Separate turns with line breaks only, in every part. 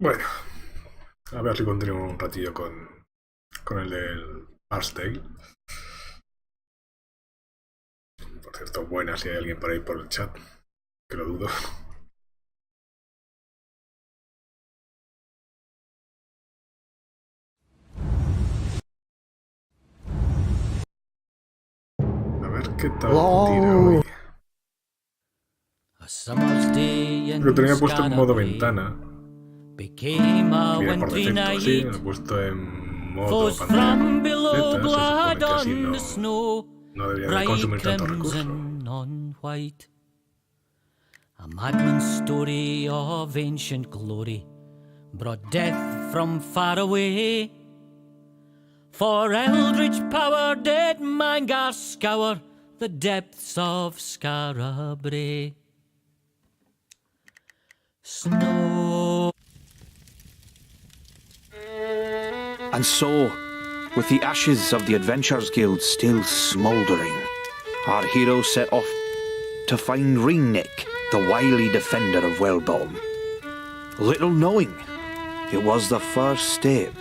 Bueno, a ver si continúo un ratillo con el del Arstale. Por cierto, buena si hay alguien por ahí por el chat, que lo dudo. A ver qué tal tira hoy. Lo tenía puesto en modo ventana. Viene por defecto así, lo he puesto en modo pantalla completa. Se supone que así no debería de consumir tantos recursos.
A madman's story of ancient glory brought death from far away. For eldritch power did Mangar scour the depths of Scarabray. Snow.
And so, with the ashes of the Adventurers Guild still smouldering, our hero set off to find Ringneck, the wily defender of Wellbalm. Little knowing, it was the first step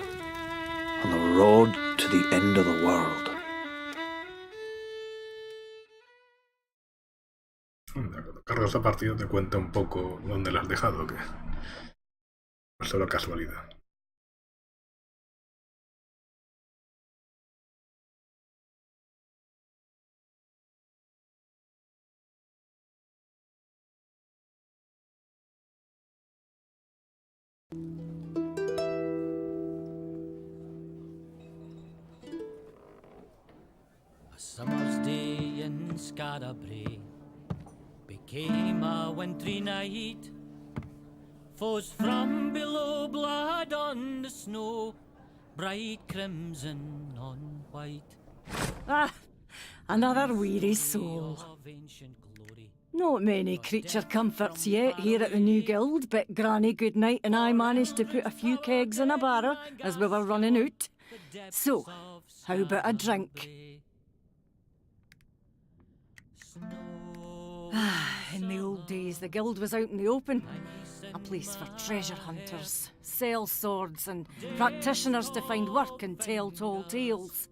on the road to the end of the world.
Cuando cargas la partida te cuenta un poco dónde la has dejado, que no es solo casualidad.
A summer's day in Scarabray became a wintry night. Foes from below, blood on the snow, bright crimson on white.
Ah, another weary soul. Not many creature comforts yet here at the new guild, but Granny Goodnight and I managed to put a few kegs in a barrel as we were running out. So, how about a drink? In the old days, the guild was out in the open. A place for treasure hunters, sell swords, and practitioners to find work and tell tall tales.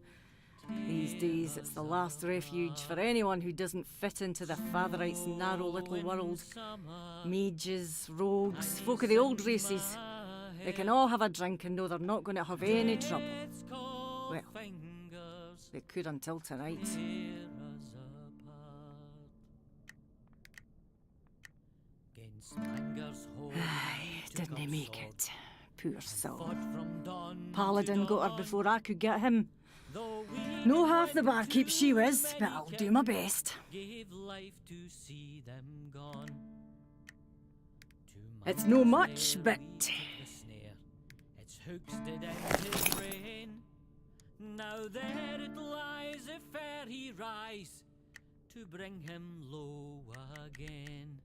These days, it's the last refuge for anyone who doesn't fit into the Fatherite's narrow little world. Mages, rogues, folk of the old races. They can all have a drink and know they're not going to have any trouble. Well, they could until tonight. Aye, didn't make it. Poor soul. Paladin got her before I could get him. No half the barkeep she was, but I'll do my best. It's no much, but...
Now there it lies if e'er he rise to bring him low again.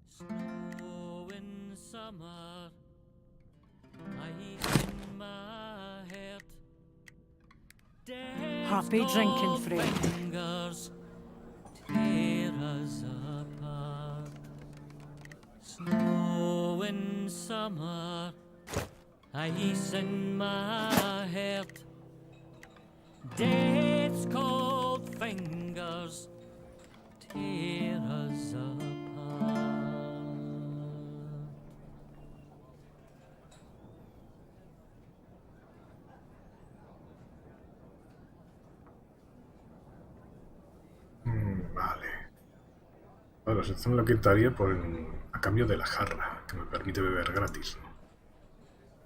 Snow in summer, ice in my heart.
Happy drinking, friend.
Fingers tear us apart. Snow in summer, ice in my heart. Death's cold fingers tear us apart.
Vale. Bueno, esto me lo quitaría a cambio de la jarra, que me permite beber gratis, ¿no?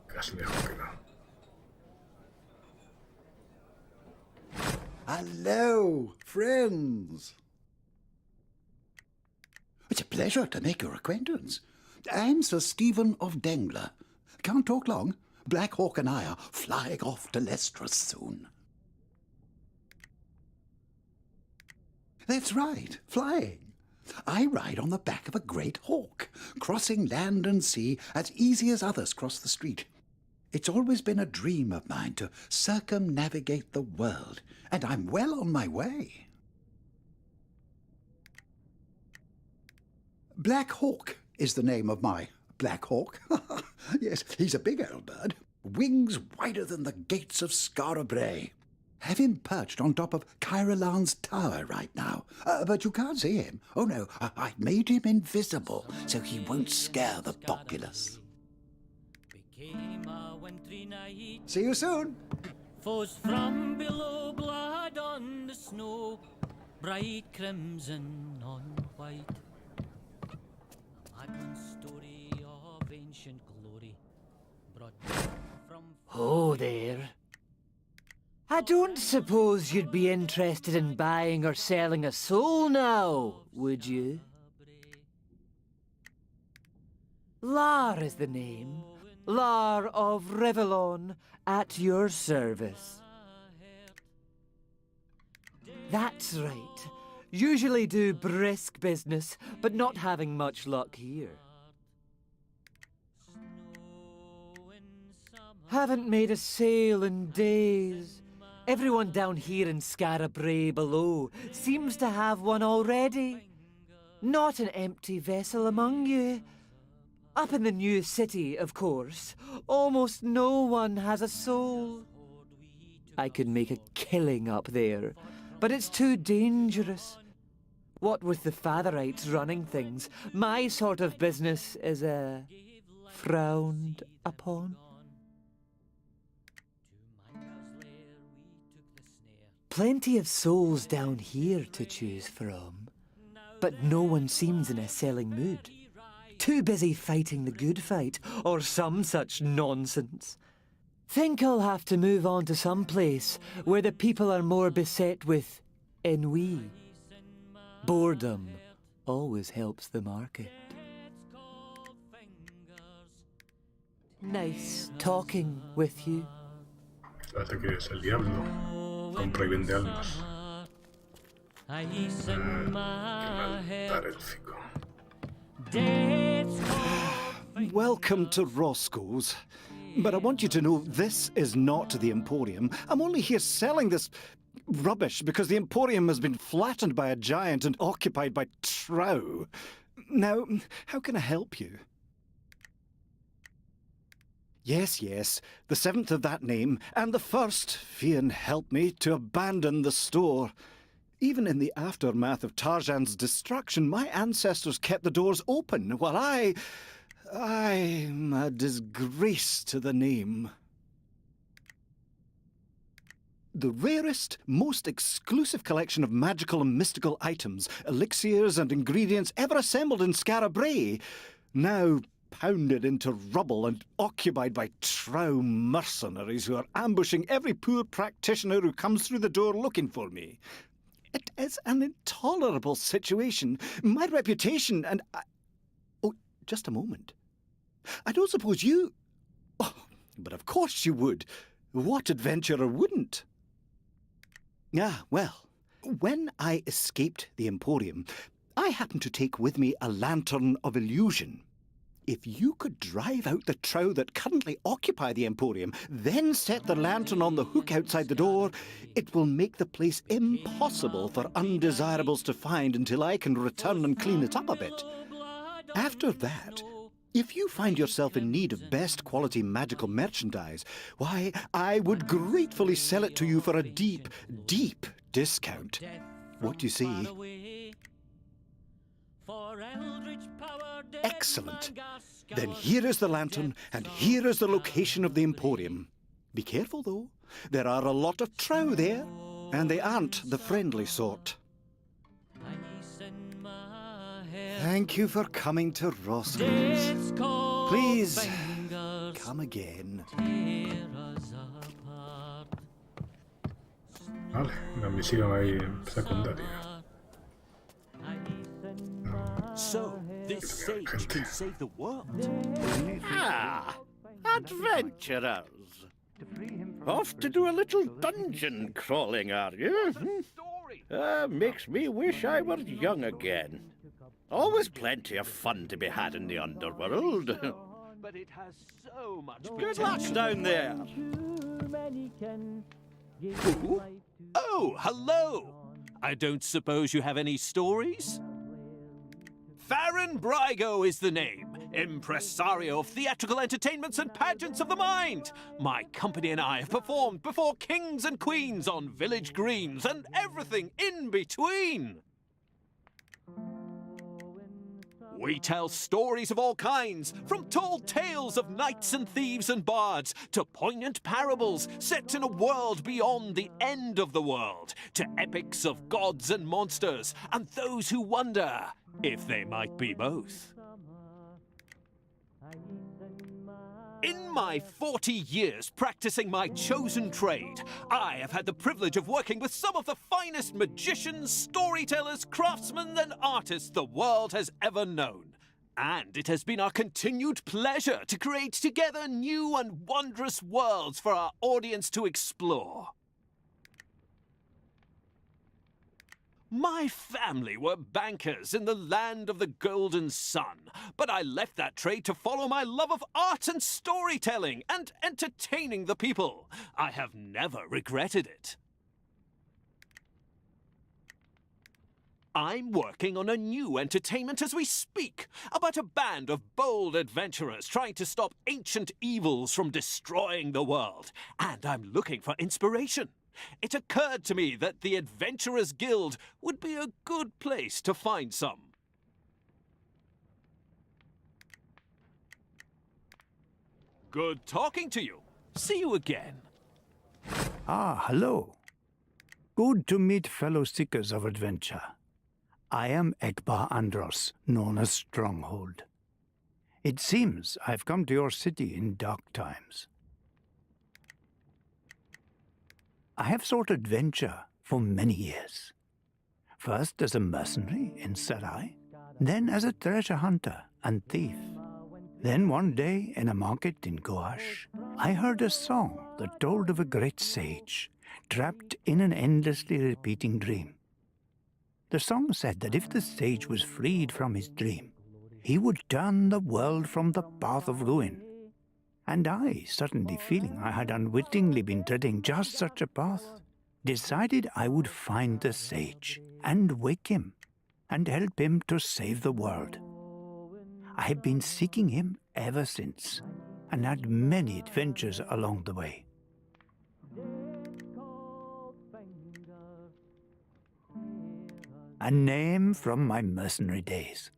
Casi mejor que no.
Hello, friends. It's a pleasure to make your acquaintance. I'm Sir Stephen of Dengler. Can't talk long. Black Hawk and I are flying off to Lestras soon. That's right, flying. I ride on the back of a great hawk, crossing land and sea as easy as others cross the street. It's always been a dream of mine to circumnavigate the world, and I'm well on my way. Black Hawk is the name of my Black Hawk. Yes, he's a big old bird. Wings wider than the gates of Skara Brae. Have him perched on top of Kyralan's tower right now. But you can't see him. Oh, no, I've made him invisible so he won't scare the populace. See you soon.
Foes from below, blood on the snow, bright crimson on white. A madman's story of ancient glory, brought from...
Oh, there. I don't suppose you'd be interested in buying or selling a soul now, would you? Lar is the name. Lar of Rivellon, at your service. That's right. Usually do brisk business, but not having much luck here. Haven't made a sale in days. Everyone down here in Skara Brae below seems to have one already. Not an empty vessel among you. Up in the new city, of course, almost no one has a soul. I could make a killing up there, but it's too dangerous. What with the Fatherites running things, my sort of business is frowned upon. Plenty of souls down here to choose from, but no one seems in a selling mood. Too busy fighting the good fight, or some such nonsense. Think I'll have to move on to some place where the people are more beset with ennui. Boredom always helps the market. Nice talking with you.
Parece que es el diablo. Compra y vende almas. Qué maldad élfico.
Welcome to Roscoe's. But I want you to know this is not the Emporium. I'm only here selling this rubbish because the Emporium has been flattened by a giant and occupied by trow. Now, how can I help you? Yes, the 7th of that name, and the first, Fian help me, to abandon the store. Even in the aftermath of Tarjan's destruction, my ancestors kept the doors open, while I'm a disgrace to the name. The rarest, most exclusive collection of magical and mystical items, elixirs and ingredients ever assembled in Skara Brae, now pounded into rubble and occupied by trow mercenaries who are ambushing every poor practitioner who comes through the door looking for me. It is an intolerable situation. My reputation and... Oh, just a moment. I don't suppose you... Oh, but of course you would. What adventurer wouldn't? Ah, well, when I escaped the Emporium, I happened to take with me a lantern of illusion. If you could drive out the trow that currently occupy the Emporium, then set the lantern on the hook outside the door, it will make the place impossible for undesirables to find until I can return and clean it up a bit. After that, if you find yourself in need of best quality magical merchandise, why, I would gratefully sell it to you for a deep, deep discount. What do you see? Excellent. Then here is the lantern, and here is the location of the Emporium. Be careful, though. There are a lot of trow there, and they aren't the friendly sort. Thank you for coming to Roscoe's. Please, come again.
Vale, una misión ahí secundaria.
So, this sage can save the world.
Ah, adventurers. Off to do a little dungeon crawling, are you? Makes me wish I were young again. Always plenty of fun to be had in the underworld.
But it has so much
Good luck down there.
Ooh. Oh, hello. I don't suppose you have any stories? Farron Brygo is the name. impresario of theatrical entertainments and pageants of the mind. My company and I have performed before kings and queens on village greens and everything in between. We tell stories of all kinds, from tall tales of knights and thieves and bards, to poignant parables set in a world beyond the end of the world, to epics of gods and monsters, and those who wonder if they might be both. In my 40 years practicing my chosen trade, I have had the privilege of working with some of the finest magicians, storytellers, craftsmen, and artists the world has ever known. And it has been our continued pleasure to create together new and wondrous worlds for our audience to explore. My family were bankers in the land of the golden sun, but I left that trade to follow my love of art and storytelling and entertaining the people. I have never regretted it. I'm working on a new entertainment as we speak, about a band of bold adventurers trying to stop ancient evils from destroying the world, and I'm looking for inspiration. It occurred to me that the Adventurers Guild would be a good place to find some. Good talking to you. See you again.
Ah, hello. Good to meet fellow seekers of adventure. I am Ekbar Andros, known as Stronghold. It seems I've come to your city in dark times. I have sought adventure for many years. First as a mercenary in Sarai, then as a treasure hunter and thief. Then one day in a market in Gouache, I heard a song that told of a great sage, trapped in an endlessly repeating dream. The song said that if the sage was freed from his dream, he would turn the world from the path of ruin. And I, suddenly feeling I had unwittingly been treading just such a path, decided I would find the sage and wake him and help him to save the world. I have been seeking him ever since and had many adventures along the way. A name from my mercenary days.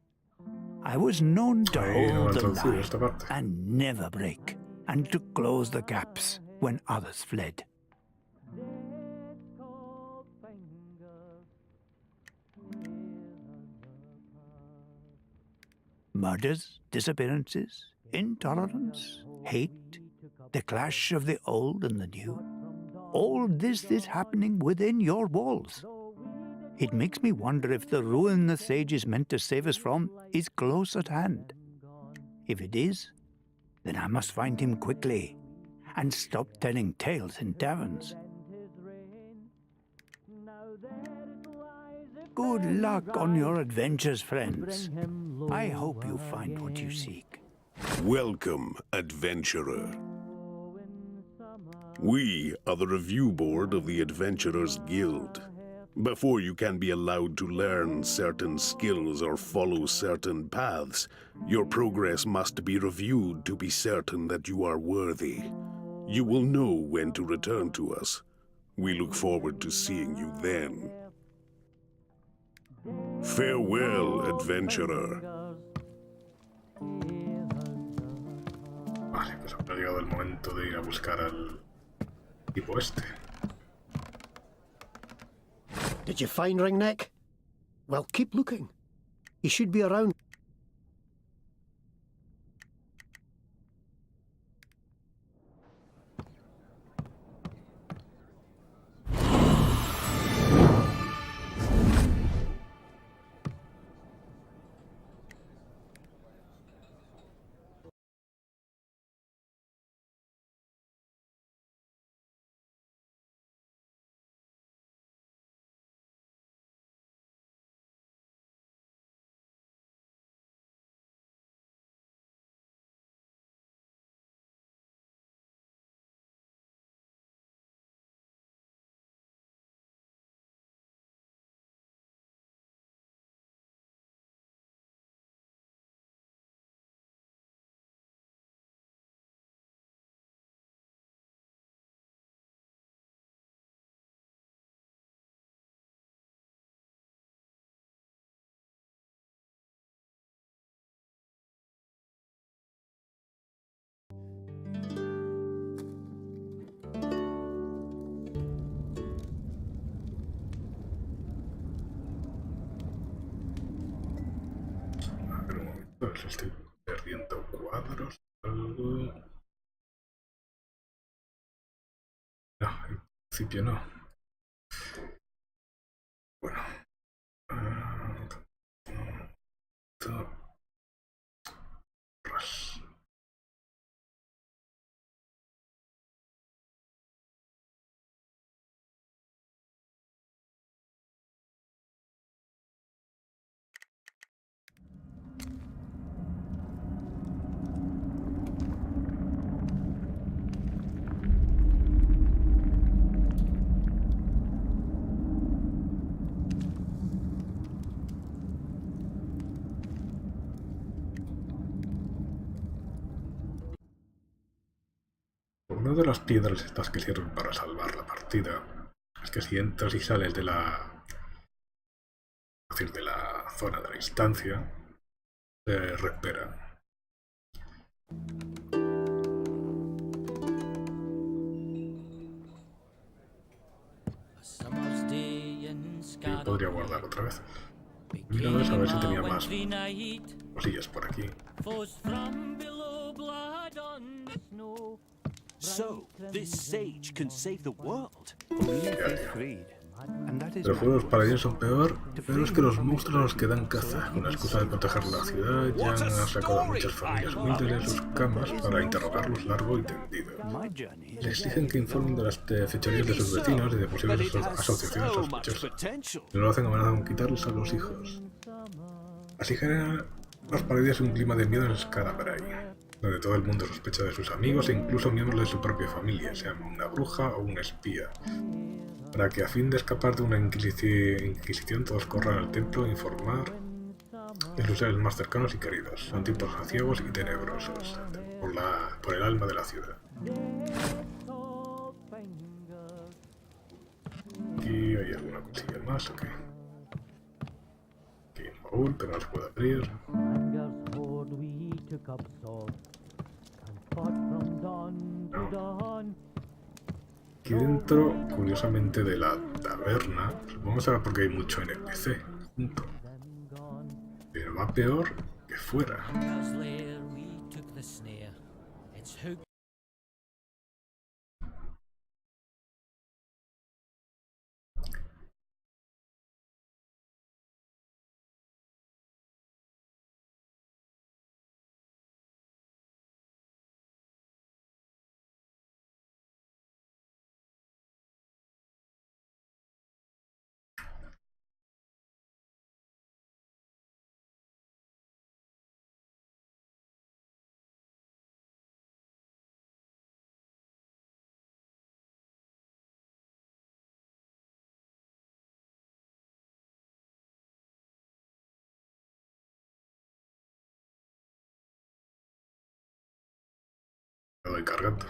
I was known to hold the line and never break, and to close the gaps when others fled. Murders, disappearances, intolerance, hate, the clash of the old and the new. All this is happening within your walls. It makes me wonder if the ruin the sage is meant to save us from is close at hand. If it is, then I must find him quickly and stop telling tales in taverns. Good luck on your adventures, friends. I hope you find what you seek.
Welcome, adventurer. We are the review board of the Adventurers Guild. Before you can be allowed to learn certain skills or follow certain paths, your progress must be reviewed to be certain that you are worthy. You will know when to return to us. We look forward to seeing you then. Farewell, adventurer.
Vale, pues habrá llegado el momento de ir a buscar al tipo este.
Did you find Ringneck? Well, keep looking. He should be around.
Pues estoy perdiendo cuadros. Algo. No, en principio no. Bueno. Ras. Una de las piedras estas que sirven para salvar la partida es que si entras y sales de la zona de la instancia, se recupera. Y podría guardar otra vez. Mira, a ver si tenía más cosillas por aquí.
So, this sage can save the world.
Pero fuegos para ellos son peor que los monstruos a los que dan caza. Con la excusa de proteger la ciudad, ya han sacado a muchas familias humildes de sus camas para interrogarlos largo y tendido. Les exigen que informen de las fechorías de sus vecinos y de posibles asociaciones sospechosas. No lo hacen amenazan con quitarles a los hijos. Así generan las paredes un clima de miedo en Scarabray, donde todo el mundo sospecha de sus amigos e incluso miembros de su propia familia, sean una bruja o un espía, para que a fin de escapar de una inquisición todos corran al templo a informar de sus seres más cercanos y queridos. Son tipos ciegos y tenebrosos, por el alma de la ciudad. ¿Y hay alguna cosilla más o qué? Aquí un baúl, pero no se puede abrir. No. Aquí dentro, curiosamente, de la taberna, supongo que será porque hay mucho NPC junto, pero va peor que fuera. Lo doy cargando.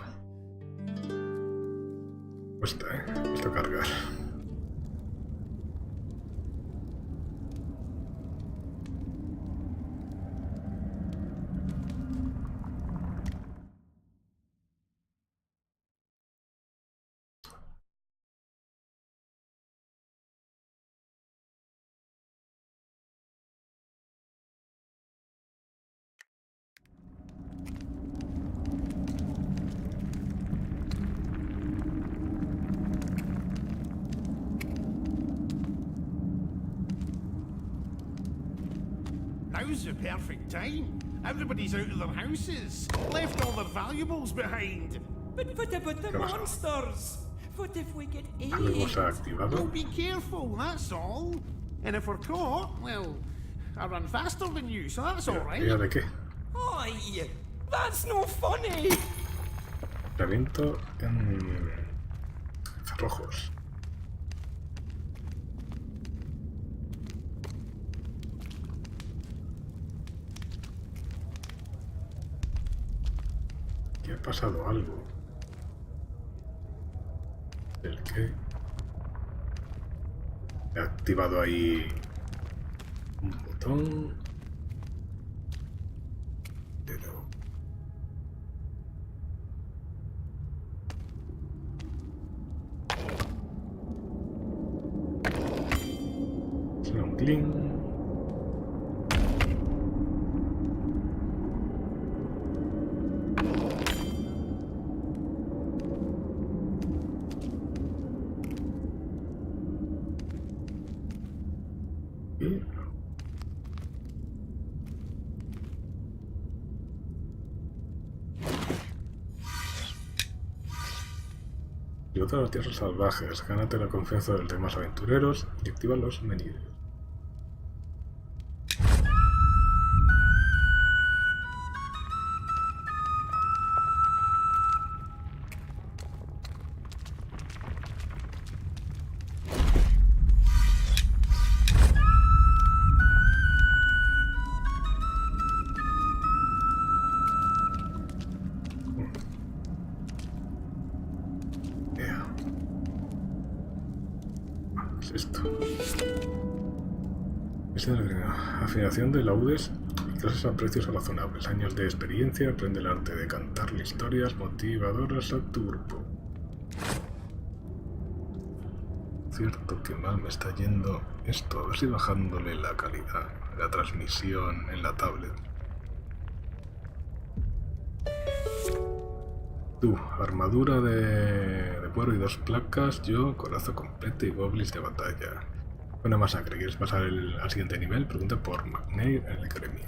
Cuesta, cuesta cargar.
Now's the perfect time. Everybody's out of their houses, left all their valuables behind.
But what about the monsters? What if we get
Algo se ha activado.
Well, be careful, that's all. And if we're caught, well, I run faster than you, so that's all right.
¿De qué?
Aye, that's no funny.
Reviento en cerrojos. Aquí ha pasado algo. ¿El qué? He activado ahí un botón. Pero... suena un cling. Y... Pilotar las tierras salvajes, gánate la confianza de los demás aventureros y activa los menús. Afinación de laudes y clases a precios razonables. Años de experiencia, aprende el arte de cantarle historias motivadoras a tu grupo. Cierto que mal me está yendo esto. A ver si bajándole la calidad, la transmisión en la tablet. Tú, armadura de cuero y 2 placas. Yo, coraza completo y goblins de batalla. Una masacre. ¿Quieres pasar al siguiente nivel? Pregunta por McNair en el gremio.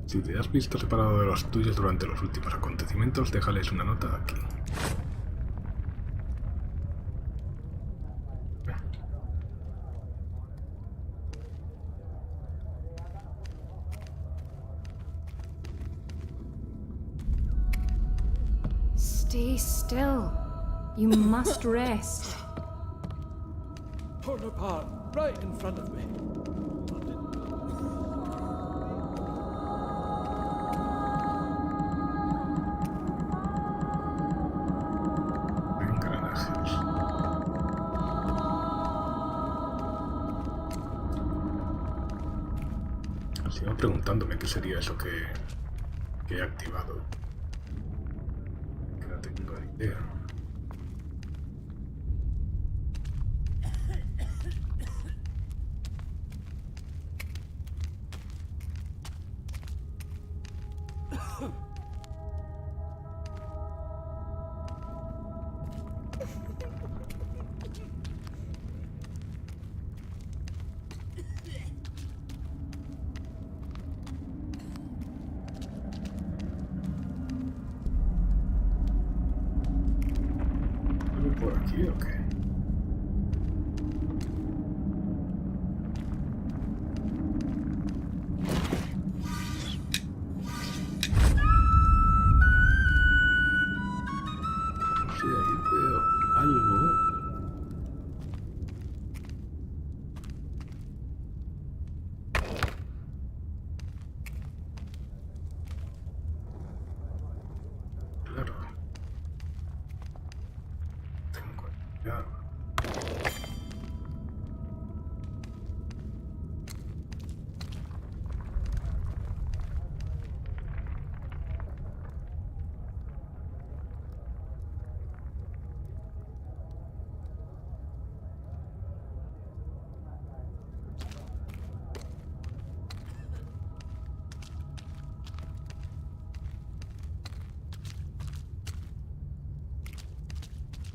Si te has visto separado de los tuyos durante los últimos acontecimientos, déjales una nota aquí.
Stay still. You must rest.
Torn apart, right in front of me.
Engranajes. Sigo preguntándome qué sería eso que he activado. Que no tengo ni idea. ¿Por aquí o qué? Sí, ahí veo algo. Claro. Tengo ya.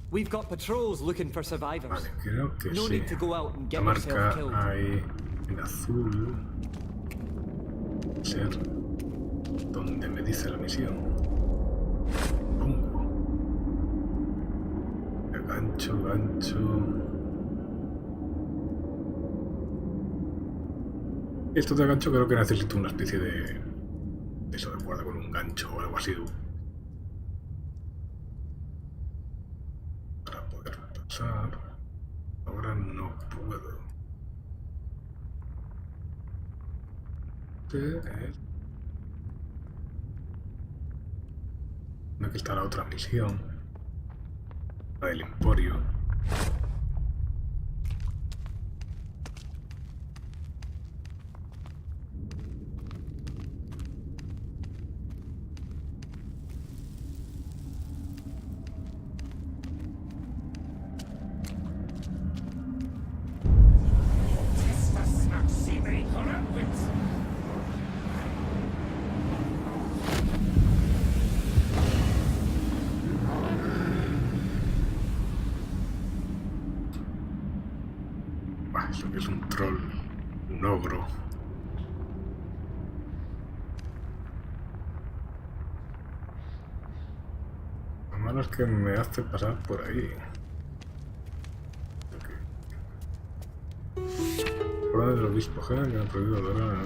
We've got patrols looking for survivors.
Vale, creo que
No
sí.
need to go out and
La
get yourself
marca
killed.
ahí en azul. Ser donde me dice la misión. Pongo. Gancho, gancho. Esto de gancho creo que necesito una especie de eso de cuerda con un gancho o algo así. Para poder pasar. Ahora no puedo. Aquí está la otra misión. La del Emporio. Eso que es un troll, un ogro. Lo malo es que me hace pasar por ahí. Fuera del obispo G, que han prohibido adorar.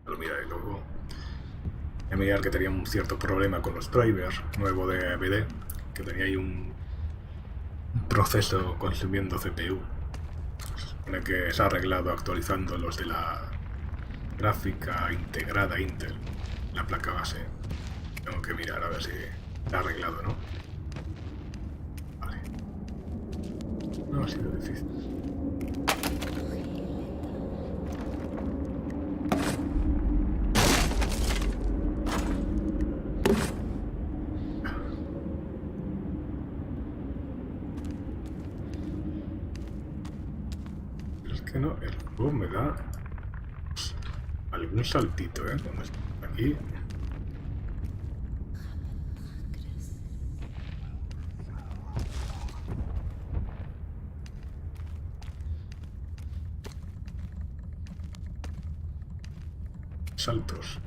Pero mira, y luego a mirar que tenía un cierto problema con los drivers nuevo de AMD, que tenía ahí un proceso consumiendo CPU. Se supone que se ha arreglado actualizando los de la gráfica integrada Intel, la placa base. Tengo que mirar a ver si se ha arreglado, ¿no? Vale. No ha sido difícil. Es que no, el juego me da algún saltito, cuando estoy aquí. Saltos.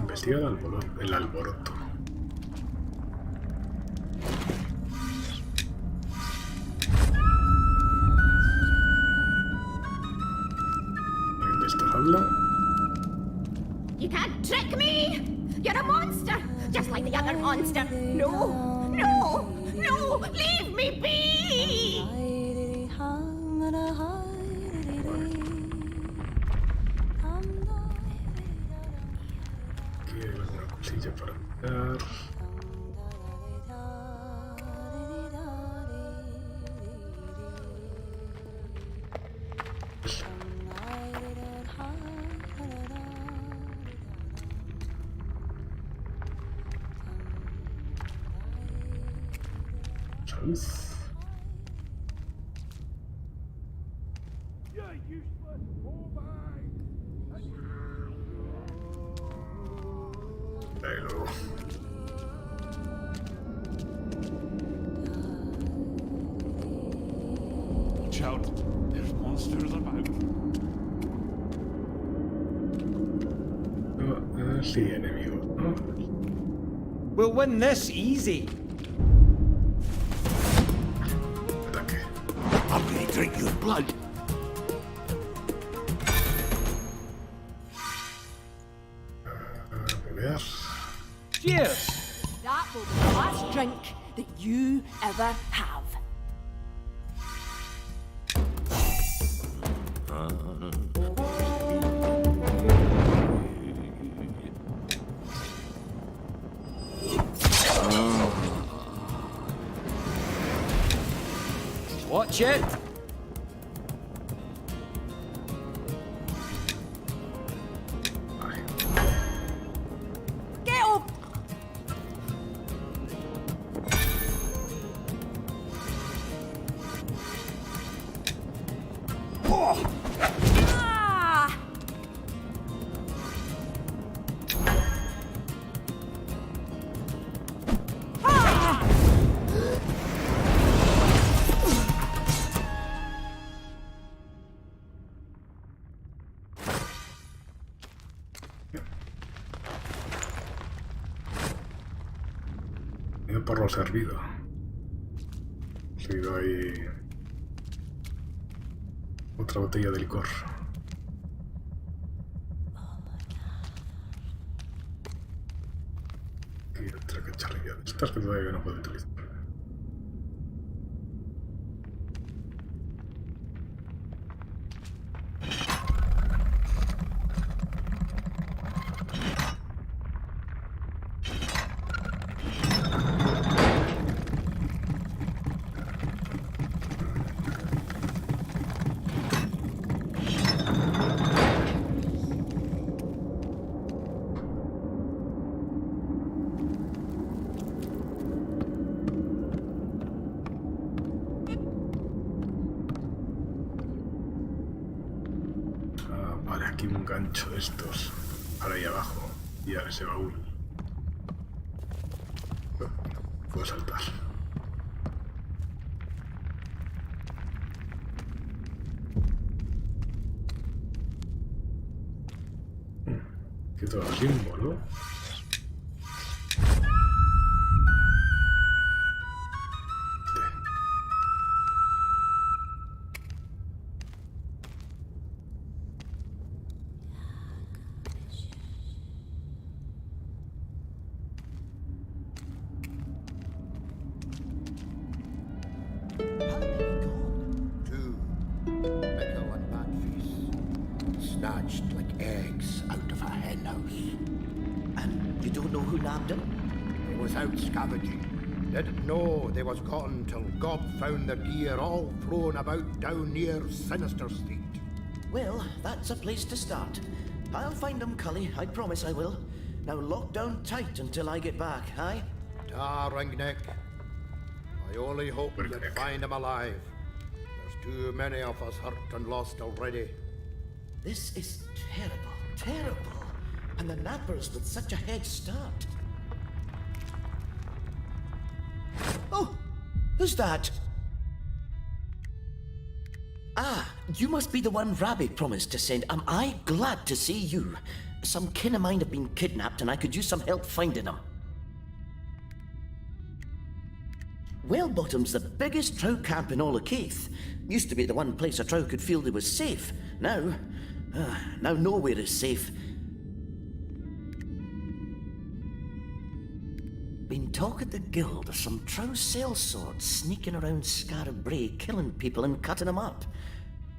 Investiga el alboroto. ¿Alguien de estos habla?
You can't trick me! You're a monster, just like the other monster. No, no, no! Leave me be!
Aquí hay alguna cosilla para mirar. Salud. Pero...
Watch out, there's monsters about.
sí, enemigos, ¿no?
We'll win this easy.
Ataque.
I'm gonna drink your blood.
Beber.
Cheers!
That will be the last drink that you ever have.
Watch it!
Get up! Ah! Ah!
Por lo servido. He servido ahí otra botella de licor. Y otra cacharrilla de estas que todavía no puedo utilizar. aquí un gancho de estos. Ahora ahí abajo. Y ahora ese baúl. Puedo saltar. Que todo símbolo.
Snatched like eggs out of a hen house.
And you don't know who nabbed them?
They was out scavenging. Didn't know they was gone till Gob found their gear all thrown about down near Sinister Street.
Well, that's a place to start. I'll find them, Cully. I promise I will. Now lock down tight until I get back, aye?
Ring Nick. I only hope you'd find him alive. There's too many of us hurt and lost already.
This is terrible, terrible. And the nappers with such a head start. Oh, who's that? Ah, you must be the one Rabbit promised to send. Am I glad to see you? Some kin of mine have been kidnapped and I could use some help finding them. Wellbottom's the biggest trout camp in all of Keith. Used to be the one place a trout could feel they was safe. Now nowhere is safe. Been talk at the guild of some trow sellswords sneaking around Scarab Brae, killing people and cutting them up.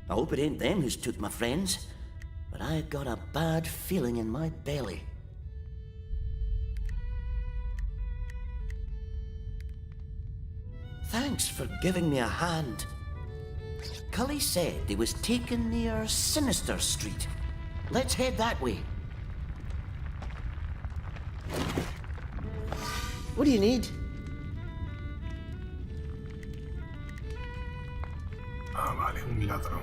I hope it ain't them who's took my friends, but I got a bad feeling in my belly. Thanks for giving me a hand. Cully said they was taken near Sinister Street. Let's head that way. What do you need?
Ah, vale, un ladrón.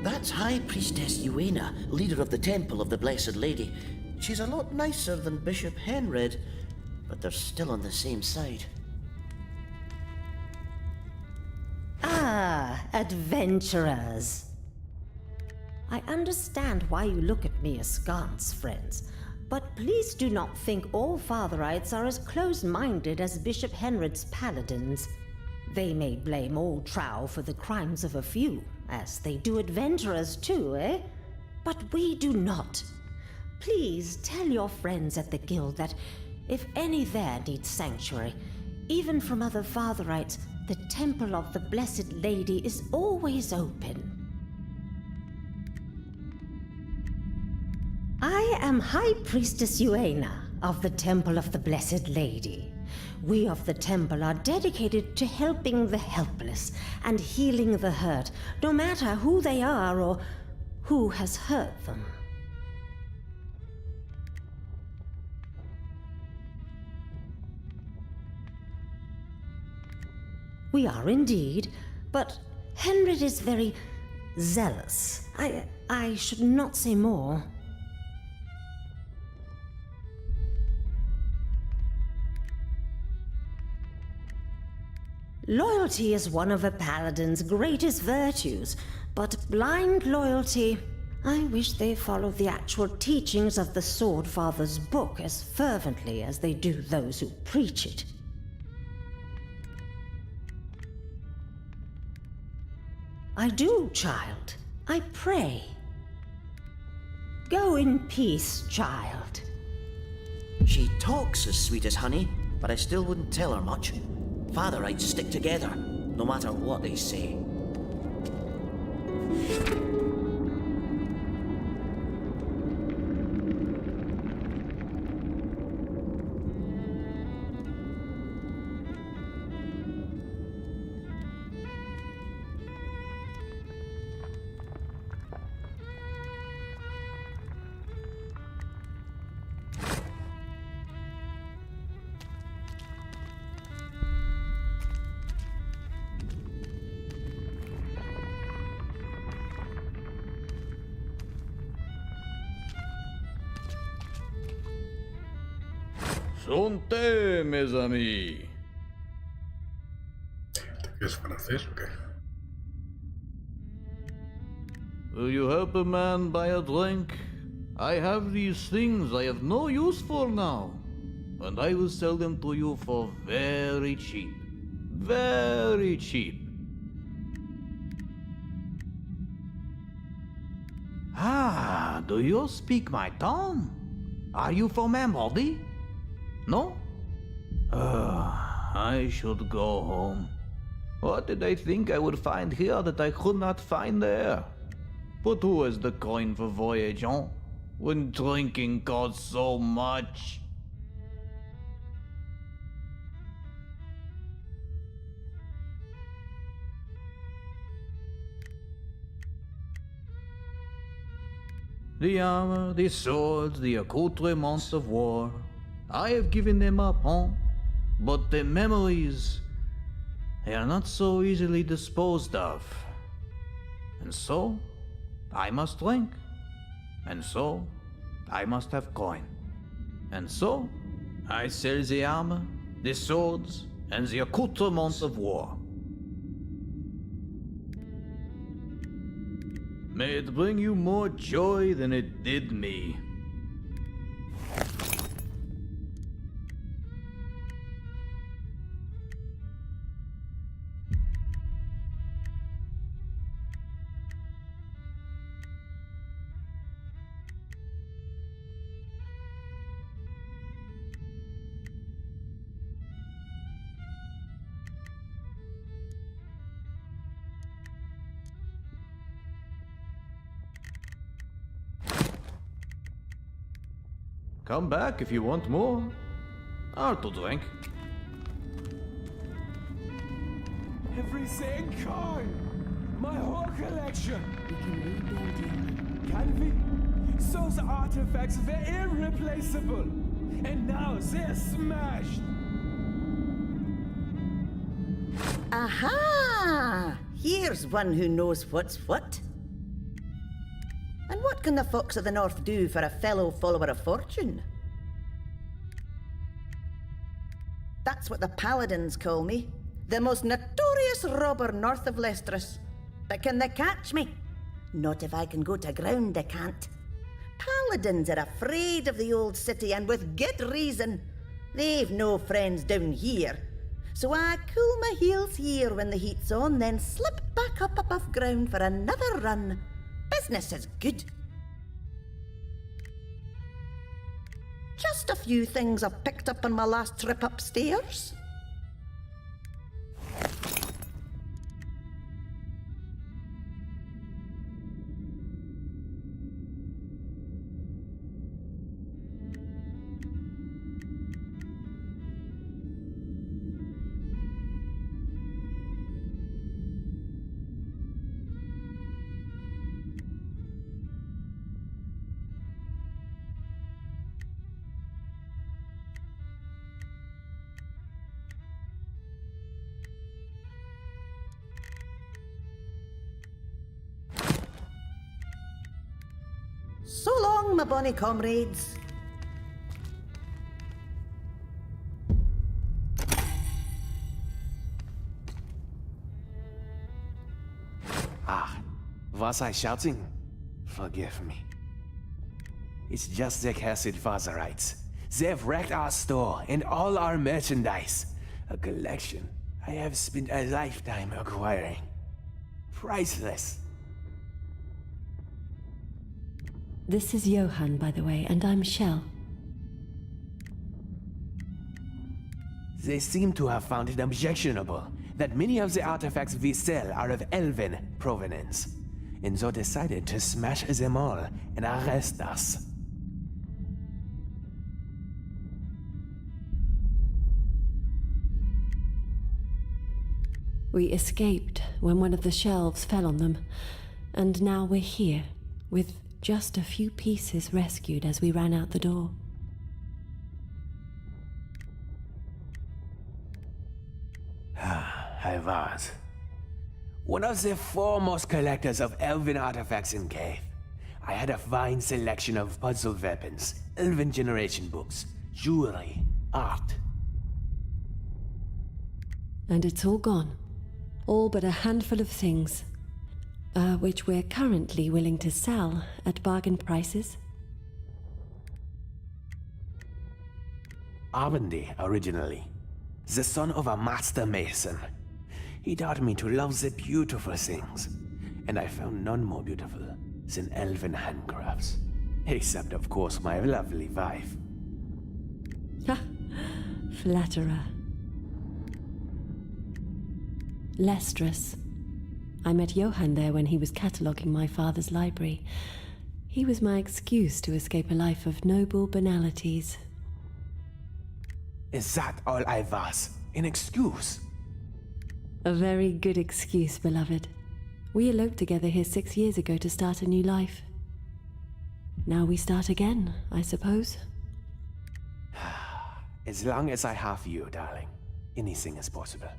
That's High Priestess Uena, leader of the Temple of the Blessed Lady. She's a lot nicer than Bishop Henred, but they're still on the same side.
Ah, adventurers. I understand why you look at me askance, friends, but please do not think all Fatherites are as close-minded as Bishop Henred's paladins. They may blame old Trow for the crimes of a few, as they do adventurers too, eh? But we do not. Please tell your friends at the guild that if any there needs sanctuary, even from other Fatherites, the Temple of the Blessed Lady is always open. I am High Priestess Uena of the Temple of the Blessed Lady. We of the temple are dedicated to helping the helpless and healing the hurt, no matter who they are or who has hurt them. We are indeed, but Henry is very zealous. I should not say more. Loyalty is one of a paladin's greatest virtues, but blind loyalty... I wish they followed the actual teachings of the Sword Father's book as fervently as they do those who preach it. I do, child. I pray. Go in peace, child.
She talks as sweet as honey, but I still wouldn't tell her much. Fatherites stick together, no matter what they say.
Santé, mes amis.
¿Es francés o qué?
Will you help a man buy a drink? I have these things I have no use for now, and I will sell them to you for very cheap. Very cheap. Ah, do you speak my tongue? Are you from Amberley? No? I should go home. What did I think I would find here that I could not find there? But who has the coin for voyageant when drinking costs so much? The armor, the swords, the accoutrements of war, I have given them up, huh? But the memories, they are not so easily disposed of. And so, I must drink. And so, I must have coin. And so, I sell the armor, the swords, and the accoutrements of war. May it bring you more joy than it did me. Come back if you want more. Or to drink.
Everything coin! My whole collection! We can rebuild you. Can we? Those artifacts were irreplaceable! And now they're smashed!
Aha! Here's one who knows what's what. And what can the Fox of the North do for a fellow follower of fortune? That's what the paladins call me. The most notorious robber north of Lestris. But can they catch me? Not if I can go to ground, they can't. Paladins are afraid of the old city, and with good reason. They've no friends down here. So I cool my heels here when the heat's on, then slip back up above ground for another run. Business is good. Just a few things I've picked up on my last trip upstairs. along, my bonny comrades.
Ah, was I shouting? Forgive me. It's just the cursed Vazarites. They've wrecked our store and all our merchandise. A collection I have spent a lifetime acquiring. Priceless.
This is Johan, by the way, and I'm Shell.
They seem to have found it objectionable that many of the artifacts we sell are of elven provenance, and so decided to smash them all and arrest us.
We escaped when one of the shelves fell on them, and now we're here, with just a few pieces rescued as we ran out the door.
I was. One of the foremost collectors of elven artifacts in Cave. I had a fine selection of puzzle weapons, elven generation books, jewelry, art.
And it's all gone. All but a handful of things, which we're currently willing to sell at bargain prices.
Arbendy, originally. The son of a master mason. He taught me to love the beautiful things, and I found none more beautiful than elven handcrafts. Except, of course, my lovely wife.
Ha! Flatterer. Lestrus. I met Johan there when he was cataloguing my father's library. He was my excuse to escape a life of noble banalities.
Is that all I was? An excuse?
A very good excuse, beloved. We eloped together here 6 years ago to start a new life. Now we start again, I suppose.
As long as I have you, darling, anything is possible.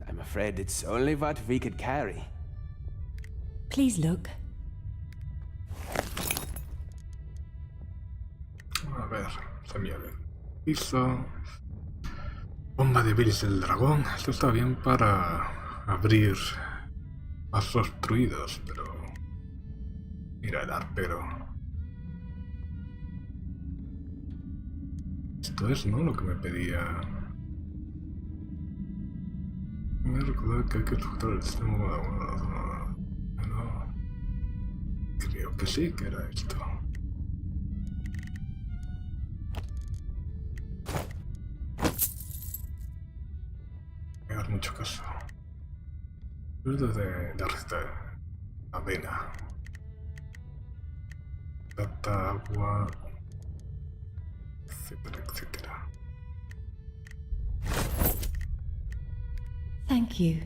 I'm afraid it's only what we could carry.
Please look.
A ver, semilla de piso. Bomba de bilis del dragón. Esto está bien para abrir pasos obstruidos, pero... Mira el arpero. Esto es, ¿no? Lo que me pedía... Me he recordado que hay que sujetar el sistema con alguna... No... Creo que sí que era esto. Me da mucho caso. Fruto de la receta de avena. Plata, agua, etcétera, etcétera.
Thank you.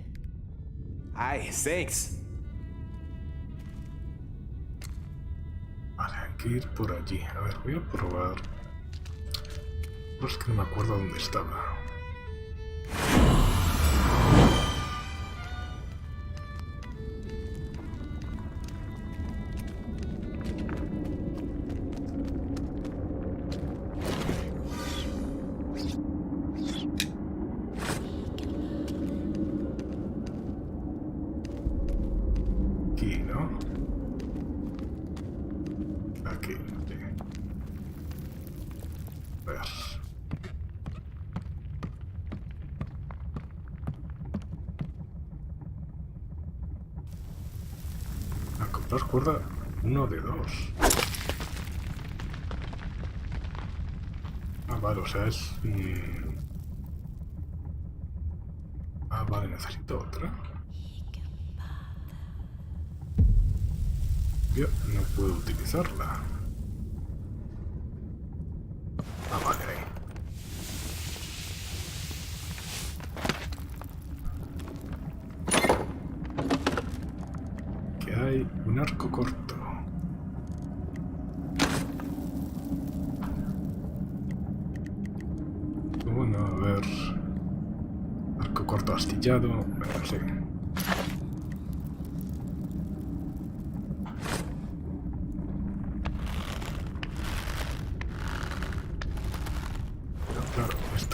Ay, thanks.
Vale, hay que ir por allí. A ver, voy a probar. No es que no me acuerdo dónde estaba. Aquí, ¿no? Aquí, sí. A ver. A comprar cuerda 1 de 2. Ah, vale, o sea, es... Ah, vale, necesito otra. Yo no puedo utilizarla. Ah, vale, ahí. Que hay un arco corto. Bueno, a ver... Arco corto astillado. Bueno, sí.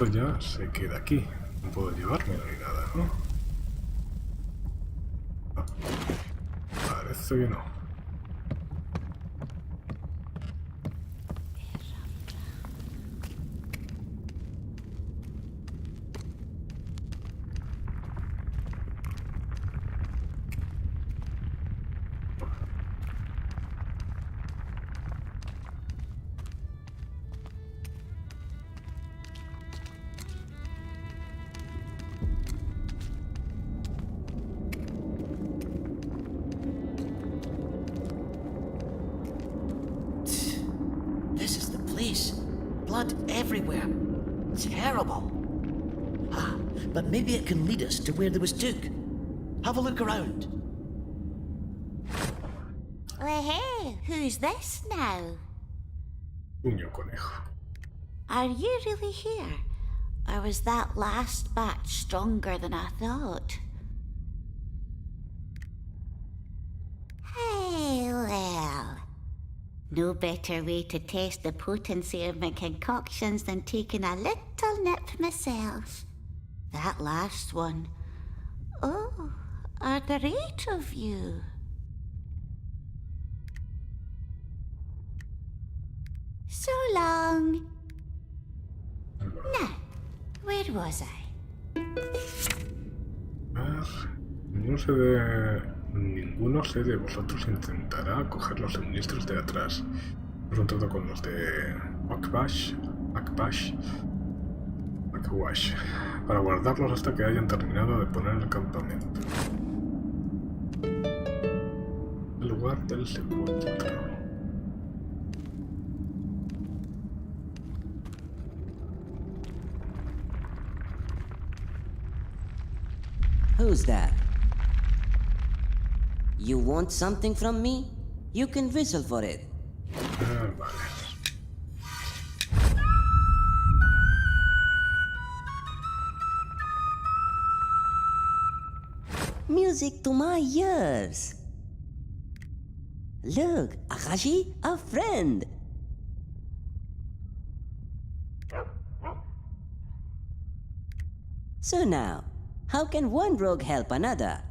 esto ya se queda aquí. No puedo llevármelo ni nada, ¿no? No. Parece que no.
Blood everywhere. Terrible. Ah, but maybe it can lead us to where there was Duke. Have a look around.
Well, hey, who's this now?
Puño conejo.
Are you really here? Or was that last batch stronger than I thought? Hey, well. No better way to test the potency of my concoctions than taking a little nip myself. That last one. Oh, are there 8 of you? So long. Now, where was I?
Ninguno de vosotros intentará coger los suministros de atrás. Es un trato con los de Akbash, para guardarlos hasta que hayan terminado de poner el campamento. El lugar del sepulcro.
Who's that? You want something from me? You can whistle for it. Music to my ears. Look, Akashi, a friend. So now, how can one rogue help another?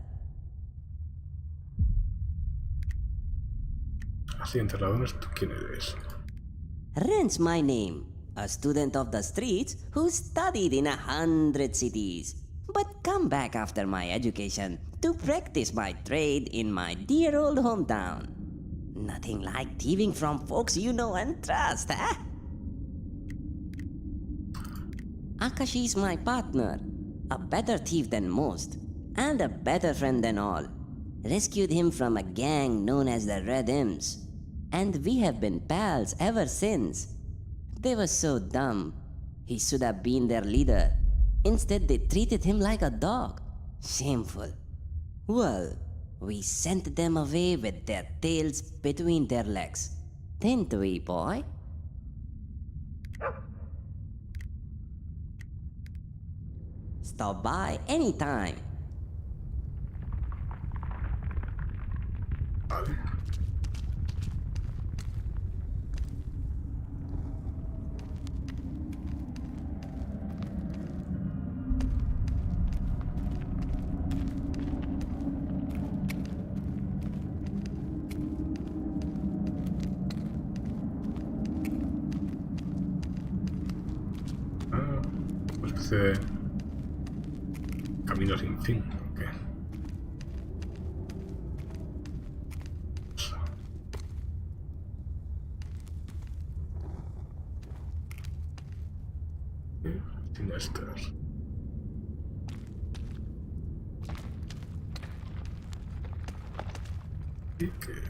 Así enterradones, ¿tú quién eres?
Ren's my name, a student of the streets who studied in 100 cities, but come back after my education to practice my trade in my dear old hometown. Nothing like thieving from folks you know and trust, huh? Akashi's my partner, a better thief than most, and a better friend than all. Rescued him from a gang known as the Red Imps. And we have been pals ever since. They were so dumb. He should have been their leader. Instead, they treated him like a dog. Shameful. Well, we sent them away with their tails between their legs. Didn't we, boy? Stop by anytime.
Camino sin fin, ¿qué? Sin estas. ¿Y qué?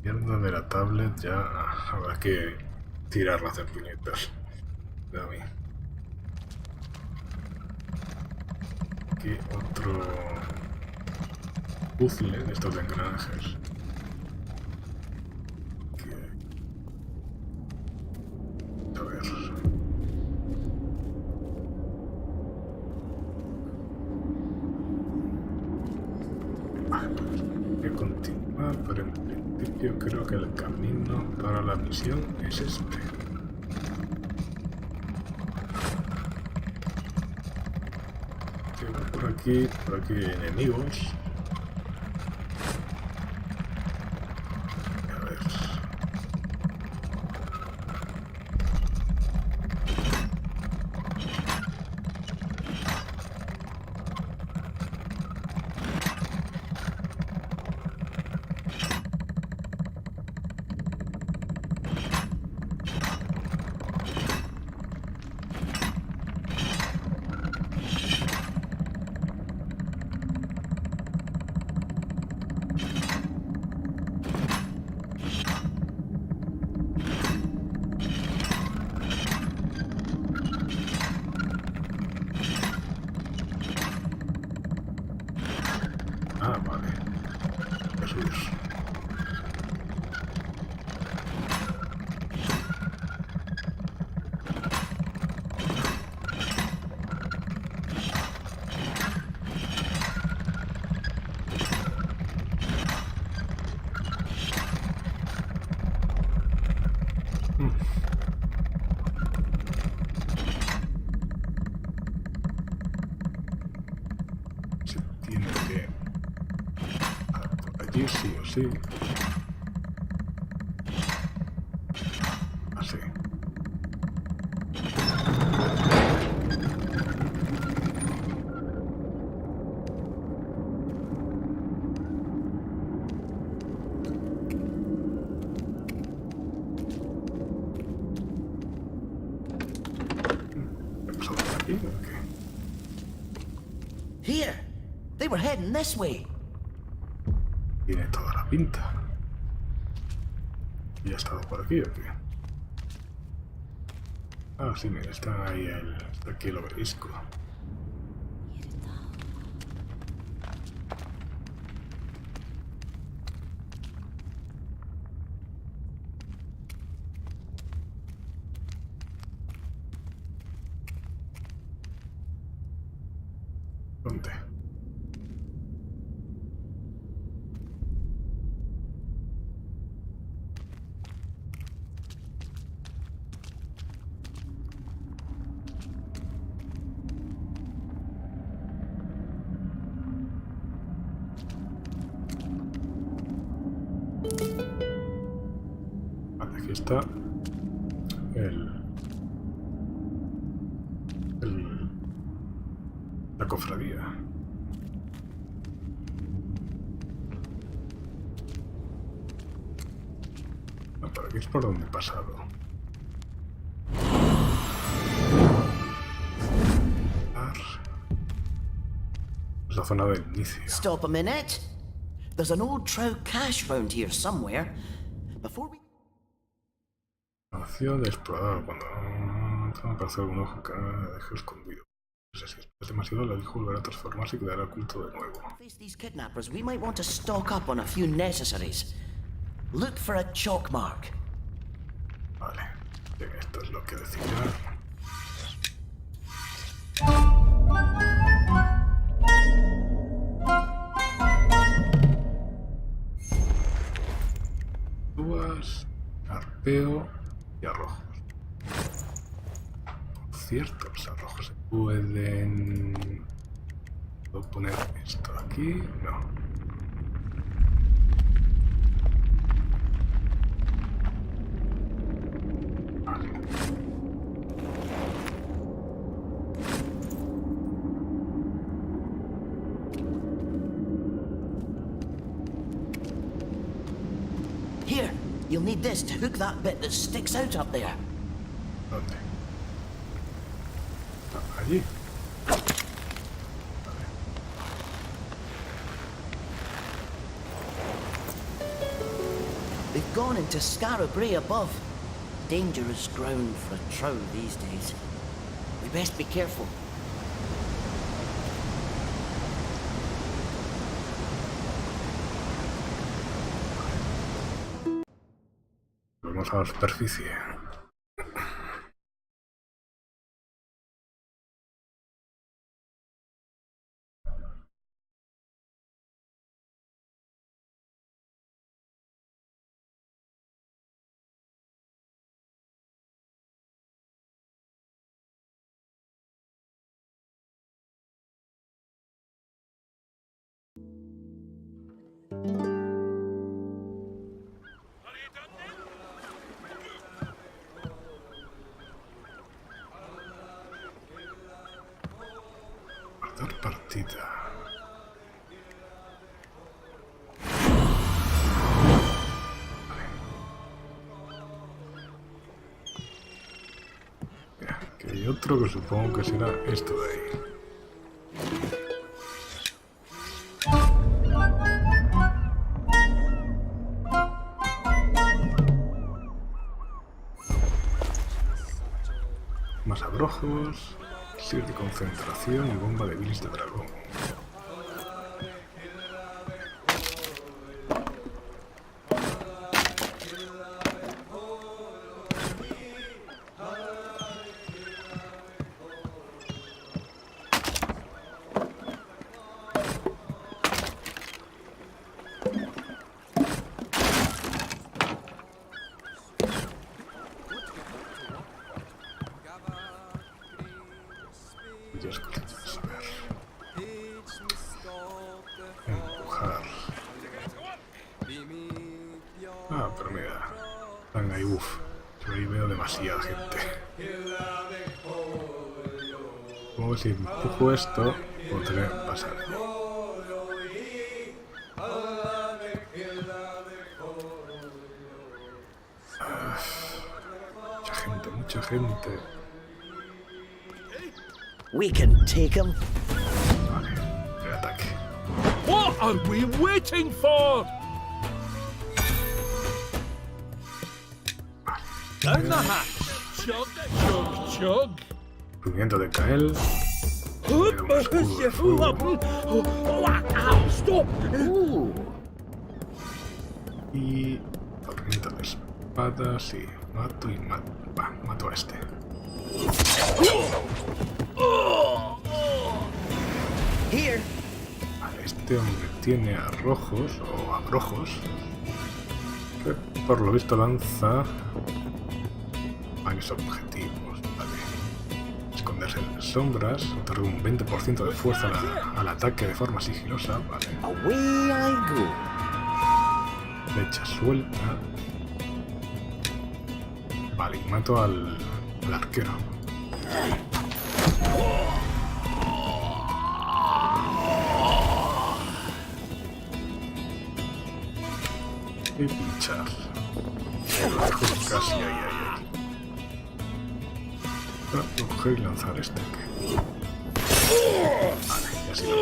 Mierda de la tablet, ya habrá que tirarla a hacer puñetas. A mí. Aquí otro puzzle de estos de engranajes. A ver. yo creo que el camino para la misión es este. Por aquí hay enemigos. A ver. Ah, vale. Eso es. Se tiene que... por allí sí o sí. Así. ¿Qué pasó por aquí o qué?
Here! They were heading this way.
Tiene toda la pinta. ¿Y ha estado por aquí o qué? Ah, sí, mira, está ahí está aquí el obelisco. ¿Dónde? Vale, aquí está la cofradía. Ah, por aquí es por donde he pasado. Es la zona del inicio.
Stop a minute. There's an old trout cache round here somewhere. Before we...
Acción de explorador. Cuando me parece algún ojo que deje escondido. No sé si es demasiado, el hijo volverá a transformarse y quedará oculto de nuevo.
face these kidnappers, we might want to stock up on a few necessaries. Look for a chalk mark.
Vale. Esto es lo que decía. Uvas, arpeo y arrojos. Por cierto, los arrojos se pueden... ¿Puedo poner esto aquí? No. Vale.
Here, you'll need this to hook that bit that sticks out up there.
¿Dónde? Ah, allí.
They've gone into Scarabray above. Dangerous ground for a trow these days. We best be careful.
Vamos a la superficie. Guardar partida. Mira, que hay otro que supongo que será esto de ahí. Más abrojos, elixir de concentración y bomba de bilis de dragón. Muchas cosas, a ver. Empujar. Ah, pero mira. Están ahí, uff. Pero ahí veo demasiada gente. Supongo que si empujo esto, puedo tener que pasar. Mucha gente, mucha gente.
We can take him.
Vale, el ataque.
What are we waiting for? Down the hatch. Chug, chug, chug.
Movimiento de Kael.
Stop!
Y tormenta de espadas y mato y mato. Va, mato a este.
Here.
Vale, este hombre tiene arrojos o abrojos que por lo visto lanza varios objetivos. Vale. Esconderse en las sombras, otorga un 20% de fuerza al ataque de forma sigilosa. Vale.
Away I go.
Flecha suelta. Vale, y mato al arquero. Y pinchar. Lo dejo casi ahí. Voy a coger y lanzar este. Vale, y así lo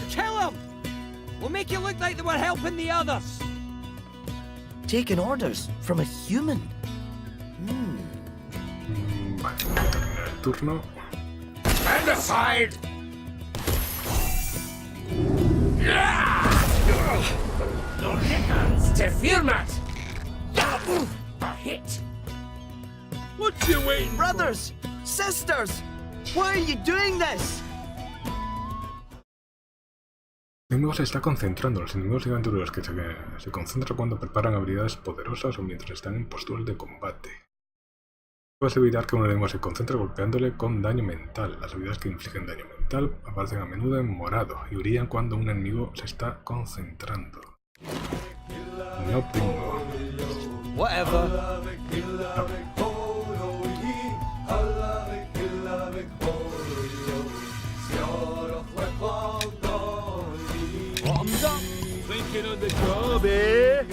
Kill him! We'll make it look like they were helping the others.
Taking orders from a human.
Vale, voy a terminar el turno.
Stand aside! Te firmas! A hit! What you waiting for?
Brothers! Sisters! Why are you doing this?
El enemigo se está concentrando. Los enemigos y aventureros que se concentran cuando preparan habilidades poderosas o mientras están en posturas de combate. Puedes evitar que un enemigo se concentre golpeándole con daño mental. Las habilidades que infligen daño mental aparecen a menudo en morado y brillan cuando un enemigo se está concentrando. No tengo.
Whatever.
Bottoms up! Thinking on the job, eh?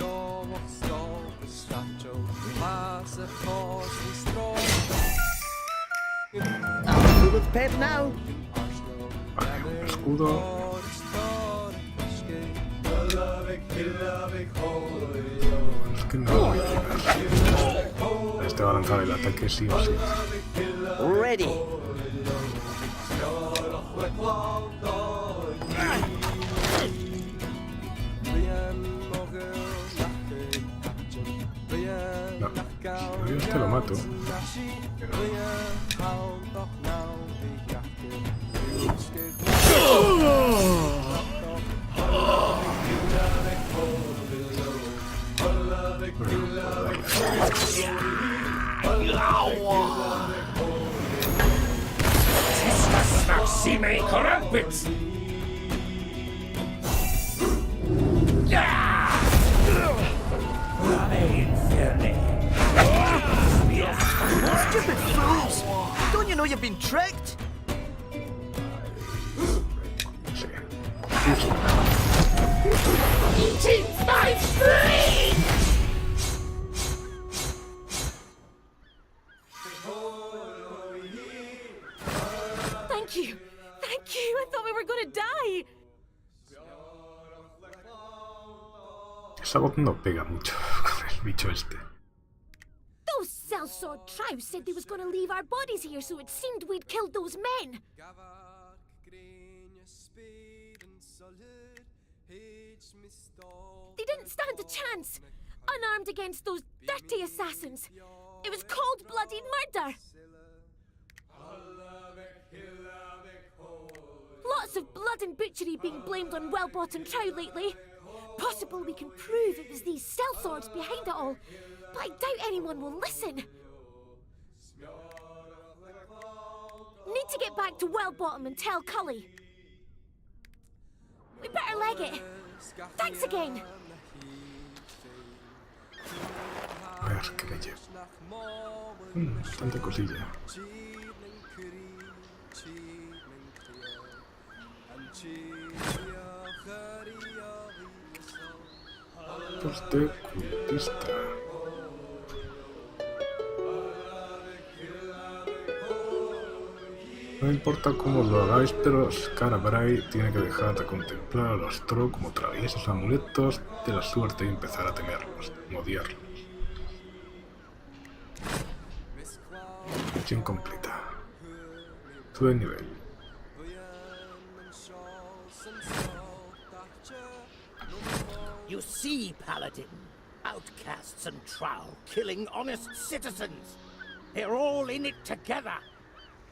I'm with Pep now.
Vale, un escudo. Es que no voy a llegar. Este va a lanzar el ataque sí o sí.
Ready.
No, si yo este lo mato. Pero...
Proxime corrumpit!
Stupid fools! Don't you know you've been tricked?
Eating my free!
Thank you! Thank you! I thought we were gonna die!
Esa voz no pega mucho con el bicho este.
Those sellsword tribes said they was gonna leave our bodies here, so it seemed we'd killed those men. They didn't stand a chance. Unarmed against those dirty assassins. It was cold-blooded murder. Lots of blood and butchery being blamed on Wellbottom Trow lately. Possible we can prove it was these sellswords behind it all, but I doubt anyone will listen. Need to get back to Wellbottom and tell Cully. We better leg it. Thanks again.
A ver, ¿qué le llevo? Bastante cosilla. Poste cultista. No importa cómo lo hagáis, pero Scarabray tiene que dejar de contemplar a los Tro como traviesos amuletos de la suerte y empezar a temerlos, odiarlos. Misión completa. Sube de nivel.
You see, Paladin, outcasts and Trow killing honest citizens. They're all in it together.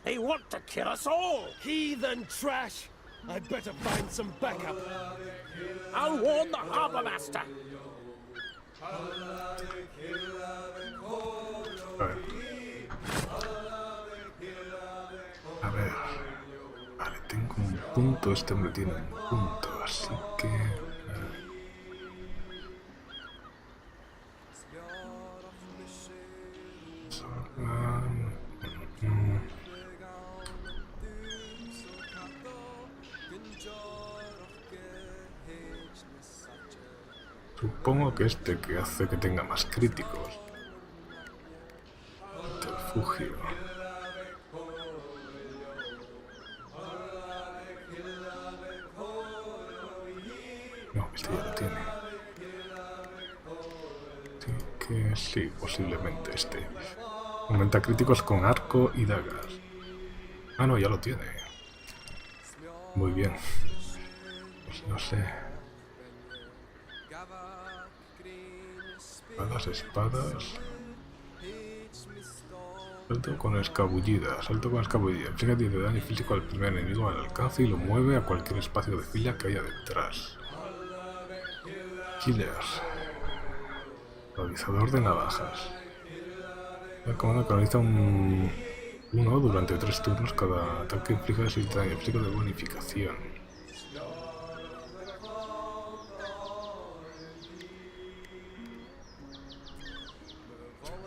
They want to kill us all.
Heathen trash! I'd better find some backup.
I'll warn the Harbour Master.
A ver. Vale, tengo un punto. Este hombre tiene un punto, así que... Supongo que este que hace que tenga más críticos. Refugio. No, este ya lo tiene. Así que sí, posiblemente este. Aumenta críticos con arco y dagas. Ah, no, ya lo tiene. Muy bien. Pues no sé. Espadas. Salto con escabullida. Inflige 10 de daño físico al primer enemigo al alcance y lo mueve a cualquier espacio de fila que haya detrás. Killer. Realizador de navajas. El comando canaliza uno durante 3 turnos. Cada ataque inflige 6 de daño físico de bonificación.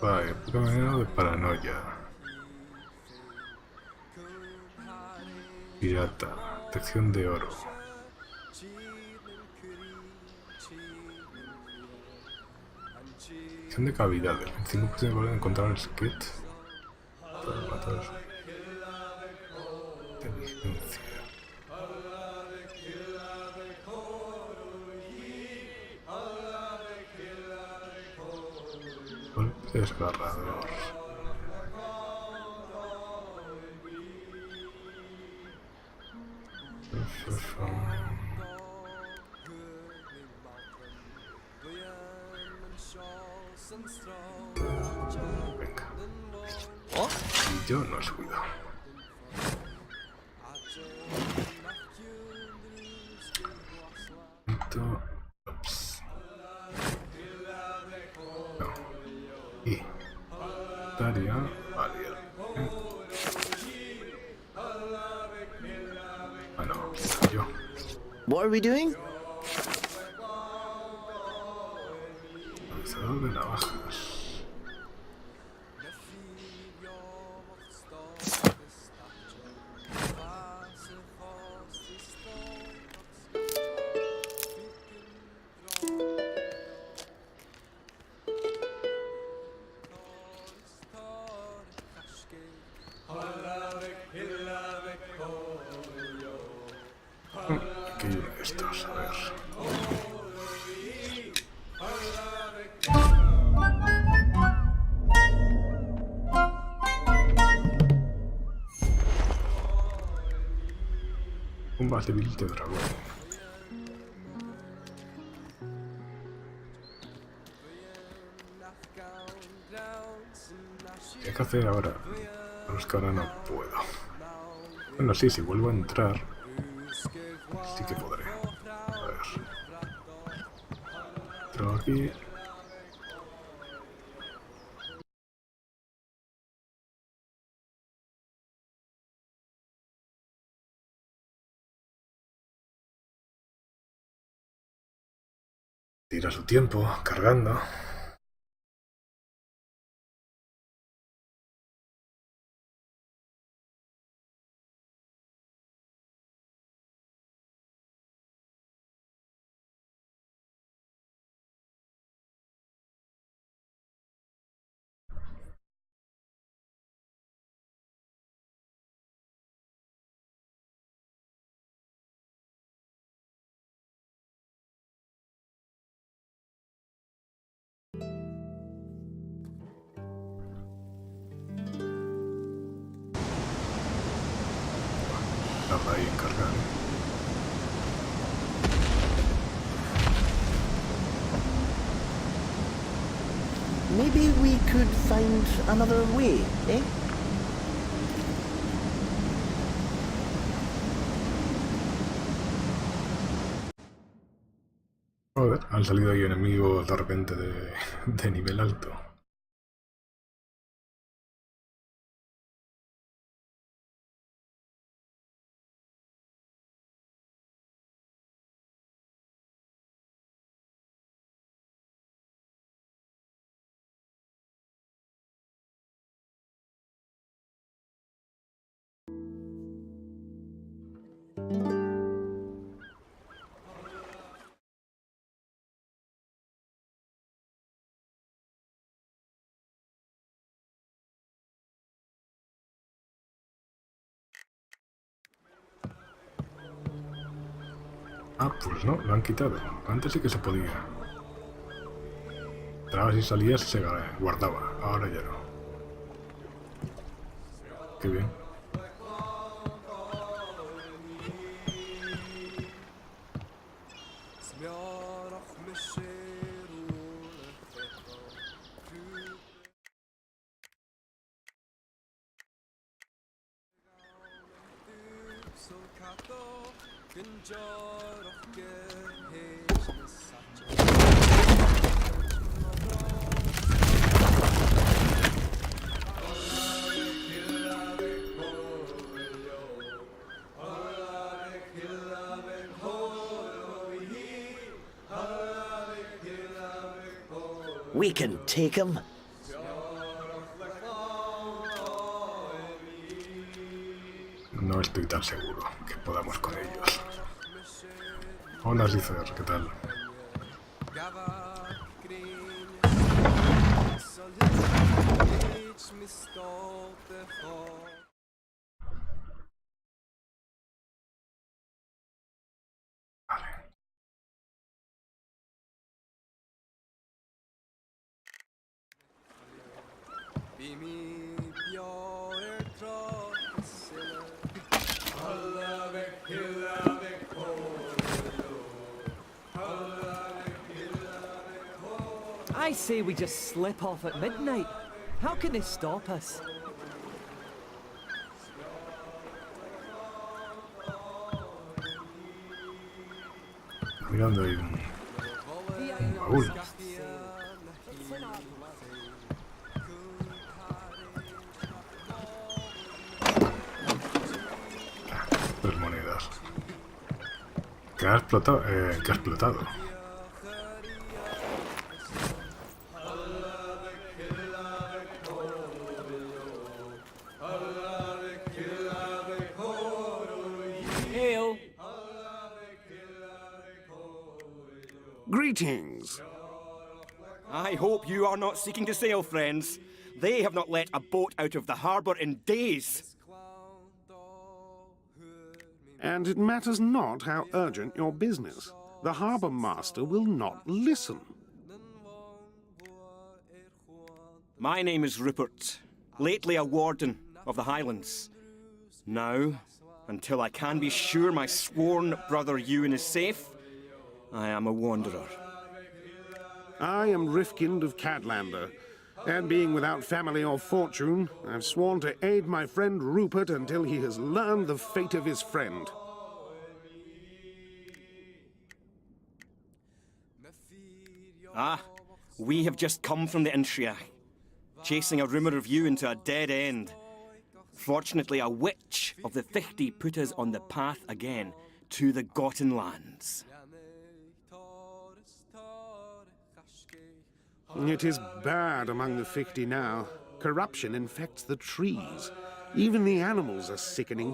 Época veneno de paranoia. Pirata. Detección de oro. Detección de cavidades. 25% de probabilidad de encontrar el skate. Inteligencia. Golpe desgarrador. Venga. Y yo no os cuido. Ups. No. Y Daria, vale.
What are we doing?
Realizador de navajas. Aquí hay uno de estos, a ver. Tumbas débiles de dragón. ¿Qué hay que hacer ahora? Pero es que ahora no puedo. Bueno, sí, si vuelvo a entrar, sí que podré. A ver. Entro aquí. Tira su tiempo cargando. Tarda ahí en cargar.
Maybe we could find another way, eh?
Joder, han salido ahí enemigos de repente de nivel alto. Ah, pues no, lo han quitado. Antes sí que se podía. Entrabas y salías y se guardaba. Ahora ya no. Qué bien.
We can take him.
No estoy tan seguro que podamos con ellos. Hola, Cicer, ¿qué tal?
I say we just slip off at midnight. How can they stop us?
Mira dónde hay un baúl. que ha explotado. Que ha explotado.
Hail.
Greetings.
I hope you are not seeking to sail, friends. They have not let a boat out of the harbour in days.
And it matters not how urgent your business. The harbour master will not listen.
My name is Rupert, lately a warden of the Highlands. Now, until I can be sure my sworn brother Ewan is safe, I am a wanderer.
I am Rifkind of Catlander, and being without family or fortune, I've sworn to aid my friend Rupert until he has learned the fate of his friend.
Ah, we have just come from the Intriach, chasing a rumour of you into a dead end. Fortunately, a witch of the Fichti put us on the path again to the Gotten lands.
It is bad among the Fichti now. Corruption infects the trees. Even the animals are sickening.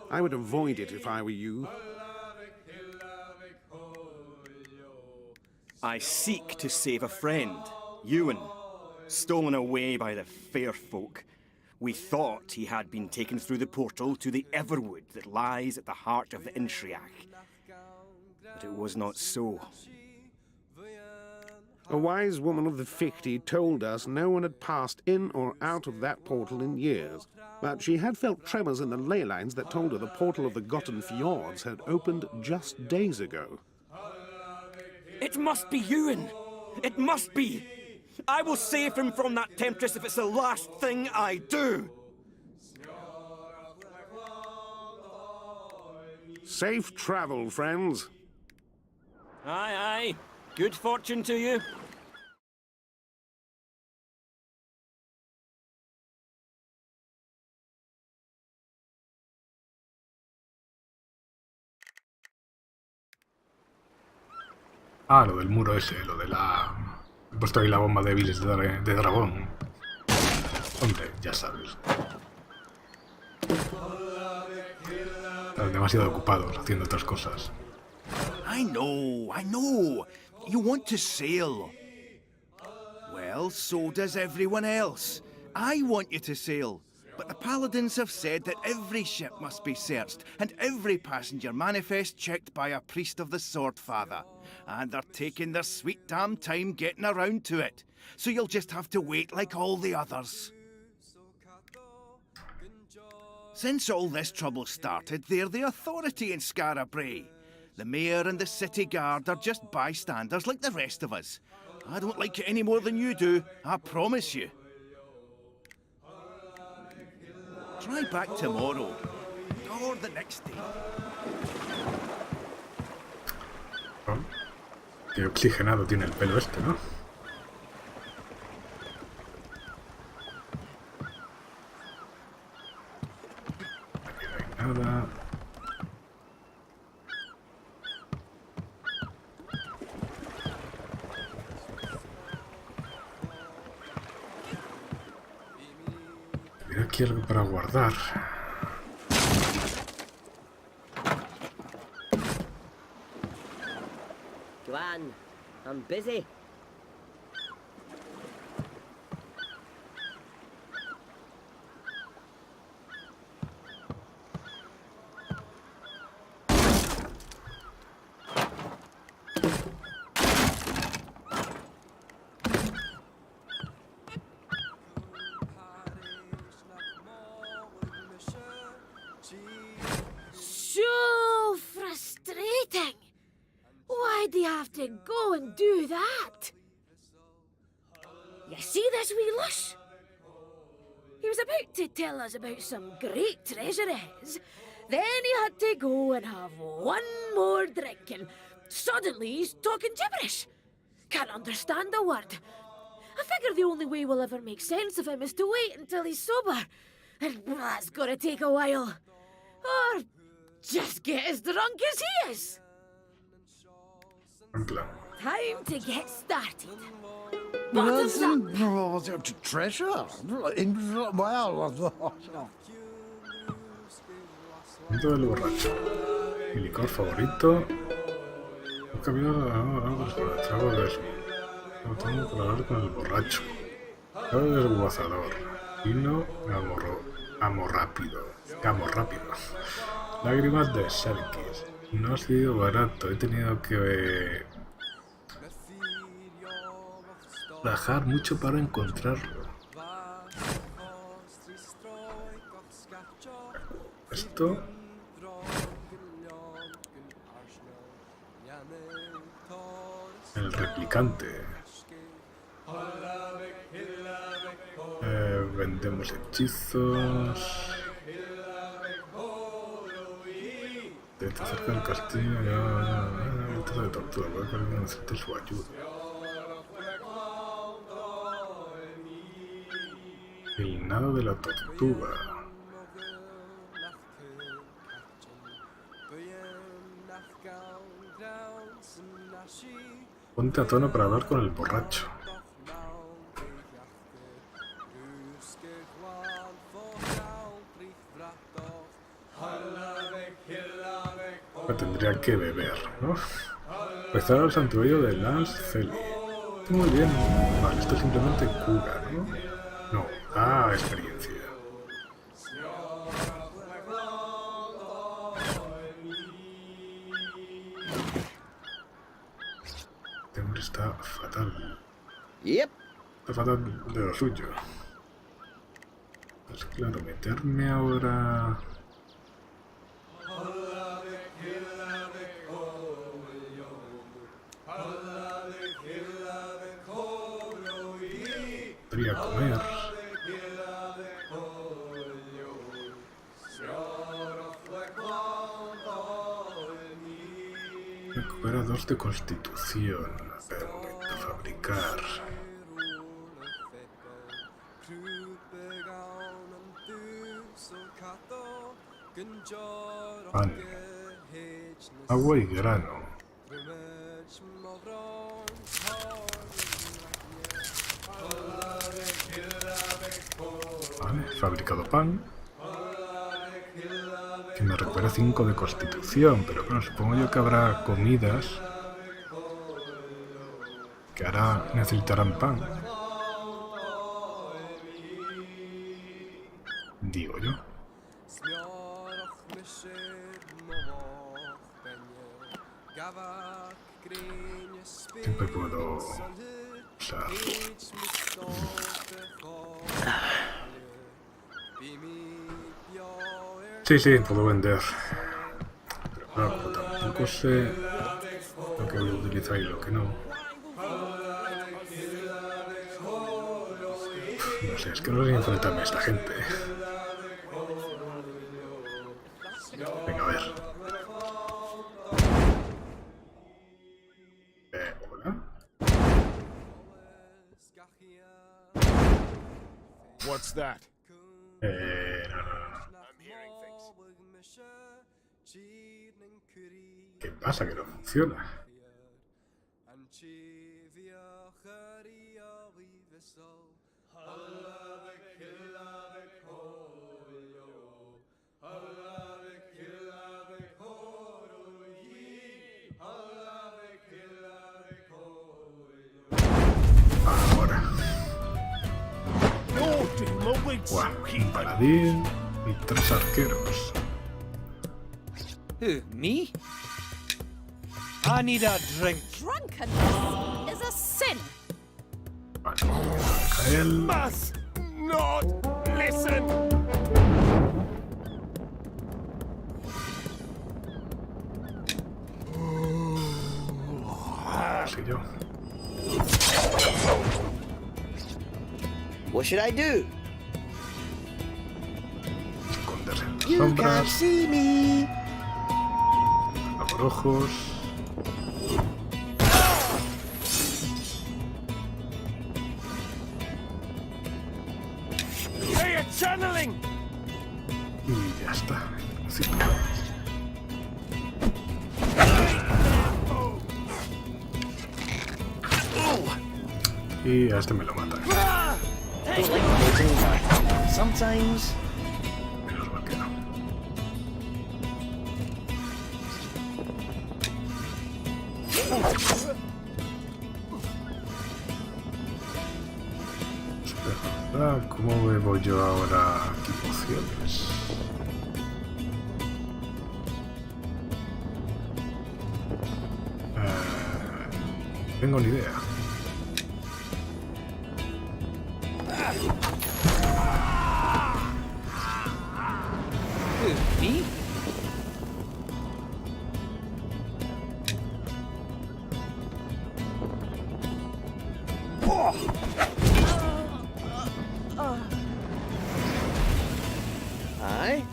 I would avoid it if I were you.
I seek to save a friend, Ewan, stolen away by the fair folk. We thought he had been taken through the portal to the Everwood that lies at the heart of the Intriach. But it was not so.
A wise woman of the Fichti told us no one had passed in or out of that portal in years, but she had felt tremors in the ley lines that told her the portal of the Gotten Fjords had opened just days ago.
It must be Ewan! It must be! I will save him from that temptress if it's the last thing I do!
Safe travel, friends.
Aye, aye. Good fortune to you.
Ah, lo del muro ese, lo de la... He puesto ahí la bomba de biles de dragón. Hombre, ya sabes. Están demasiado ocupados haciendo otras cosas.
I know. You want to sail. Well, so does everyone else. I want you to sail. But the paladins have said that every ship must be searched, and every passenger manifest checked by a priest of the Swordfather. And they're taking their sweet damn time getting around to it. So you'll just have to wait like all the others. Since all this trouble started, they're the authority in Scarabray. The mayor and the city guard are just bystanders like the rest of us. I don't like it any more than you do, I promise you. Try back tomorrow, or the next day.
Oh, qué oxigenado tiene el pelo este, ¿no? Aquí no hay nada. Mira aquí algo para guardar.
Joanne, I'm busy.
So frustrating! Why'd they have to go and do that? You see this wee lush? He was about to tell us about some great treasure of his. Then he had to go and have one more drink, and suddenly he's talking gibberish. Can't understand a word. I figure the only way we'll ever make sense of him is to wait until he's sober. And that's gonna take a while. Or just get as drunk as he is.
En plan.
Time to get started.
Bottoms
Bottoms
up. Treasure? Well,
Momento del borracho. Mi licor favorito. Un camino sobre el trago de eso. No tengo que hablar con el borracho. Trago desguazador. Vino amo rápido. Lágrimas de Serkis. No ha sido barato. He tenido que bajar mucho para encontrarlo. Esto. El replicante. Vendemos hechizos. Está cerca del castillo. Ya. De tortura. Voy a necesitar su ayuda. El nado de la tortuga. Ponte a tono para hablar con el borracho. Me tendría que beber, ¿no? Empezar al santuario de Lance Celi. Muy bien. Vale, esto simplemente cura, ¿no? No. Ah, experiencia. Este hombre está fatal.
Yep.
Está fatal de lo suyo. Pues claro, meterme ahora... Podría comer. Recupera 2 de constitución. Permite fabricar. Pan. Agua y grano. Vale, fabricado pan. Que me recupera 5 de constitución, pero bueno, supongo yo que habrá comidas que ahora necesitarán pan. Digo yo. Siempre puedo usar. Sí, puedo vender. Pero claro, como tampoco sé lo que voy a utilizar y lo que no. No sé, es que no sé enfrentarme a esta gente. Venga, a ver. Hola.
What's that?
No. ¿Qué pasa? Que no funciona. Ahora. Guau, un paladín y 3 arqueros.
Who, me? I need a drink.
Drunkenness is a sin.
Él.
Must not listen.
Sí, yo.
What should I do?
Esconderse en las
You
sombras.
can't see me.
Abrojos.
Hey, you're channeling.
Y ya está. Así. Y a este me lo matan.
Sometimes.
Menos mal que no. Espera, ¿cómo bebo yo ahora aquí pociones? Tengo ni idea.
Me?
Aye.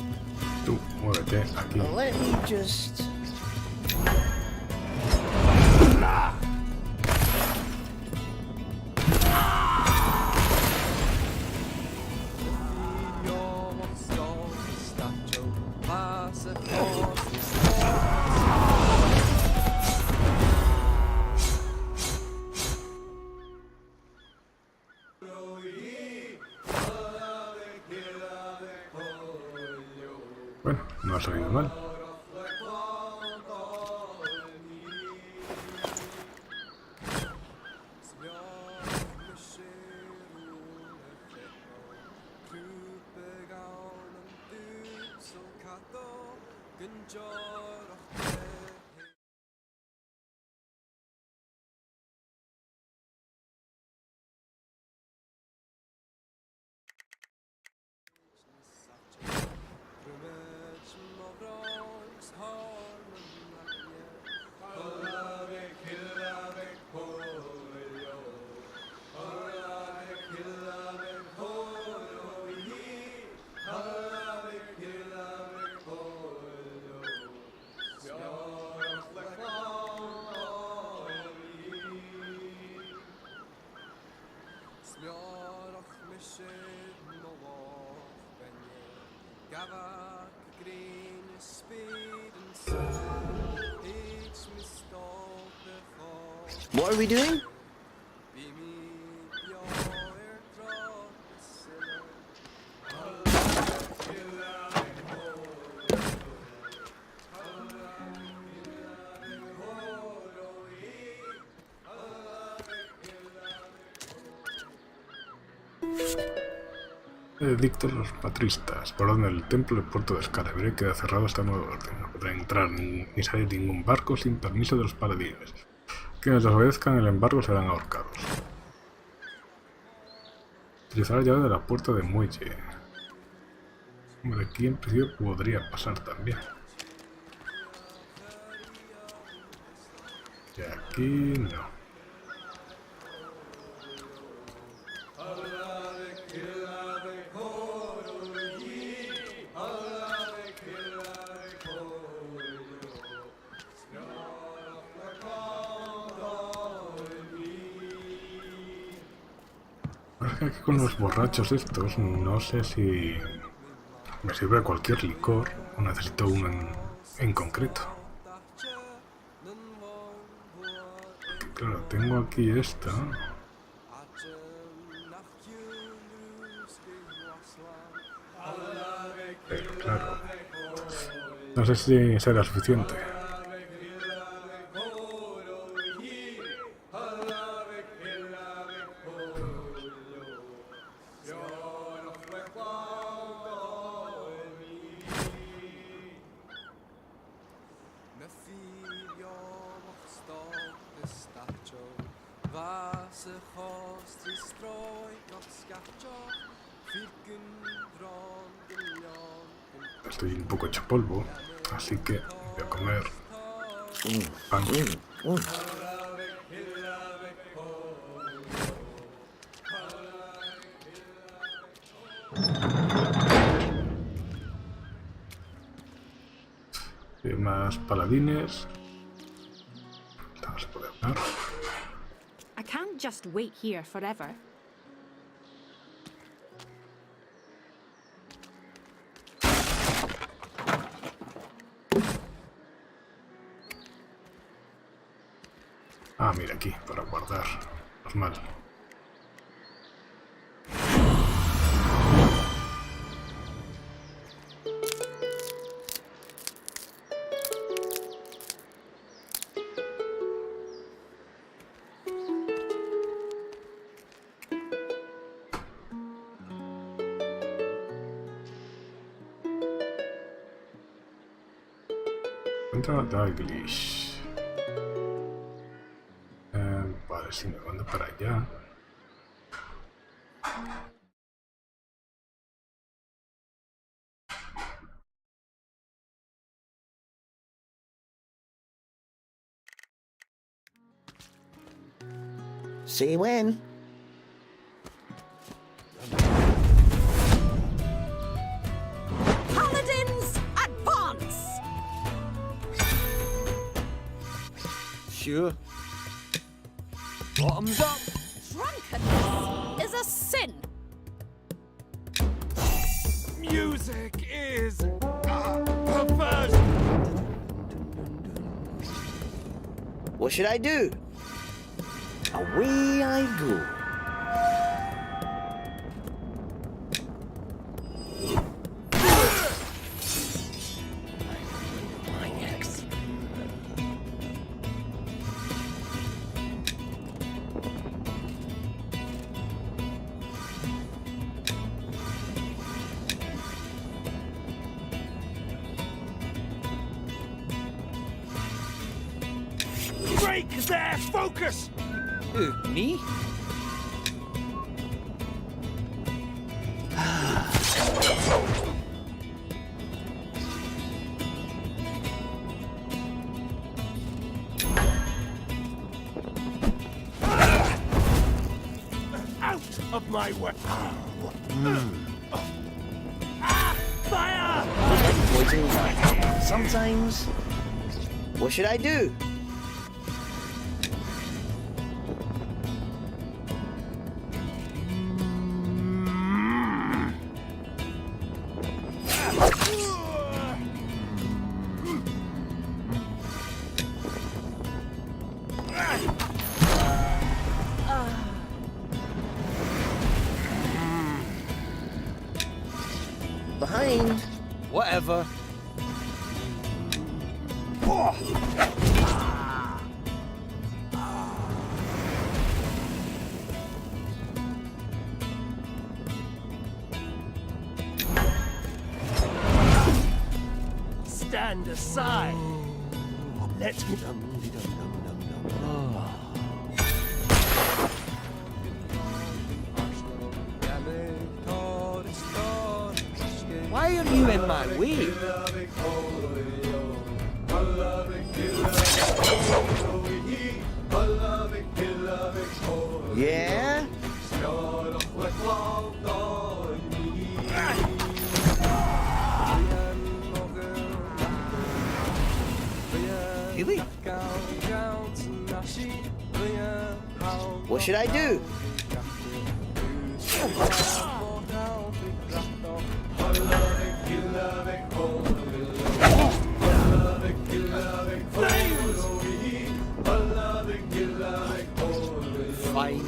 Tú, muévete aquí.
Let me just.
Bueno, no ha salido mal.
What are we doing?
Edicto los patristas. Por orden del templo del puerto de Scarabre queda cerrado hasta nuevo orden. No podrá entrar ni salir ningún barco sin permiso de los paladines. Quienes desobedezcan el embargo serán ahorcados. Utilizar la llave de la puerta de muelle. Hombre, aquí en principio podría pasar también. Y aquí no. Aquí con los borrachos estos, no sé si me sirve cualquier licor o necesito uno en concreto. Porque, claro, tengo aquí esta. Pero claro, no sé si será suficiente. Estoy un poco hecho polvo, así que voy a comer pan. Y más paladines. No se puede hablar.
I can't just wait here forever.
Ah, mira aquí, para guardar. Normal. Encuentra a Dalglish. Vale, si me manda para allá.
Say when.
Paladins, advance!
Sure. Bottoms up.
Drunkenness is a sin.
Music is perversion.
What should I do? Away I go.
Break their focus!
Who, me?
Out of my way! Fire!
Poison. Sometimes. What should I do? Behind.
Whatever.
Stand aside. Let me.
Why are you in my way?
Yeah?
Really?
What should I do?
Fine.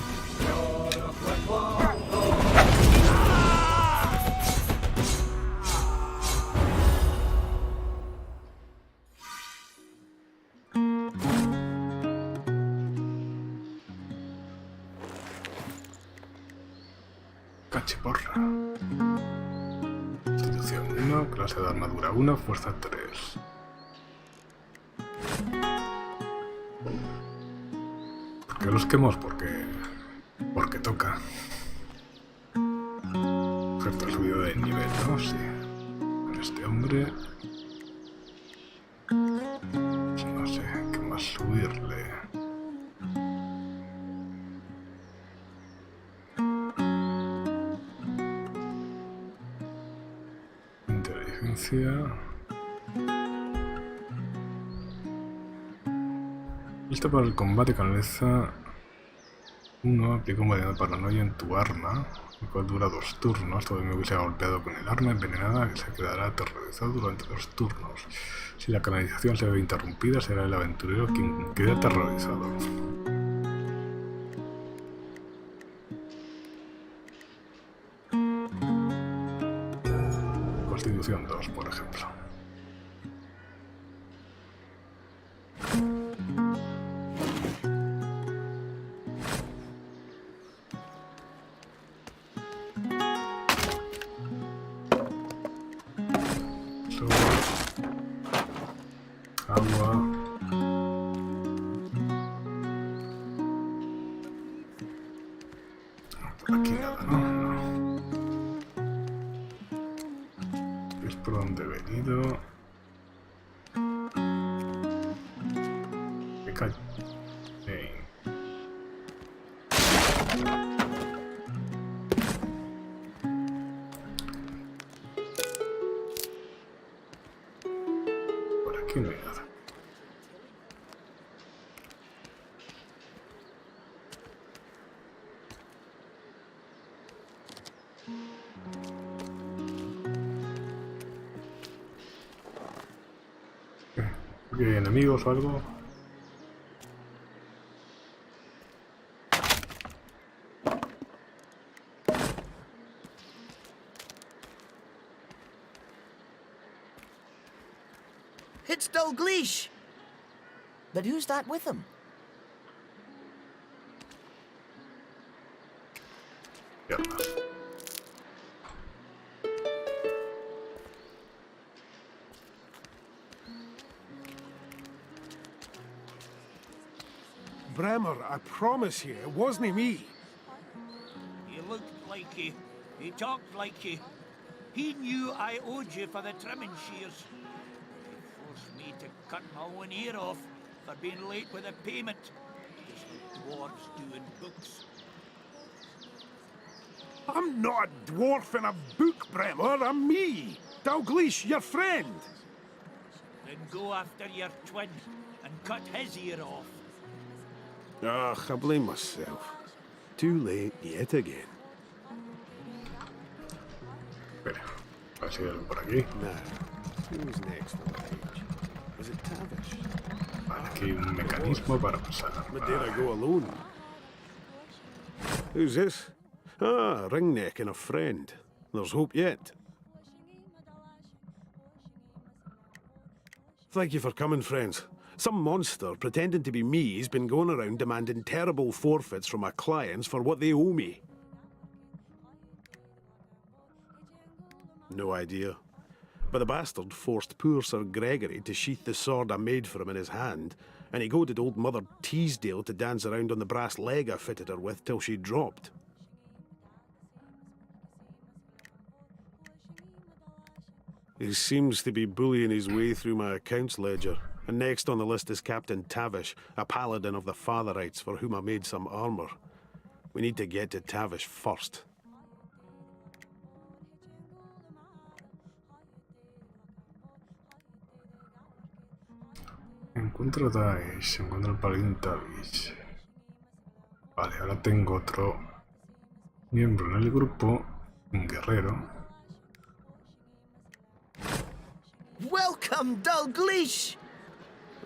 Cachiporra. Constitución 1, clase de armadura 1, fuerza 3. ¿Por qué los quemos? Porque toca. Cierto, subido de nivel, ¿no? Sí. Con este hombre... No sé, ¿qué más subirle? Inteligencia... Listo para el combate, canaliza 1, aplica un variante de paranoia en tu arma, el cual dura 2 turnos. Todo enemigo que sea golpeado con el arma envenenada que se quedará aterrorizado durante 2 turnos. Si la canalización se ve interrumpida, será el aventurero quien quede aterrorizado. Constitución 2, por ejemplo. Aquí nada, ¿no? Es por donde he venido. Me callo. Por aquí no hay nada. ¿Enemigos o algo?
It's Dalgleish! But who's that with him?
Yep.
Bremer, I promise you, it wasn't me.
He looked like you. He talked like you. He knew I owed you for the trimming shears. He forced me to cut my own ear off for being late with a payment. Just the dwarves do in books.
I'm not a dwarf in a book, Bremer. I'm me, Dalgleish, your friend.
Then go after your twin and cut his ear off.
Ugh, I blame myself. Too late yet again.
Espera, a ver si hay algo por aquí.
Now, who's next on the page? Was it Tavish?
Vale, aquí hay un mecanismo para pasar.
But did I go alone? Who's this? Ah, Ringneck and a friend. There's hope yet. Thank you for coming, friends. Some monster pretending to be me has been going around demanding terrible forfeits from my clients for what they owe me. No idea. But the bastard forced poor Sir Gregory to sheath the sword I made for him in his hand, and he goaded old Mother Teasdale to dance around on the brass leg I fitted her with till she dropped. He seems to be bullying his way through my accounts ledger. And next on the list is Captain Tavish, a paladin of the Fatherites for whom I made some armor. We need to get to Tavish first.
Encuentro Tavish, encuentro el paladín Tavish. Vale, ahora tengo otro miembro en el grupo, un guerrero.
Welcome, Dalgleish!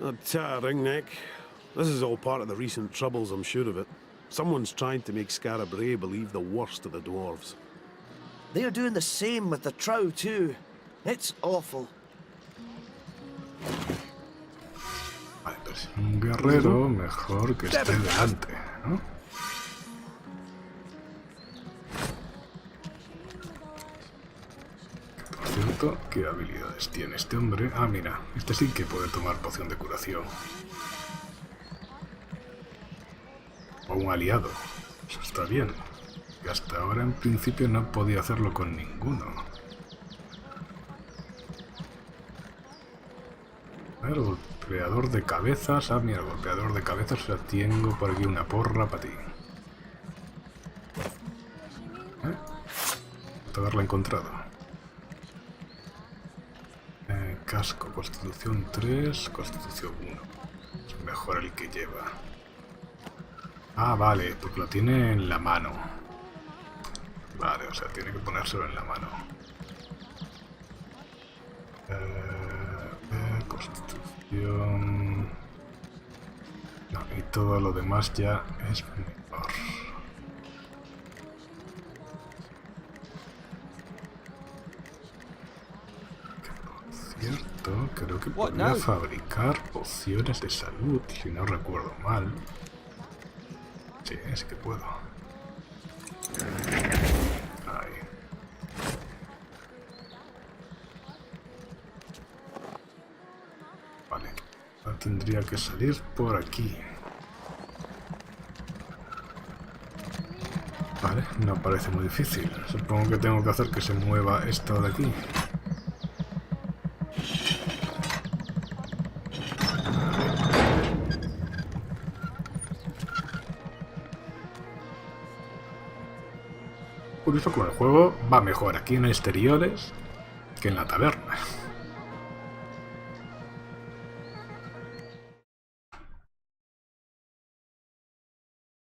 Ringneck. This is all part of the recent troubles, I'm sure of it. Someone's trying to make Scarabray believe the worst of the dwarves.
They're doing the same with the Trow, too. It's awful.
Vale, pues un guerrero mejor que esté delante, ¿no? Por cierto, ¿qué habilidades tiene este hombre? Ah, mira, este sí que puede tomar poción de curación. O un aliado. Eso está bien. Y hasta ahora en principio no he podido hacerlo con ninguno. A ver, golpeador de cabezas. Ah, mira, golpeador de cabezas. O sea, tengo por aquí una porra para ti. Tengo que haberla encontrado. Casco, Constitución 3, Constitución 1. Es mejor el que lleva. Ah, vale, porque lo tiene en la mano. Vale, o sea, tiene que ponérselo en la mano. Constitución... No, y todo lo demás ya es menor. Cierto, creo que podría fabricar pociones de salud, si no recuerdo mal. Sí, es que puedo. Ahí. Vale, ahora tendría que salir por aquí. Vale, no parece muy difícil. Supongo que tengo que hacer que se mueva esto de aquí. Curioso como el juego va mejor aquí en exteriores que en la taberna.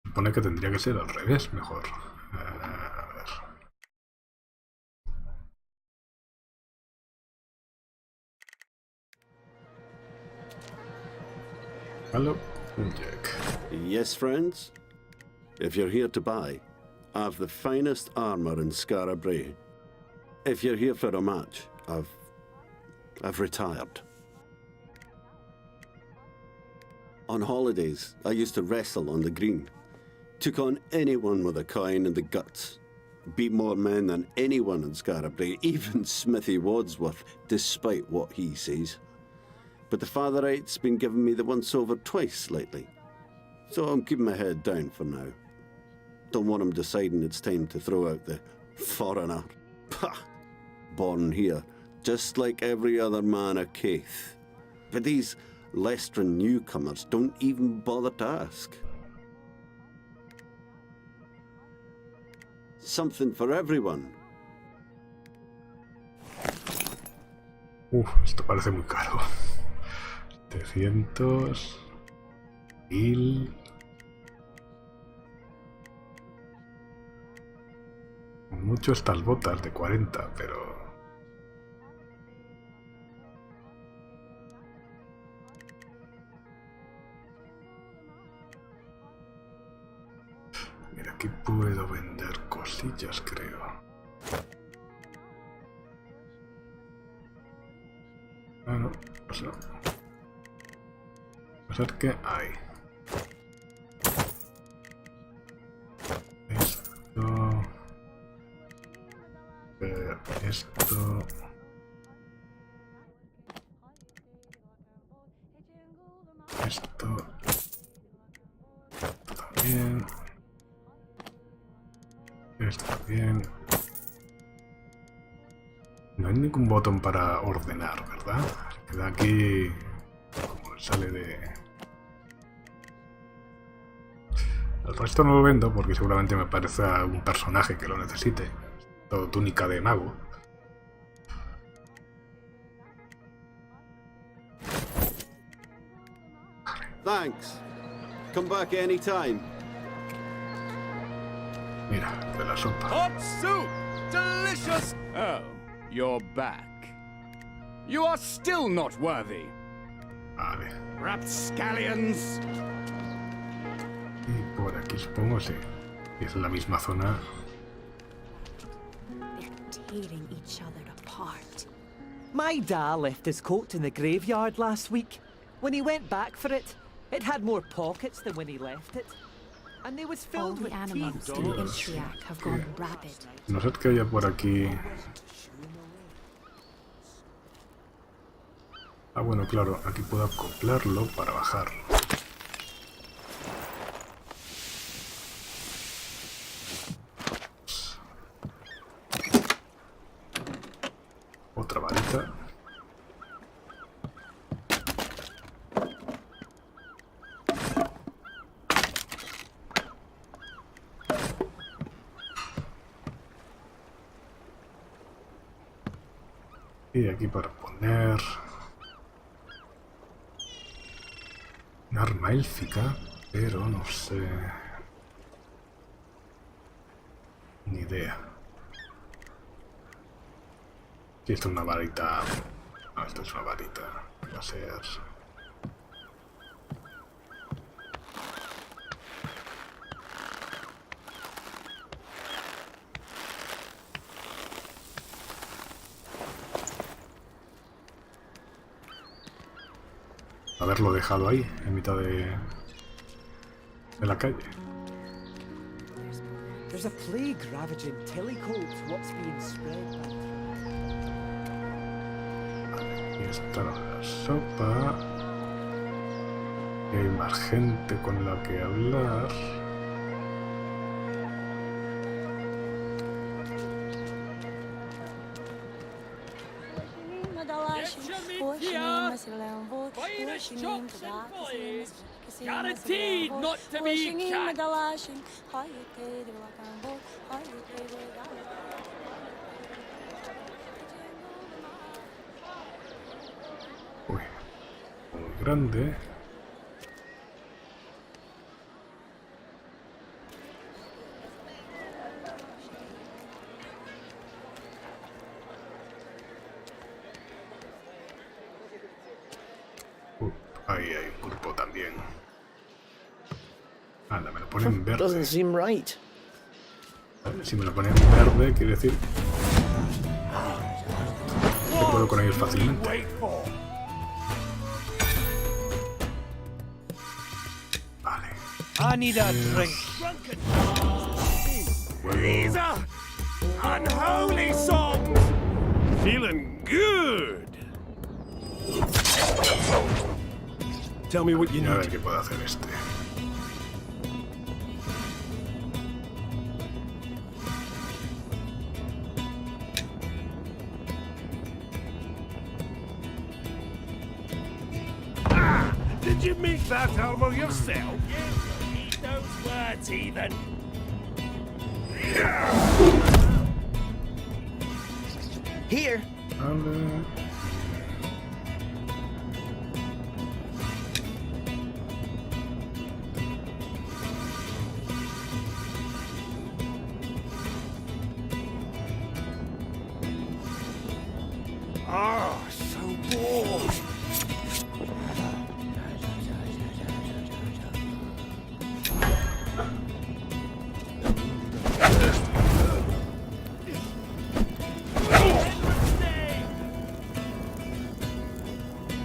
Supone que tendría que ser al revés, mejor. A ver. Hello, Jack.
Yes, friends? If you're here to buy, I've the finest armor in Skara Brae. If you're here for a match, I've retired. On holidays, I used to wrestle on the green. Took on anyone with a coin and the guts. Beat more men than anyone in Skara Brae, even Smithy Wadsworth, despite what he says. But the Fatherite's been giving me the once-over twice lately. So I'm keeping my head down for now. Don't want him deciding it's time to throw out the foreigner. Pah! Born here, just like every other man of Caith. But these Lestran newcomers don't even bother to ask. Something for everyone.
Esto parece muy caro. 700... 1000... Mucho estas botas de 40, pero... Mira, aquí puedo vender cosillas, creo. Ah, no, pues no. A ver qué hay. Esto... Esto... Esto... También... Esto bien. No hay ningún botón para ordenar, ¿verdad? Queda aquí... Como sale de... El resto no lo vendo porque seguramente me parece un personaje que lo necesite. Todo túnica de mago.
Thanks. Come back anytime.
Mira, de la sopa.
Hot soup! Delicious! Oh, you're back. You are still not worthy.
Vale.
Rapscallions!
Y por aquí supongo, sí. Es la misma zona.
Tearing each other apart.
My da left his coat in the graveyard last week. When he went back for it, it had more pockets than when he left it. And they was
All
filled
the
with
animals
teeth.
in the Intriac have gone rabid.
No sé qué haya por aquí. Ah, bueno, claro, aquí puedo acoplarlo para bajar. Otra varita. Y aquí para poner un arma élfica, pero no sé, ni idea. Si esto es una varita, no, esto es una varita, va a ser. Haberlo dejado ahí, en mitad de la calle.
There's a plague ravaging Tillycolt. What's being spread by?
Aquí está la sopa. Y hay más gente con la que hablar.
Guaranteed not to be cat.
Uy, muy grande. Ahí hay un grupo también. Anda, me lo ponen en verde.
Doesn't seem right.
Si me lo ponen en verde, quiere decir que puedo con ellos fácilmente. Vale.
I need a drink. These are unholy songs.
Feeling good. Tell me what you
A
need.
ver qué puedo hacer este.
Did you make that armor yourself?
You need those words, heathen.
Here.
Vale.
Ah, so bored.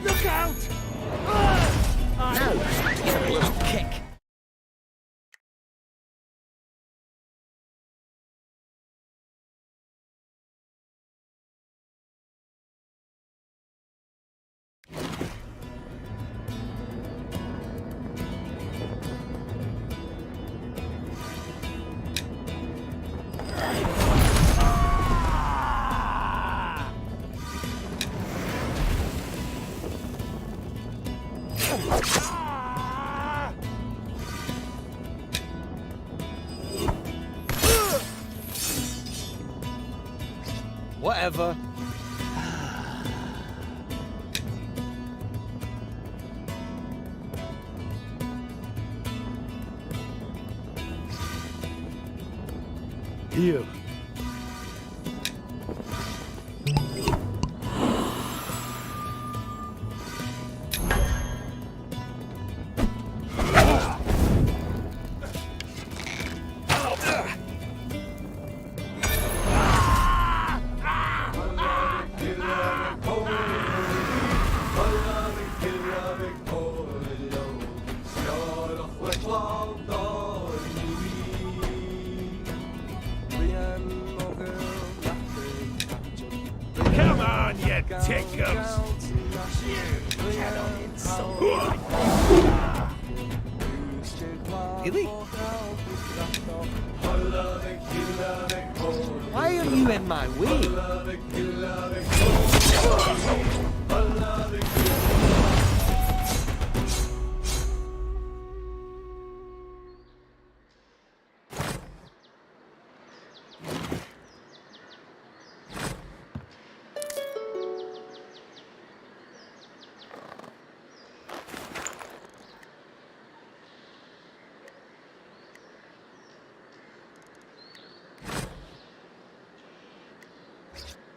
Look out!
Now, give it a little kick.
Whatever.
Here. Come on, you tickers! You cannot insult me.
Really? Why are you in my way?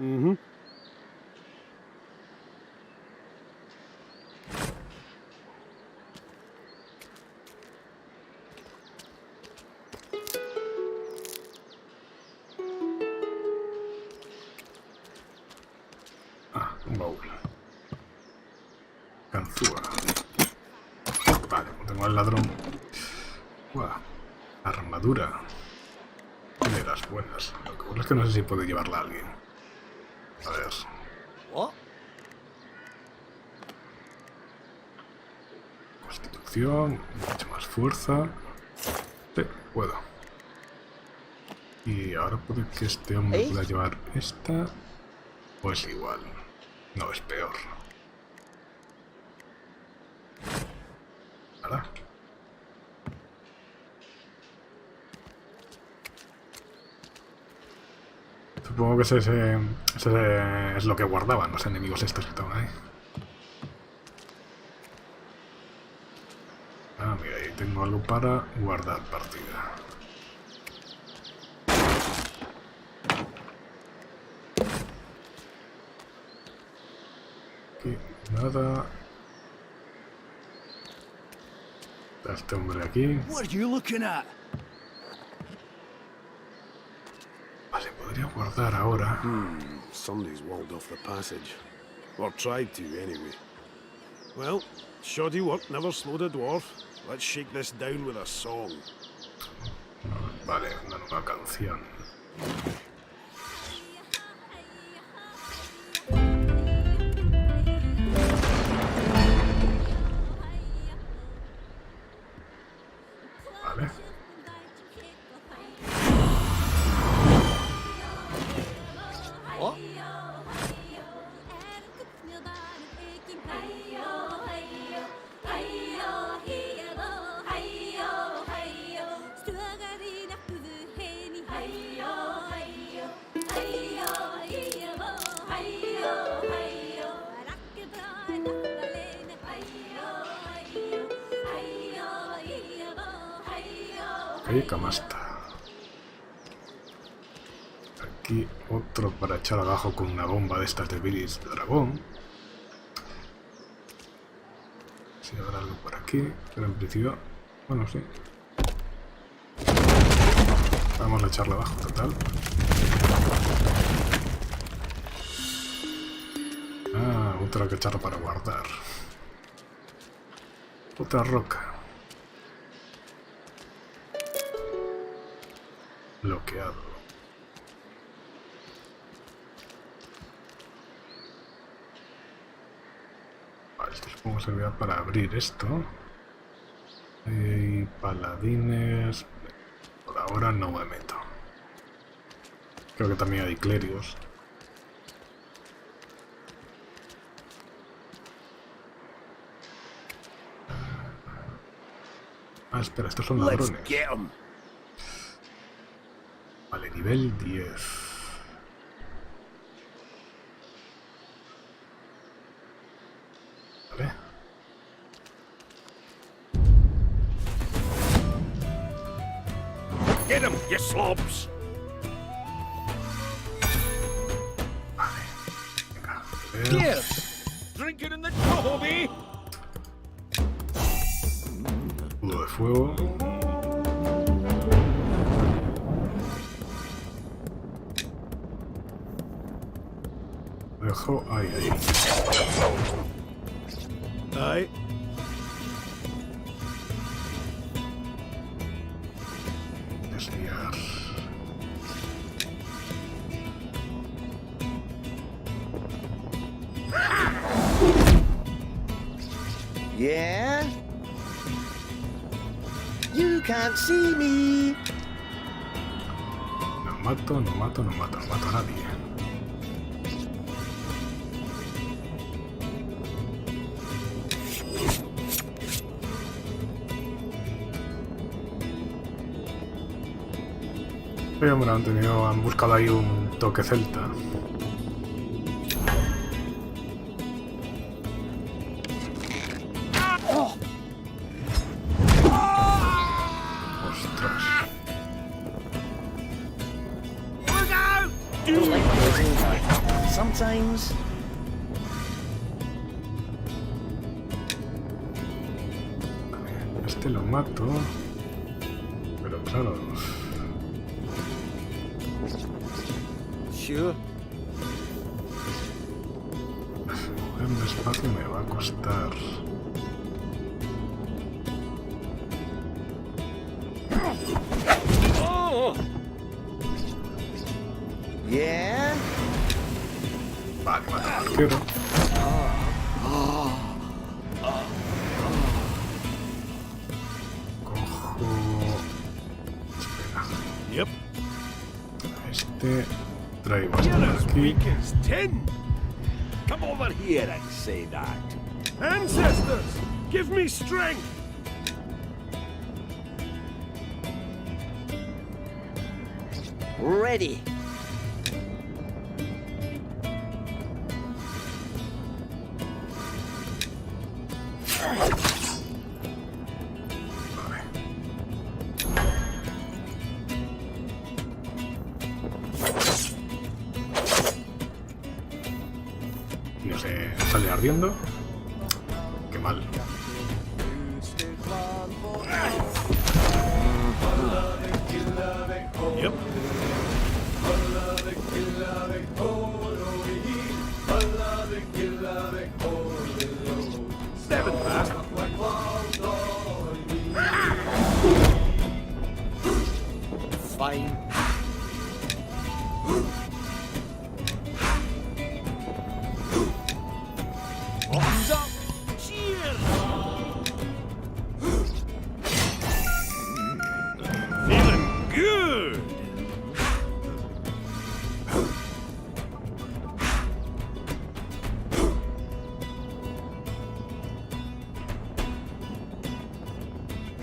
Mm-hmm.
Ah, un baúl. Ganzúa. Vale, tengo al ladrón. Buah. Armadura. De las buenas. Lo que ocurre es que no sé si puedo llevarla a alguien. A ver.
What?
Constitución. Mucha más fuerza. Sí, puedo. Y ahora puede que este hombre pueda llevar esta. O es igual. No, es peor. ¿Verdad? Supongo que ese es lo que guardaban los enemigos estos que estaban ahí. Ah, mira, ahí tengo algo para guardar partida. Aquí, nada. Está este hombre aquí. Vale, podría guardar ahora.
Somebody's walled off the passage. Or tried to, anyway. Well, shoddy work never slowed a dwarf. Let's shake this down with a song.
Vale, una nueva canción. Vale.
What?
Ok, camasta. Aquí otro para echar abajo con una bomba de estas de Viris dragón. Si habrá algo por aquí, pero en principio, bueno, sí. Vamos a echarle abajo, total. Ah, otra que echarlo para guardar. Otra roca. Bloqueado. Vale, esto supongo que servirá para abrir esto. Y paladines. Por ahora no me meto. Creo que también hay clérigos. Ah, espera, estos son ladrones. Vale, nivel 10. Vale.
Get him, you slobs!
Vale. Venga,
Here! Drink it in the Tohobe!
escudo de fuego. Dejo ahí.
Aye.
Desviar.
Yeah? You can't see me.
No mato a nadie. Sí, hombre, han buscado ahí un toque celta. Ostras.
Don't like losing, but sometimes.
Este lo mato. Pero claro.
Sure.
Un espacio me va a costar.
Yeah?
Vale, mata al arquero. Cojo. Espera.
Yep.
Este traigo esto por aquí.
Come over here and say that.
Ancestors, give me strength!
Ready.
No sé, sale ardiendo. Qué mal.
Yep. Seven past.
Fine.
Bottoms up. Cheers. Feeling good.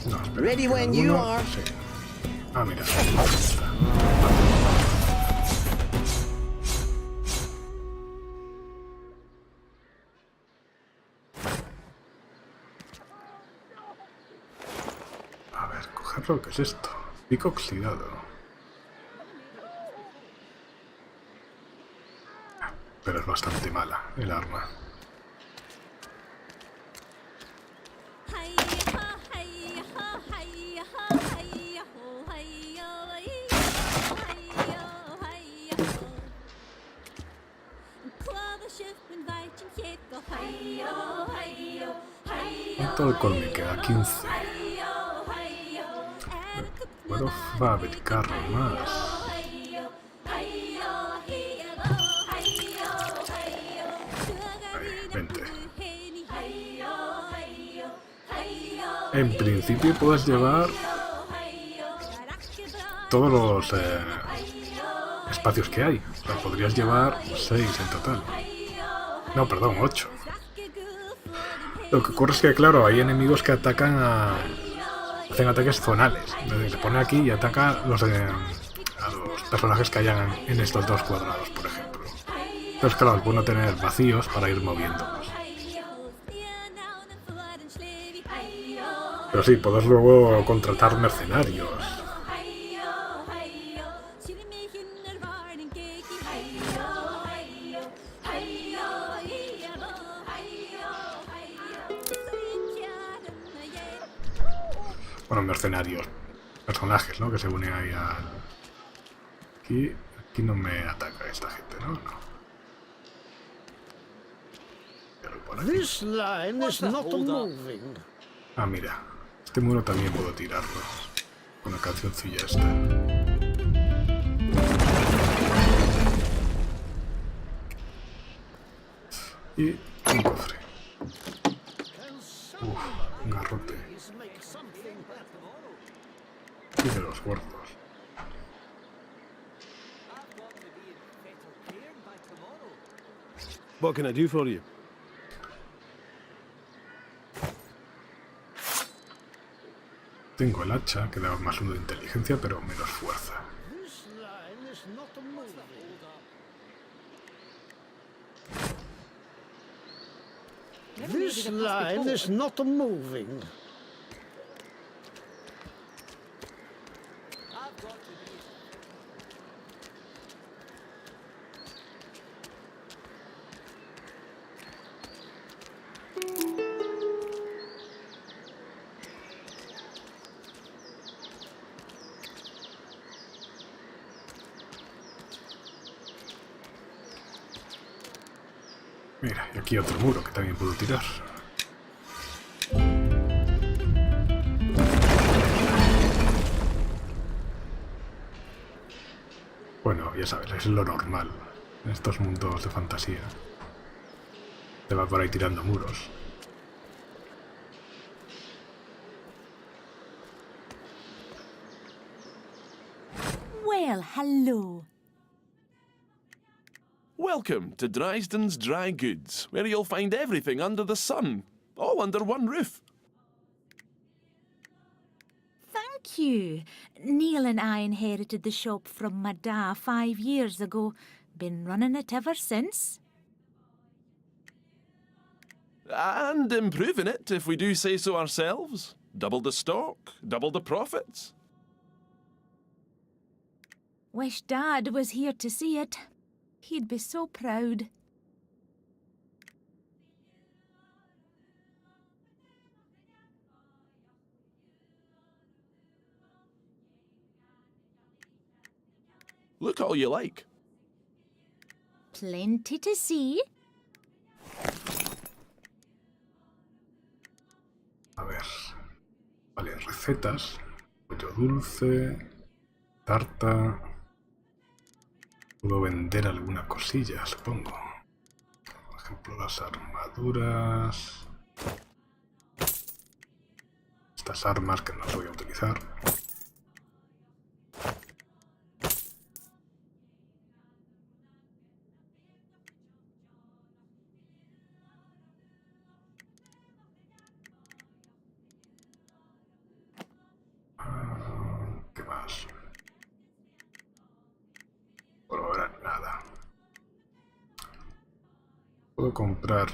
No, espera,
Ready when you
alguno-
are.
Sí. Ah, mira. A ver, cogerlo, ¿qué es esto? Pico oxidado. Pero es bastante mala el arma. ¿Cuánto alcohol me queda? 15. Puedo fabricar más. Ahí, 20. En principio puedes llevar todos los espacios que hay. O sea, podrías llevar 6 en total. No, perdón, 8. Lo que ocurre es que, claro, hay enemigos que atacan hacen ataques zonales. Se pone aquí y ataca a los personajes que hayan en estos dos cuadrados, por ejemplo. Entonces, claro, es bueno tener vacíos para ir moviéndolos. Pero sí, puedes luego contratar mercenarios. Bueno, mercenarios, personajes, ¿no? Que se unen ahí al... Aquí no me ataca esta gente, ¿no? No. Pero por aquí.
This line is not moving.
Ah, mira. Este muro también puedo tirarlo. Con la cancioncilla esta. Y un cofre. Un garrote. Y de los huertos.
What can I do for you?
Tengo el hacha, que da más 1 de inteligencia, pero menos fuerza.
This line is not moving. This line is not moving.
Mira, y aquí otro muro que también puedo tirar. Bueno, ya sabes, es lo normal en estos mundos de fantasía. Te va por ahí tirando muros.
Well, hello.
Welcome to Dryden's Dry Goods, where you'll find everything under the sun, all under one roof.
Thank you. Neil and I inherited the shop from my da 5 years ago. Been running it ever since.
And improving it, if we do say so ourselves. Double the stock, double the profits.
Wish Dad was here to see it. He'd be so proud.
Look all you like.
Plenty to see.
A ver. Vale, recetas. Pollo dulce. Tarta. Puedo vender alguna cosilla, supongo. Por ejemplo, las armaduras. Estas armas que no las voy a utilizar. ¿Qué más? Por ahora nada. Puedo comprar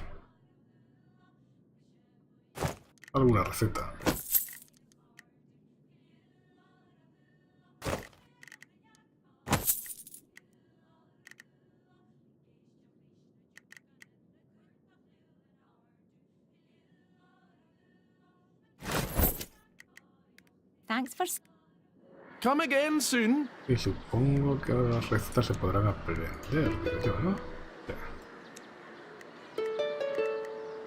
alguna receta.
Thanks for...
Come again soon.
Y supongo que ahora las recetas se podrán aprender, digo yo, ¿no? Sí.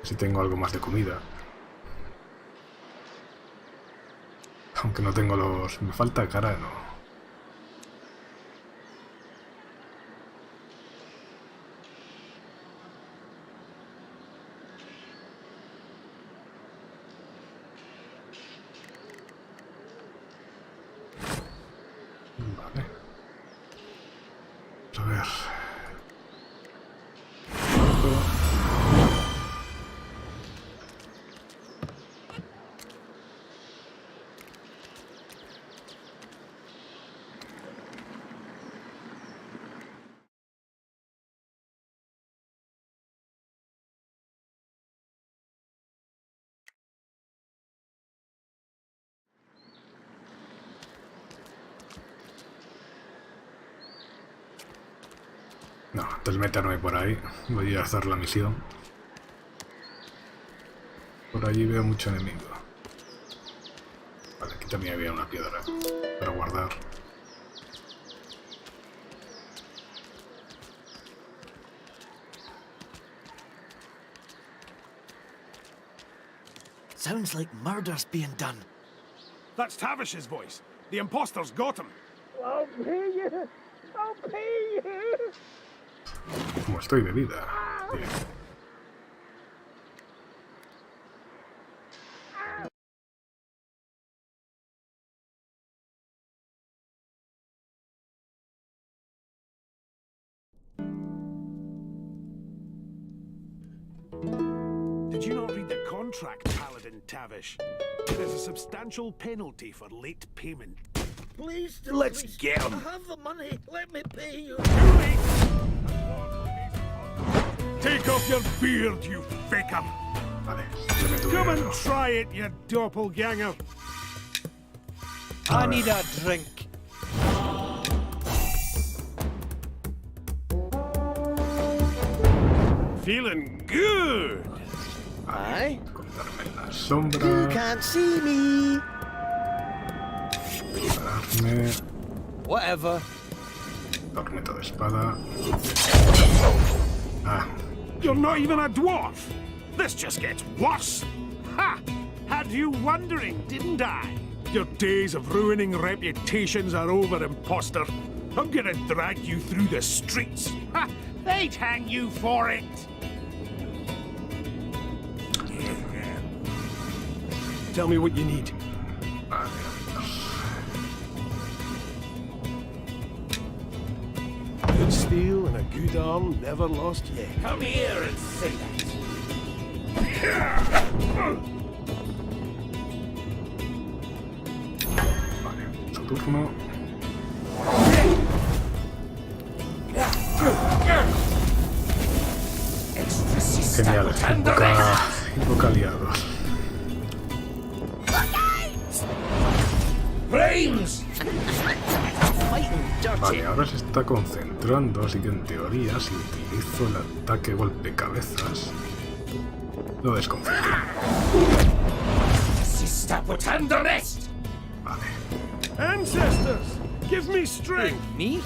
Si tengo algo más de comida. Aunque no tengo los... Me falta cara, no. Vale. A ver. No, antes meterme por ahí. Voy a hacer la misión. Por allí veo mucho enemigo. Vale, aquí también había una piedra para guardar.
Sounds like murder's being done.
That's Tavish's voice. The imposter's got him.
I'll pay you. I'll pay you.
Como estoy de vida. Bien.
Did you not read the contract, Paladin Tavish? There's a substantial penalty for late payment.
Please,
Let's
please.
get him.
I have the money. Let me pay you.
Take off your beard, you faker! Come and try it, you doppelganger!
I need a drink.
Feeling good!
Aye?
Sombra.
You can't see me.
Prepararme.
Whatever.
Tormento de espada. Ah.
You're not even a dwarf! This just gets worse! Ha! Had you wondering, didn't I? Your days of ruining reputations are over, imposter. I'm gonna drag you through the streets. Ha! They'd hang you for it! Tell me what you need. steel and a good arm never lost yet.
Come here and say that.
Vale, su turno. Genial, invoca aliados. Vale, ahora se está concentrando, así que en teoría si utilizo el ataque golpe cabezas lo desconfío. Vale.
Ancestors, give me strength.
Me?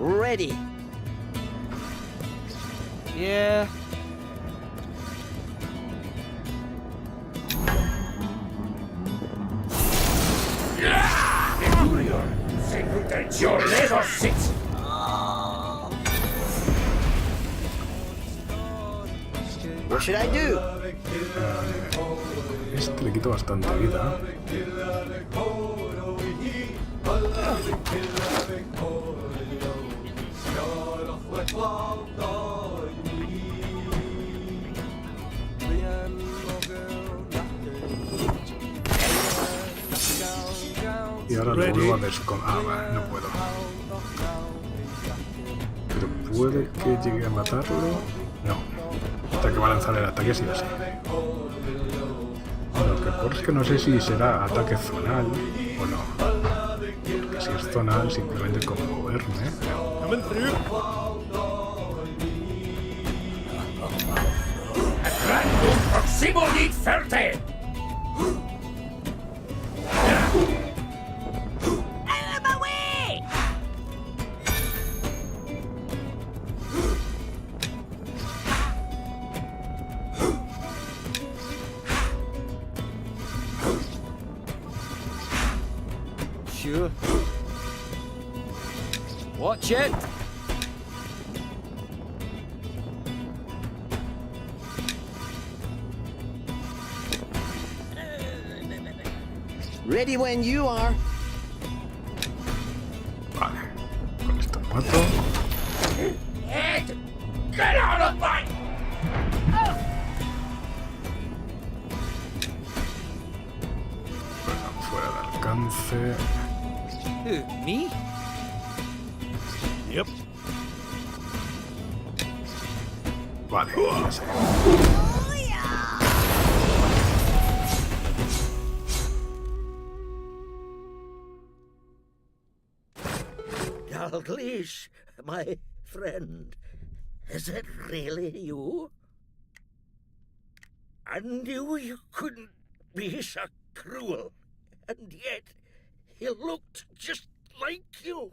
Ready.
Yeah.
Your lever sits.
What should I do?
Este le quito bastante vida. Y ahora lo vuelvo a descontar. Ah, vale, no puedo. Pero puede que llegue a matarlo. No. Hasta que va a lanzar el ataque sí o sí. Lo que ocurre es que no sé si será ataque zonal o no. Porque si es zonal, simplemente con moverme.
Simonit Ferte!
Out of my way!
Sure. Watch it.
Ready when you are.
Vale. Con esto lo mato.
Ed! Get out of my...
Bueno, fuera de alcance.
Who, me?
Yep.
Vale, ya sé.
Dalglish, my friend, is it really you? I knew you couldn't be so cruel, and yet he looked just like you.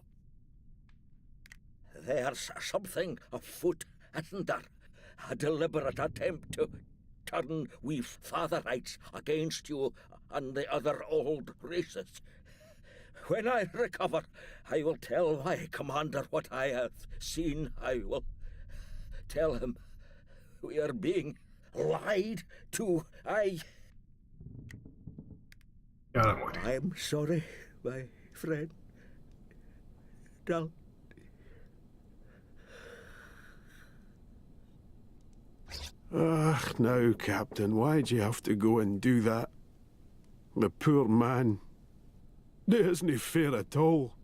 There's something afoot, isn't there? A deliberate attempt to turn we Fatherites against you and the other old races. When I recover, I will tell my commander what I have seen. I will tell him we are being lied to. I'm sorry, my friend. Dal.
Ugh, now, Captain, why'd you have to go and do that? The poor man. It isn't fair at all.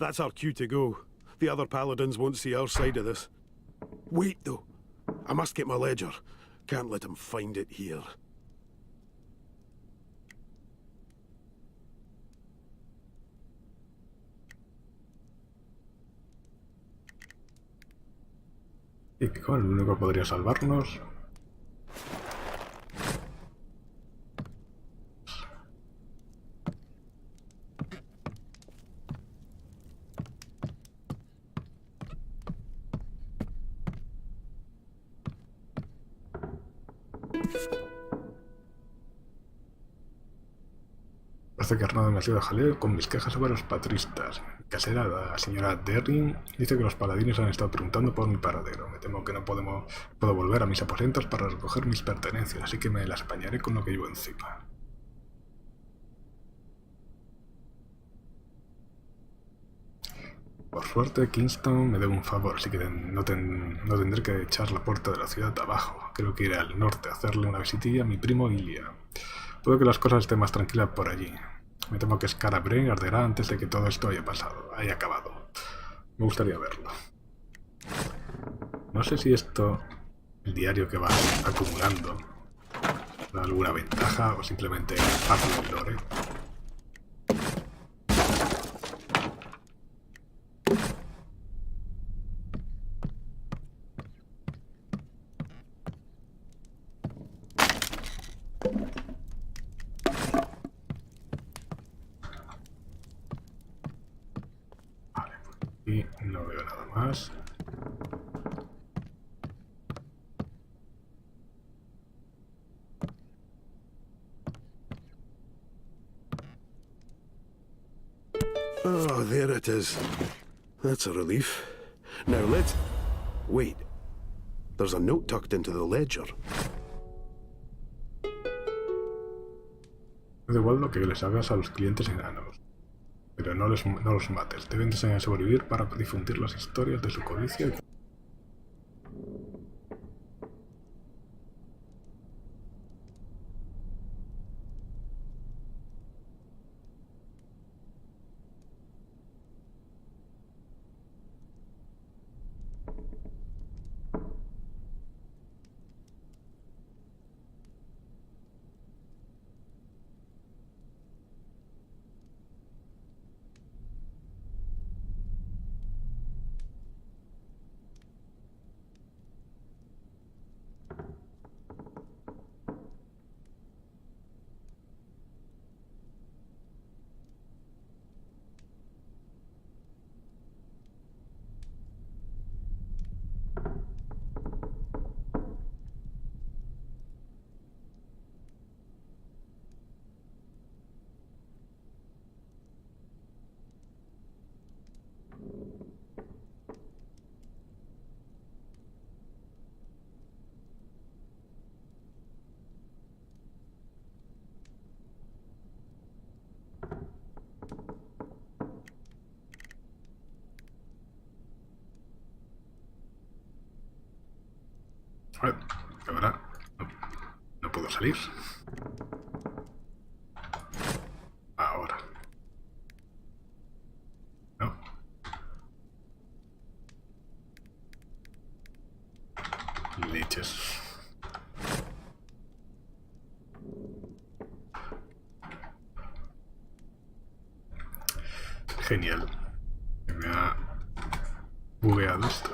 That's our cue to go. The other paladins won't see our side of this. Wait, though. I must get my ledger. Can't let him find it here.
Y con el único que podría salvarnos. parece que arma demasiado jaleo con mis quejas sobre los patristas. Mi casera, la señora Derring, dice que los paladines han estado preguntando por mi paradero. Me temo que no puedo volver a mis aposentos para recoger mis pertenencias, así que me las apañaré con lo que llevo encima. Por suerte, Kingston me debe un favor, así que no tendré que echar la puerta de la ciudad abajo. Creo que iré al norte a hacerle una visitilla a mi primo Ilya. Puede que las cosas estén más tranquilas por allí. Me temo que Skara Brae arderá antes de que todo esto haya acabado. Me gustaría verlo. No sé si el diario que va acumulando, da alguna ventaja o simplemente fácil de lore. Y no veo nada más.
Oh, there it is. That's a relief. Now let's... Wait. There's a note tucked into the ledger.
Da igual lo que les hagas a los clientes enanos, pero no los mates. Deben enseñar a sobrevivir para difundir las historias de su codicia y... A ver, ¿qué habrá? No puedo salir. Ahora. No. Leches. Genial. Me ha bugueado esto.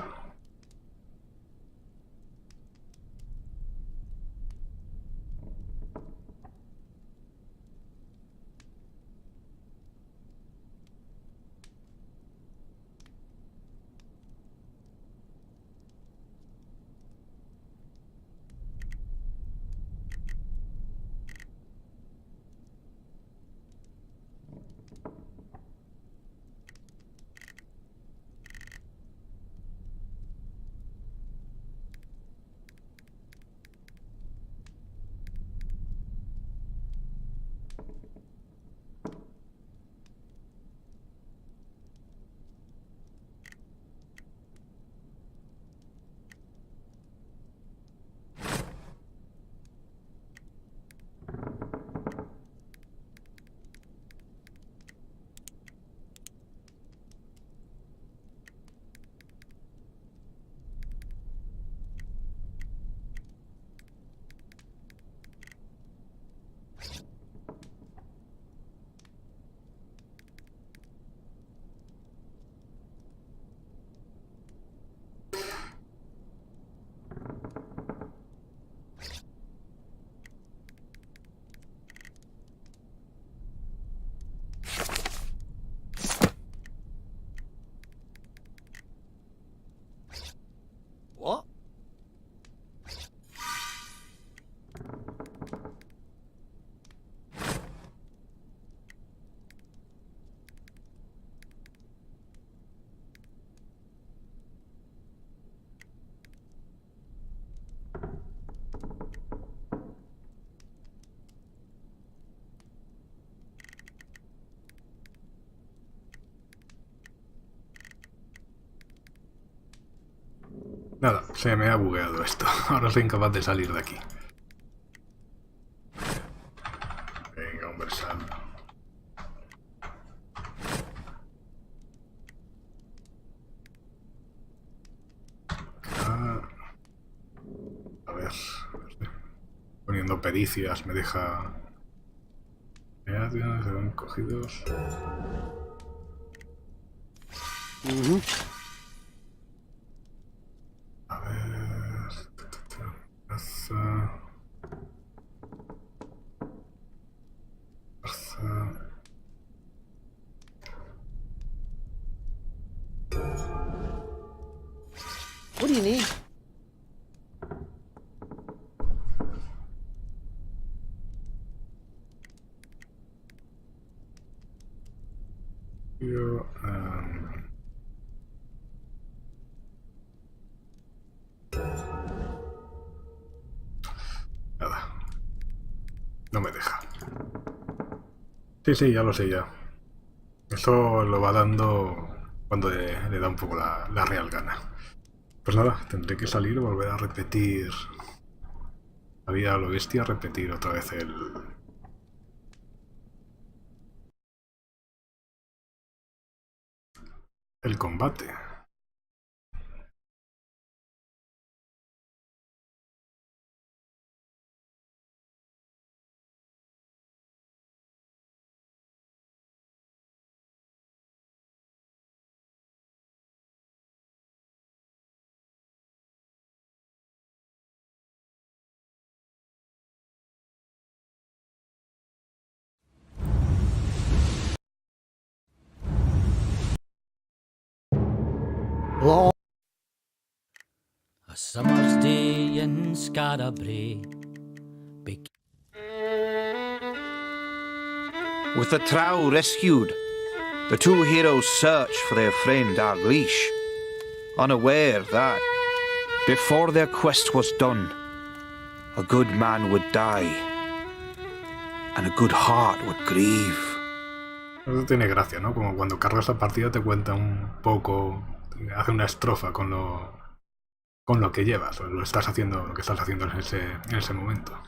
Nada, se me ha bugueado esto. Ahora soy incapaz de salir de aquí. Venga, hombre, sal. A ver. Poniendo pericias me deja... Se ven cogidos. A ver... Fuerza...
What do you need?
Yo... Nada. No me deja. Sí, ya lo sé ya. Eso lo va dando cuando le da un poco la real gana. Pues nada, tendré que salir y volver a repetir. Había lo bestia, repetir otra vez el combate.
A summer's day in Scarabray.
With the trow rescued, the two heroes search for their friend Argleish, unaware that, before their quest was done, a good man would die, and a good heart would grieve.
Eso tiene gracia, ¿no? Como cuando cargas la partida te cuenta un poco, hace una estrofa con lo que llevas, o lo que estás haciendo en ese momento.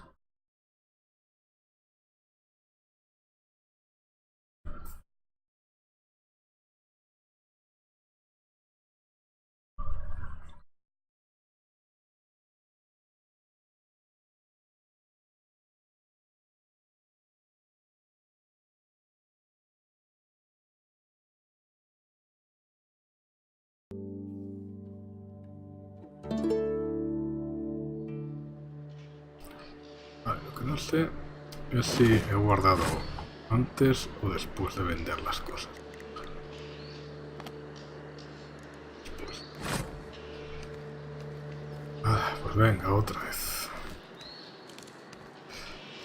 Vale, lo que no sé es si he guardado antes o después de vender las cosas. Después. Pues venga, otra vez.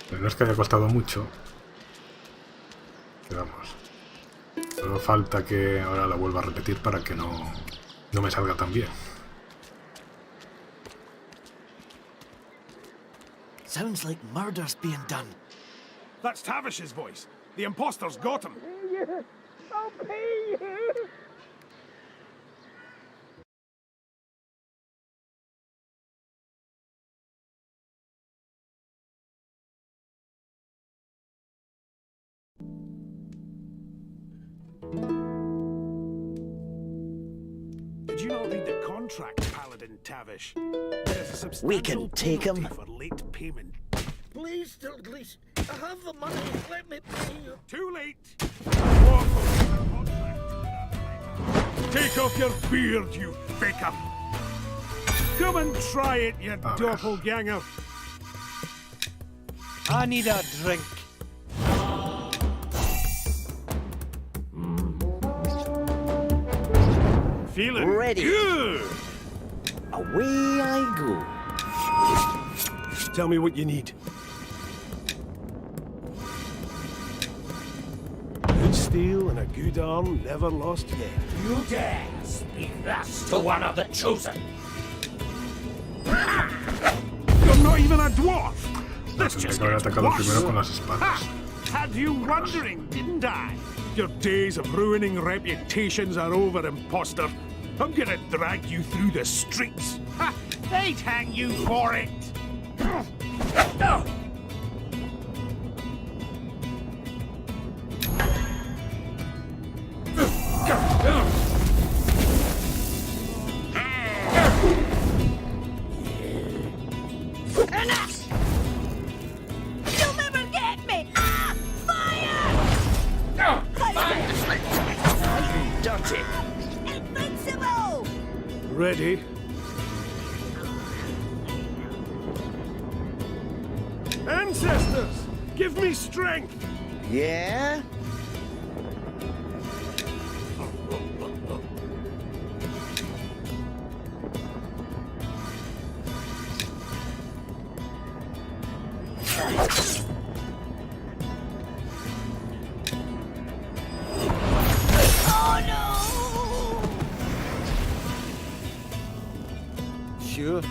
Pero no es que haya costado mucho. Pero vamos. Solo falta que ahora la vuelva a repetir para que no me salga tan bien.
Sounds like murder's being done.
That's Tavish's voice. The imposter's got him.
I'll pay you.
Did you not read the contract, Paladin Tavish? There's a substantial
We can take him.
penalty for late payment.
Please, Dalglish, I have the money. Let me pay you.
Too late. Take off your beard, you faker. Come and try it, you doppelganger.
I need a drink.
Feeling
Ready.
good.
Away I go.
Tell me what you need. Good steel and a good arm, never lost yet.
You dare speak thus to one of the chosen?
You're not even a dwarf. This
Tendré
just
que haber
gets
atacado
worse.
primero con las espadas.
Had you wondering, didn't I? Your days of ruining reputations are over, imposter. I'm gonna drag you through the streets. Ha! They'd hang you for it!
Enough! You'll never get me! Ah! Fire!
Dirty.
Invincible!
Ready? Ancestors! Give me strength!
Yeah?
Oh no!
Sure.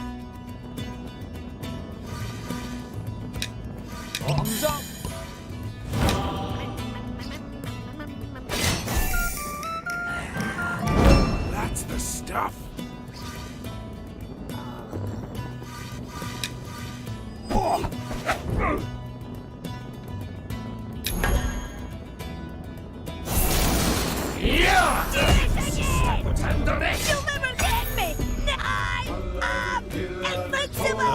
Bottoms up.
That's the stuff!
You'll never get me! I am invincible!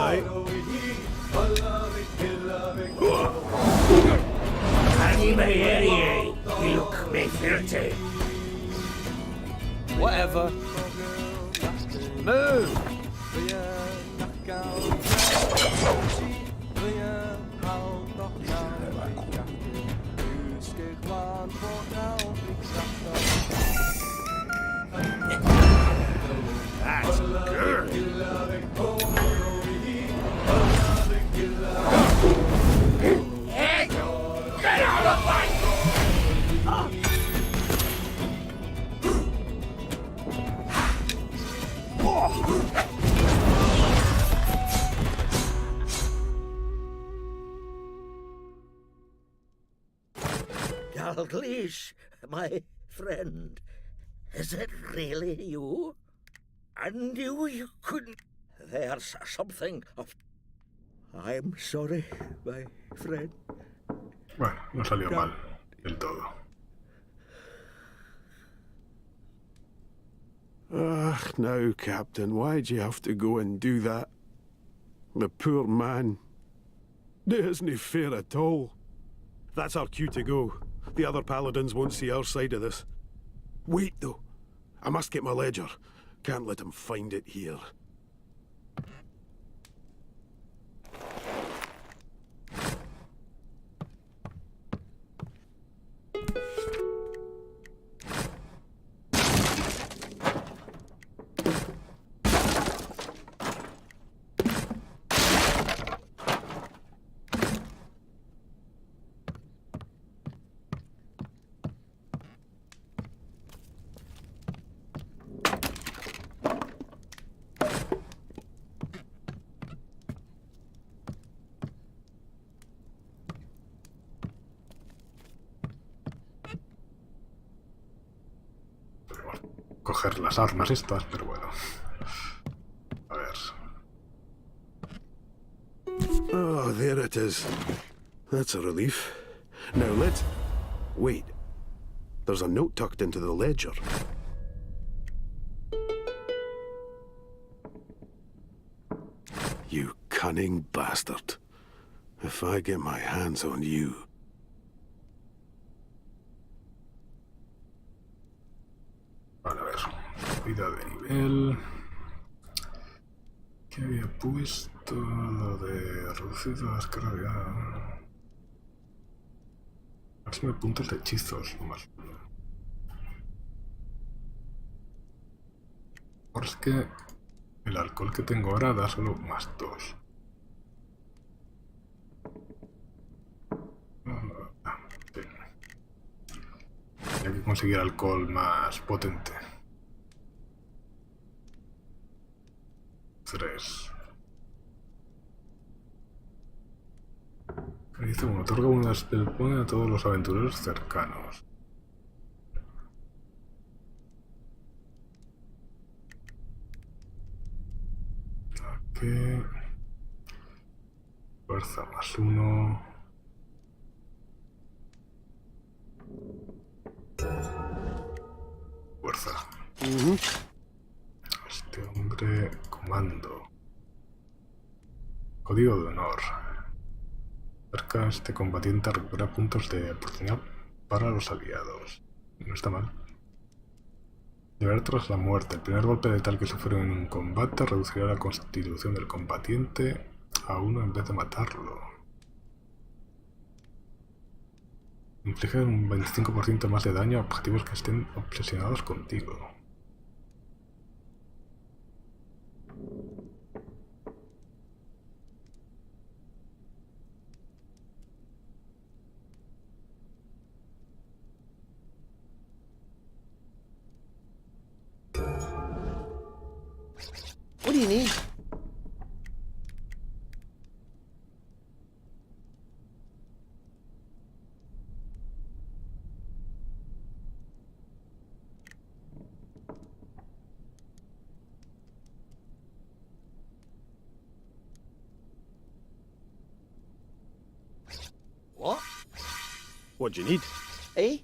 Whatever. Move!
That's good!
Hey! Get out of my...
Dalglish, my friend, is it really you? I knew you couldn't. There's something of... I'm sorry, my friend.
Bueno, no salió mal del todo.
Now, Captain, why'd you have to go and do that? The poor man. It isn't fair at all. That's our cue to go. The other paladins won't see our side of this. Wait, though. I must get my ledger. Can't let him find it here.
Coger las armas estas, pero bueno. A ver.
Oh, there it is. That's a relief. Now let's... Wait. There's a note tucked into the ledger. You cunning bastard. If I get my hands on you...
Vale, a ver. Vida de nivel. ¿Qué había puesto? Lo de reducido la descarga. Máximo de puntos de hechizos. Más. Ahora es que el alcohol que tengo ahora da solo +2. Sí. Hay que conseguir alcohol más potente. 3. Dice, bueno, otorga una spellpoint a todos los aventureros cercanos. Que... Fuerza +1. Fuerza. Este hombre... Comando. Código de honor. Cerca este combatiente recupera puntos de oportunidad para los aliados. No está mal. Liberar tras la muerte. El primer golpe letal que sufrió en un combate reducirá la constitución del combatiente a 1 en vez de matarlo. Inflige un 25% más de daño a objetivos que estén obsesionados contigo.
What do you need?
What? What do you need?
Eh?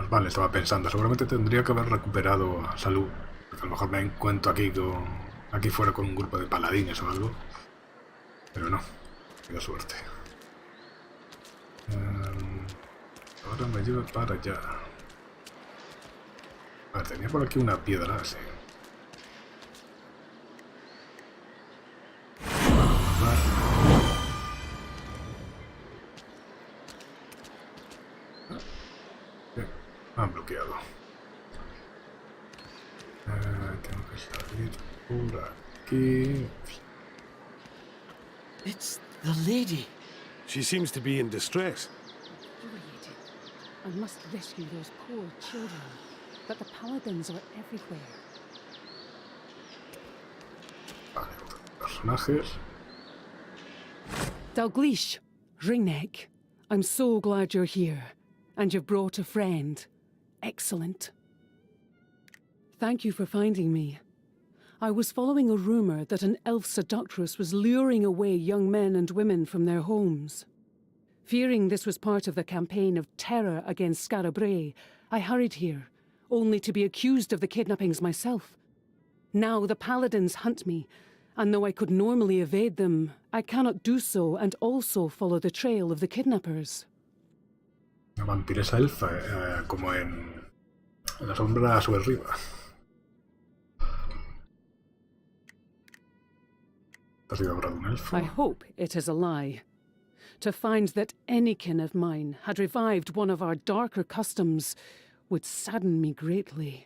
Vale, estaba pensando, seguramente tendría que haber recuperado salud, porque a lo mejor me encuentro aquí fuera con un grupo de paladines o algo, pero no, qué suerte. Ahora me lleva para allá. Vale, tenía por aquí una piedra, sí. Han bloqueado. Tengo que salir por aquí.
It's the lady.
She seems to be in distress.
I must rescue those poor children, but the paladins are everywhere.
Vale, otros personajes.
Dalgleish, Ringneck, I'm so glad you're here, and you've brought a friend. Excellent. Thank you for finding me. I was following a rumour that an elf seductress was luring away young men and women from their homes. Fearing this was part of the campaign of terror against Skara Brae, I hurried here, only to be accused of the kidnappings myself. Now the paladins hunt me, and though I could normally evade them, I cannot do so and also follow the trail of the kidnappers.
La vampiresa elfa, como en la sombra sobre arriba. ¿Has sido hablado un elfo?
I hope it is a lie. To find that any kin of mine had revived one of our darker customs would sadden me greatly.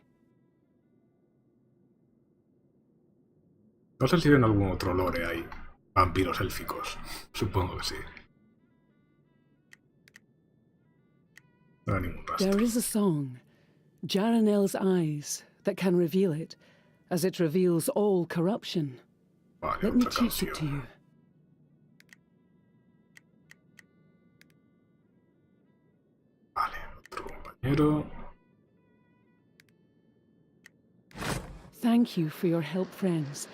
No sé si ven algún otro lore ahí. Vampiros élficos. Supongo que sí. No hay ningún rastro.
There is a song, Jaranel's Eyes, that can reveal it, as it reveals all corruption.
Vale,
Let me
otra
teach it to
canción.
you.
Vale, otro compañero.
Thank you for your help, friends.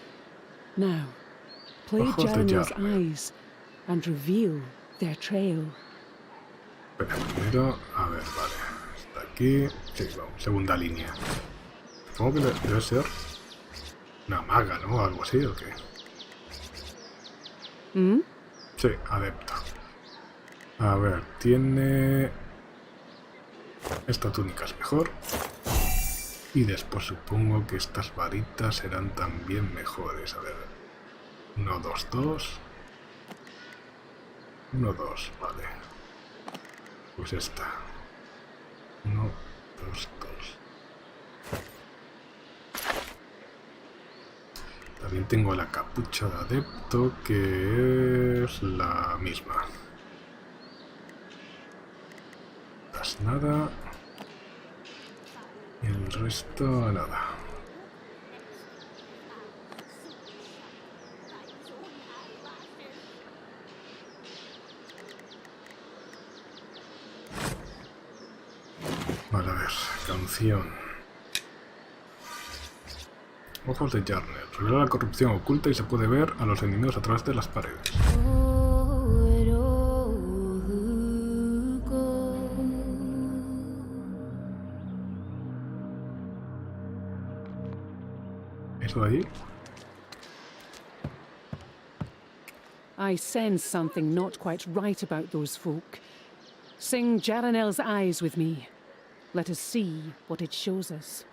Now, play
Ojos de
Jaranel's
Jarnel.
eyes and reveal their trail.
Espera, primero, a ver, vale. Está aquí. Sí, vamos, segunda línea. Supongo que debe ser una maga, ¿no? Algo así, ¿o qué?
¿Mm?
Sí, adepto. A ver, tiene... Esta túnica es mejor. Y después supongo que estas varitas serán también mejores. A ver. 1, 2, 2. 1, 2, vale. Pues esta. 1, 2, 2. También tengo la capucha de adepto, que es la misma. Más nada. Y el resto, nada. Vale, a ver, canción. Ojos de Jarnel. Revela la corrupción oculta y se puede ver a los enemigos a través de las paredes. ¿Eso de ahí?
I sense something not quite right about those folk. Sing Jaranel's eyes with me. Let us see what it shows us.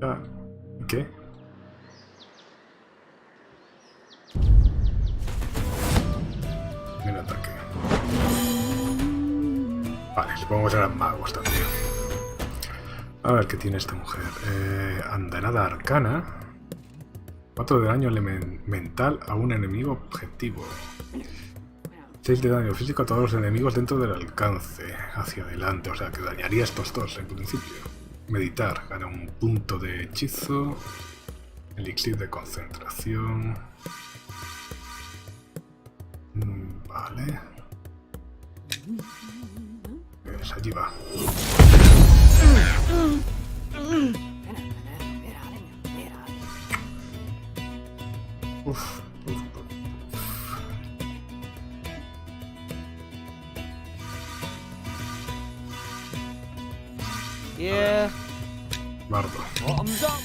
Ah, ¿qué? Un ataque. Vale, supongo que serán magos también. A ver qué tiene esta mujer. Andanada arcana. 4 de daño elemental a un enemigo objetivo. 6 de daño físico a todos los enemigos dentro del alcance. Hacia adelante, o sea que dañaría a estos dos en principio. Meditar, gana un punto de hechizo. Elixir de concentración. Vale. Pues allí va. Uf.
Yeah.
Bardo.
Bottoms up,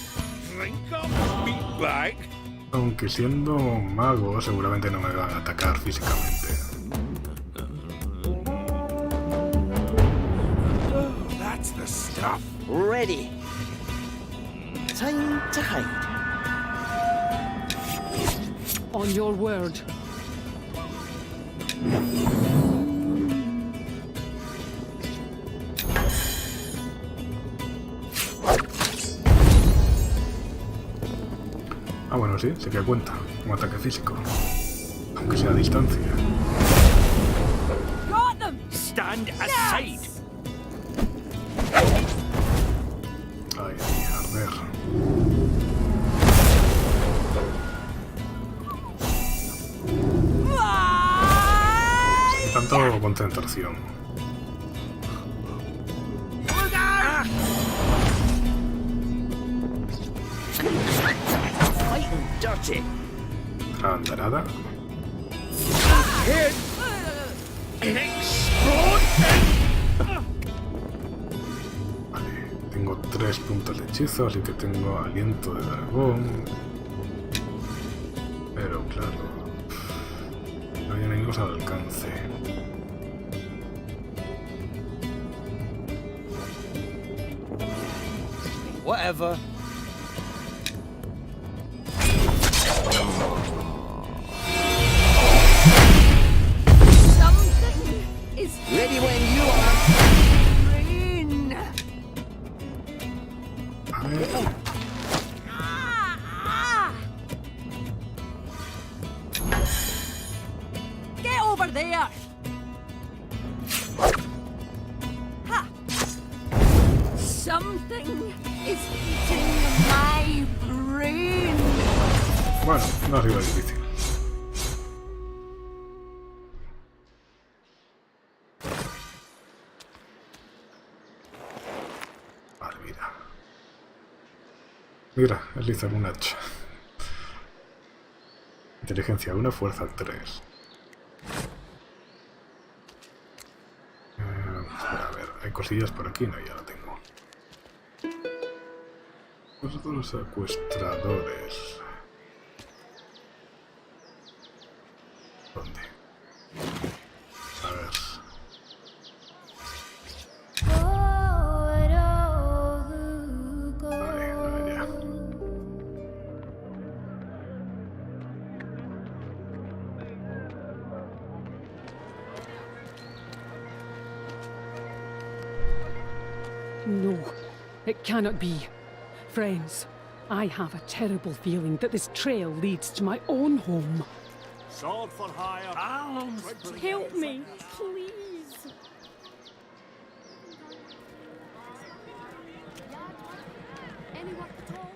drink up, meat bag.
Aunque siendo mago seguramente no me van a atacar físicamente.
That's the stuff.
Ready. Time to hide.
On your word.
Ah, bueno, sí, sé que cuenta como ataque físico. Aunque sea a distancia.
Got them. Stand aside.
Ay, arder. Tanto concentración.
Fighting dirty.
Andanada. Vale, tengo 3 puntos de hechizo, así que tengo aliento de dragón. Pero claro, no hay enemigos al alcance.
Whatever.
Something is
Ready when you are.
rain.
Get over there! Ha! Something is eating my brain.
Bueno, no ha sido difícil. Vale, mira. Mira, desliza un hacha. Inteligencia 1, fuerza 3. A ver, hay cosillas por aquí, no, ya lo tengo. Los secuestradores. ¿Dónde? A ver. Vale, ya.
No, it cannot be. Friends, I have a terrible feeling that this trail leads to my own home.
Sword for hire.
Help me, please.
Any work at all?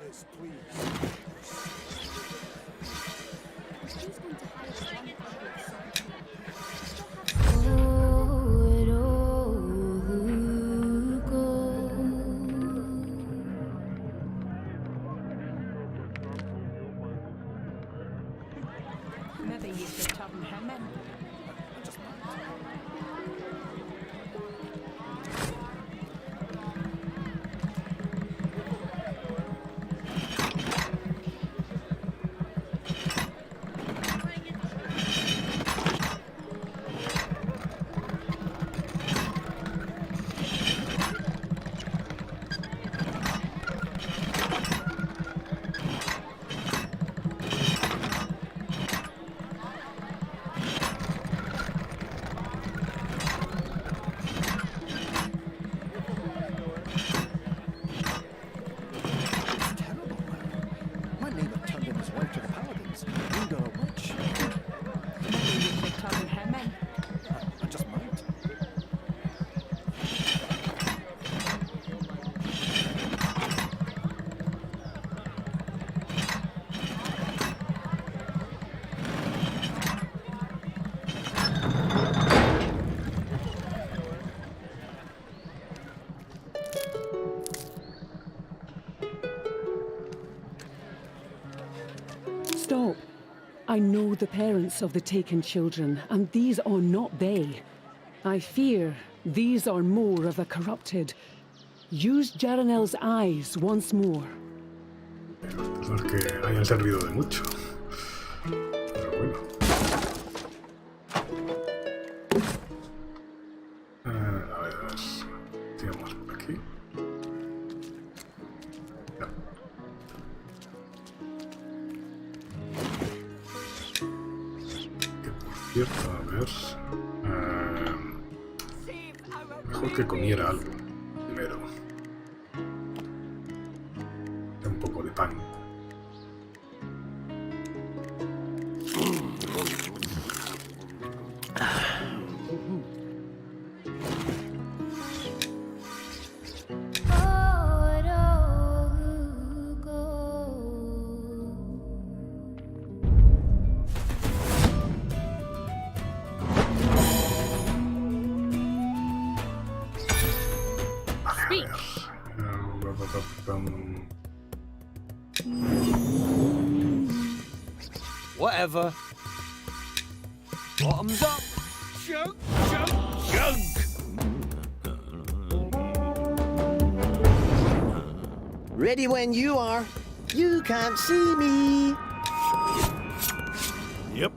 Yes, please.
Who's going to hire one
Maybe you should turn him in.
Stop. I know the parents of the taken children, and these are not they. I fear these are more of the corrupted. Use Jaranel's eyes once more.
No es que hayan servido de mucho. Pero bueno. A ver, sigamos por aquí. No. Que por cierto, a ver. Mejor que comiera algo primero. Un poco de pan.
Whatever. Bottoms up.
Jug, jug, jug!
Ready when you are. You can't see me.
Yep.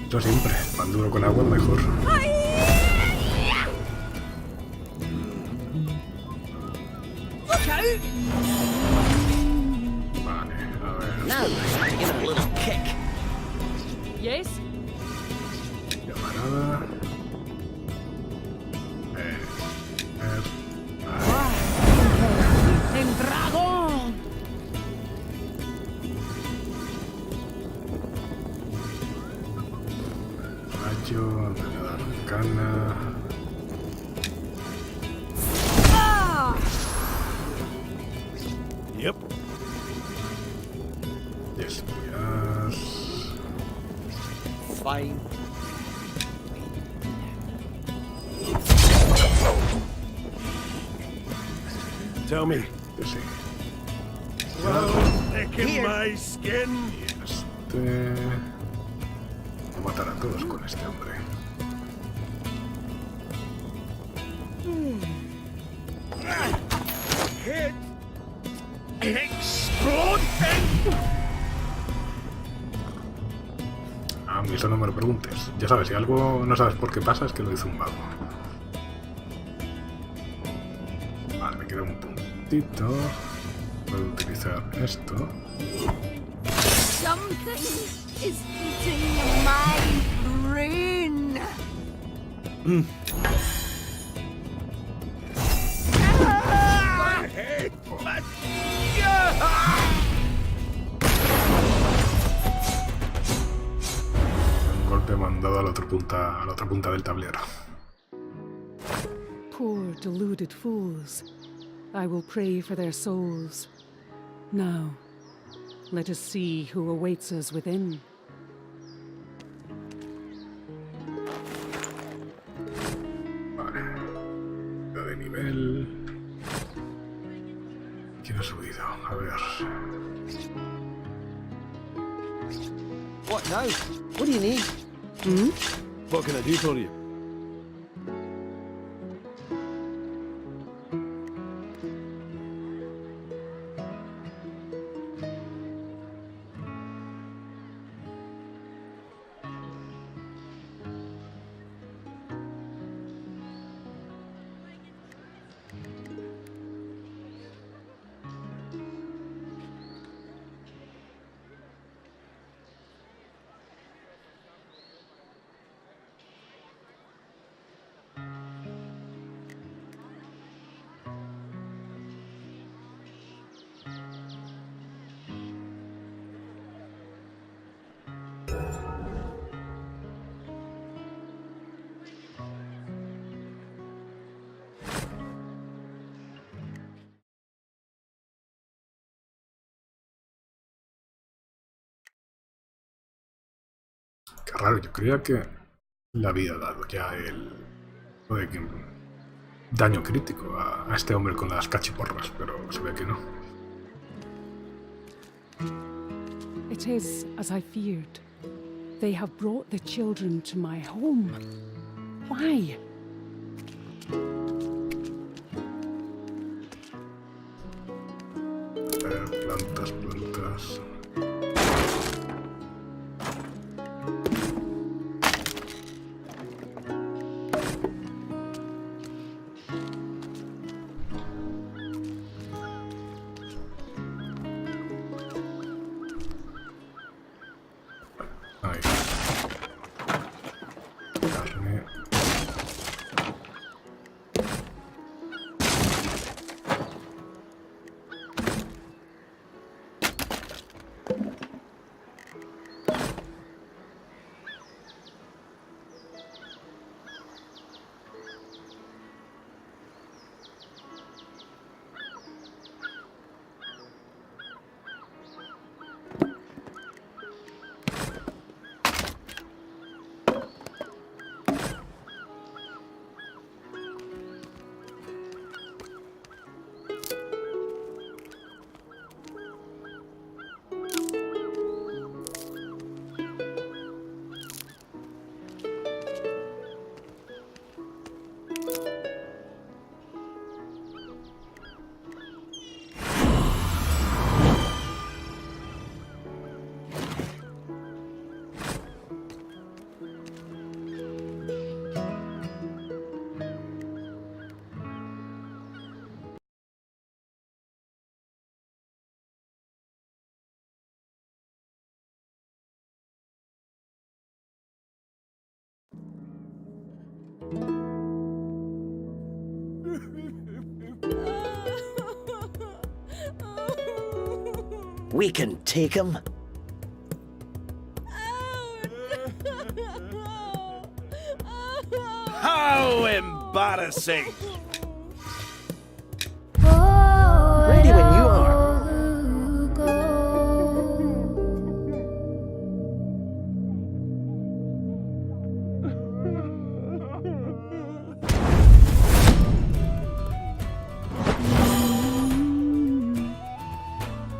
Yo siempre, pan duro con agua mejor. Vale, a ver.
Now, to give it a little kick.
Yes?
Llamarada.
¡El dragón!
Rayo, amenaza arcana.
Yep.
Yes.
Fine.
Tell me.
Sí.
Well, licking my skin.
Voy a matar a todos con este hombre.
Hit. Explode.
A mí eso no me lo preguntes. Ya sabes, si algo no sabes por qué pasa, es que lo hizo un vago. Vale, me queda un puntito. Puedo utilizar esto.
Something is eating my brain.
Un golpe mandado a la otra punta del tablero.
Poor deluded fools. I will pray for their souls. Now, let us see who awaits us within.
Vale. De nivel. ¿Quién ha subido? A ver.
What now? What do you need?
What can I do for you?
Qué raro, yo creía que le había dado ya el daño crítico a este hombre con las cachiporras, pero se ve que no.
It is as I feared. They have brought the children to my home. Why?
Plantas, plantas. Ahí. Carne.
We can take him.
How embarrassing!
Ready when you are.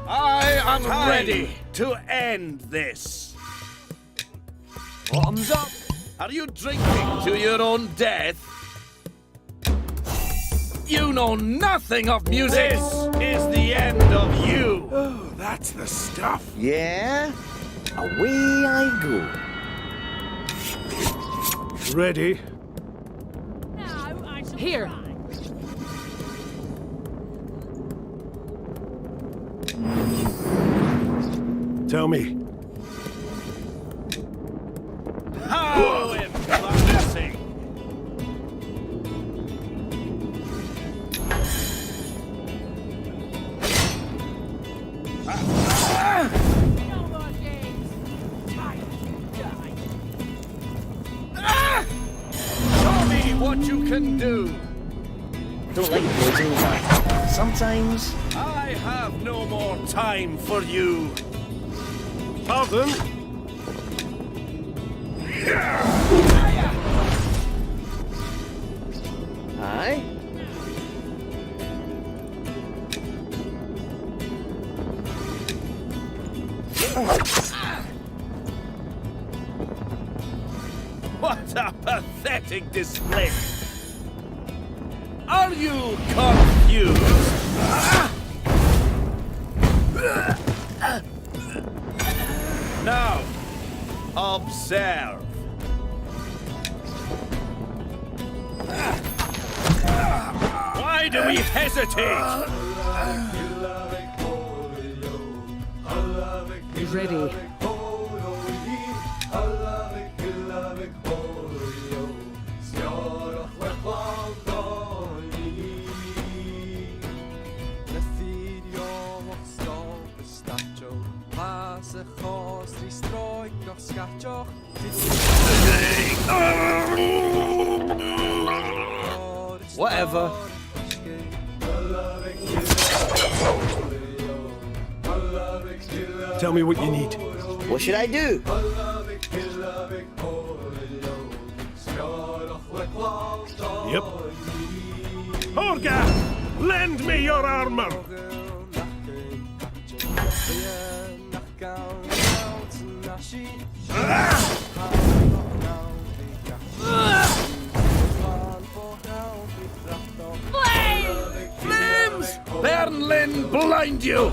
I am ready to end this.
Bottoms up.
Are you drinking to your own death? You know nothing of music. This is the end of you.
Oh, that's the stuff.
Yeah? Away I go.
Ready?
Here.
Tell me.
How embarrassing! Show me what you can do.
Don't like waiting, but sometimes...
I have no more time for you.
Pardon?
Aye?
What a pathetic display! Are you confused? Now, observe. Why do we hesitate?
Be ready.
Whatever.
Tell me what you need.
What should I do?
Yep. Orga! Lend me your armor!
Flames! Bernlin blind you!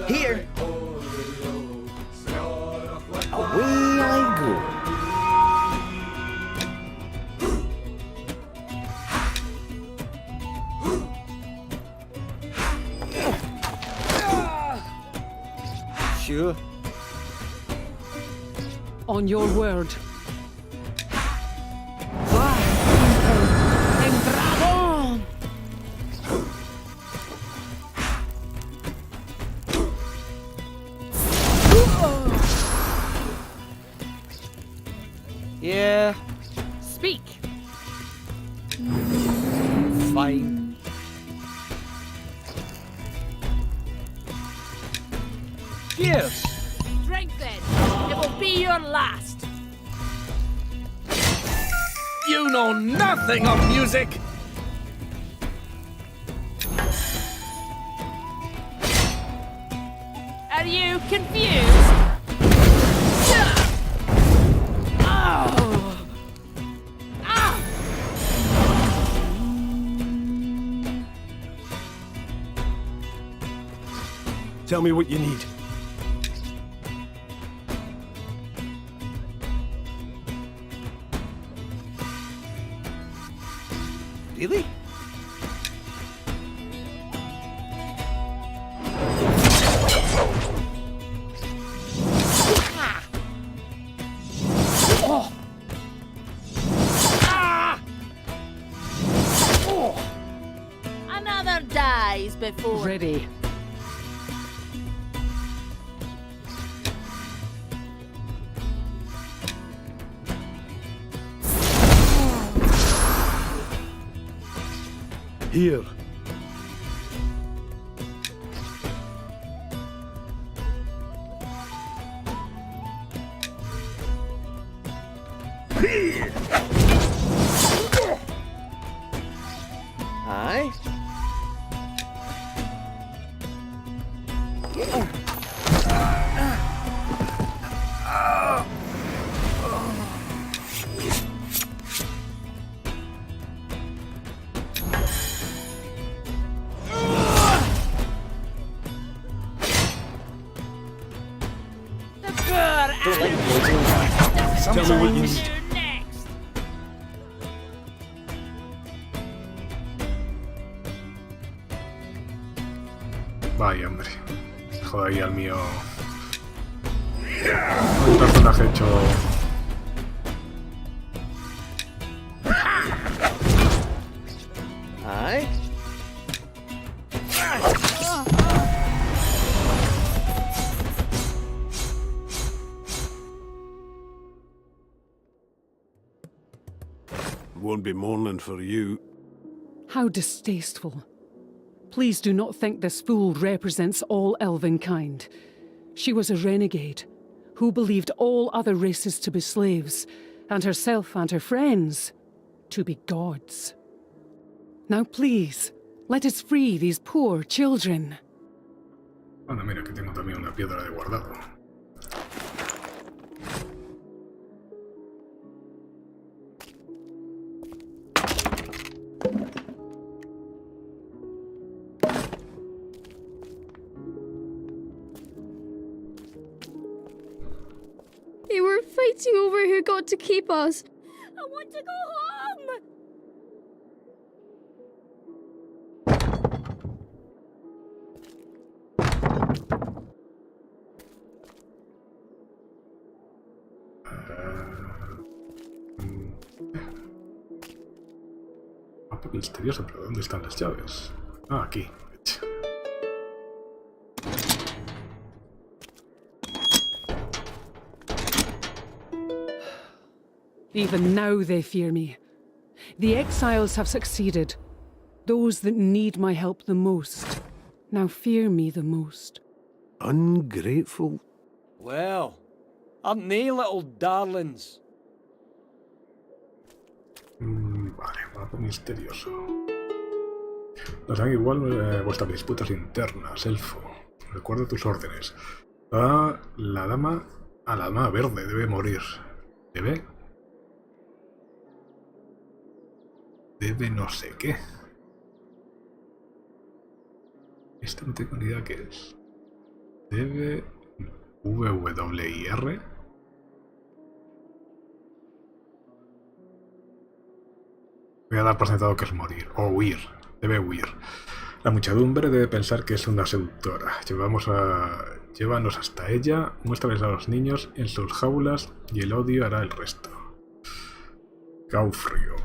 Here. Away I go.
Sure.
On your word.
Yeah.
Speak.
Fine. Cheers.
Drink then. It will be your last.
You know nothing of music!
Are you confused? Oh. Ah.
Tell me what you need.
Really?
Oh. Ah. Oh. Another dab.
Here.
Aye.
Tell me what you need.
Vaya, hombre. Joder, ahí al mío. Un personaje hecho.
Aye.
Won't be morning for you.
How distasteful. Please do not think this fool represents all elven kind. She was a renegade who believed all other races to be slaves, and herself and her friends to be gods. Now please, let us free these poor children.
Bueno, mira, que tengo también una piedra de guardado.
They were fighting over who got to keep us. I want to go home!
Mapa misterioso, pero ¿dónde están las llaves? Ah, aquí.
Even now they fear me. The exiles have succeeded. Those that need my help the most now fear me the most.
Ungrateful.
Well, aren't they little darlings?
Vale, mapa misterioso. Nos dan igual vuestras disputas internas, elfo. Recuerda tus órdenes. La dama verde debe morir. ¿Debe? Debe no sé qué. Esta no tengo ni idea qué es. Debe... VWIR. Voy a dar por sentado que es morir. O huir. Debe huir. La muchedumbre debe pensar que es una seductora. Llévanos hasta ella, muéstrales a los niños en sus jaulas y el odio hará el resto. Gaufrio.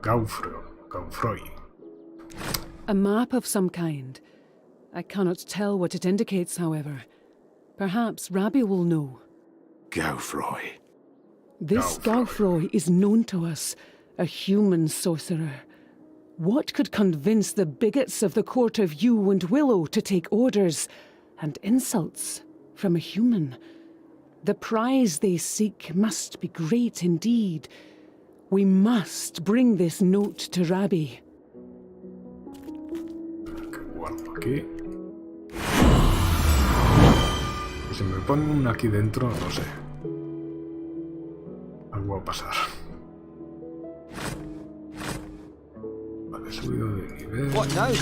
Gaufroi.
A map of some kind. I cannot tell what it indicates, however. Perhaps Rabbi will know.
Gaufroi.
This Gaufroi is known to us, a human sorcerer. What could convince the bigots of the court of Yew and Willow to take orders and insults from a human? The prize they seek must be great indeed. We must bring this note to Rabbi.
Guardo aquí. Si me ponen aquí dentro, no sé. Algo va a pasar. Vale, he subido de nivel.
What now?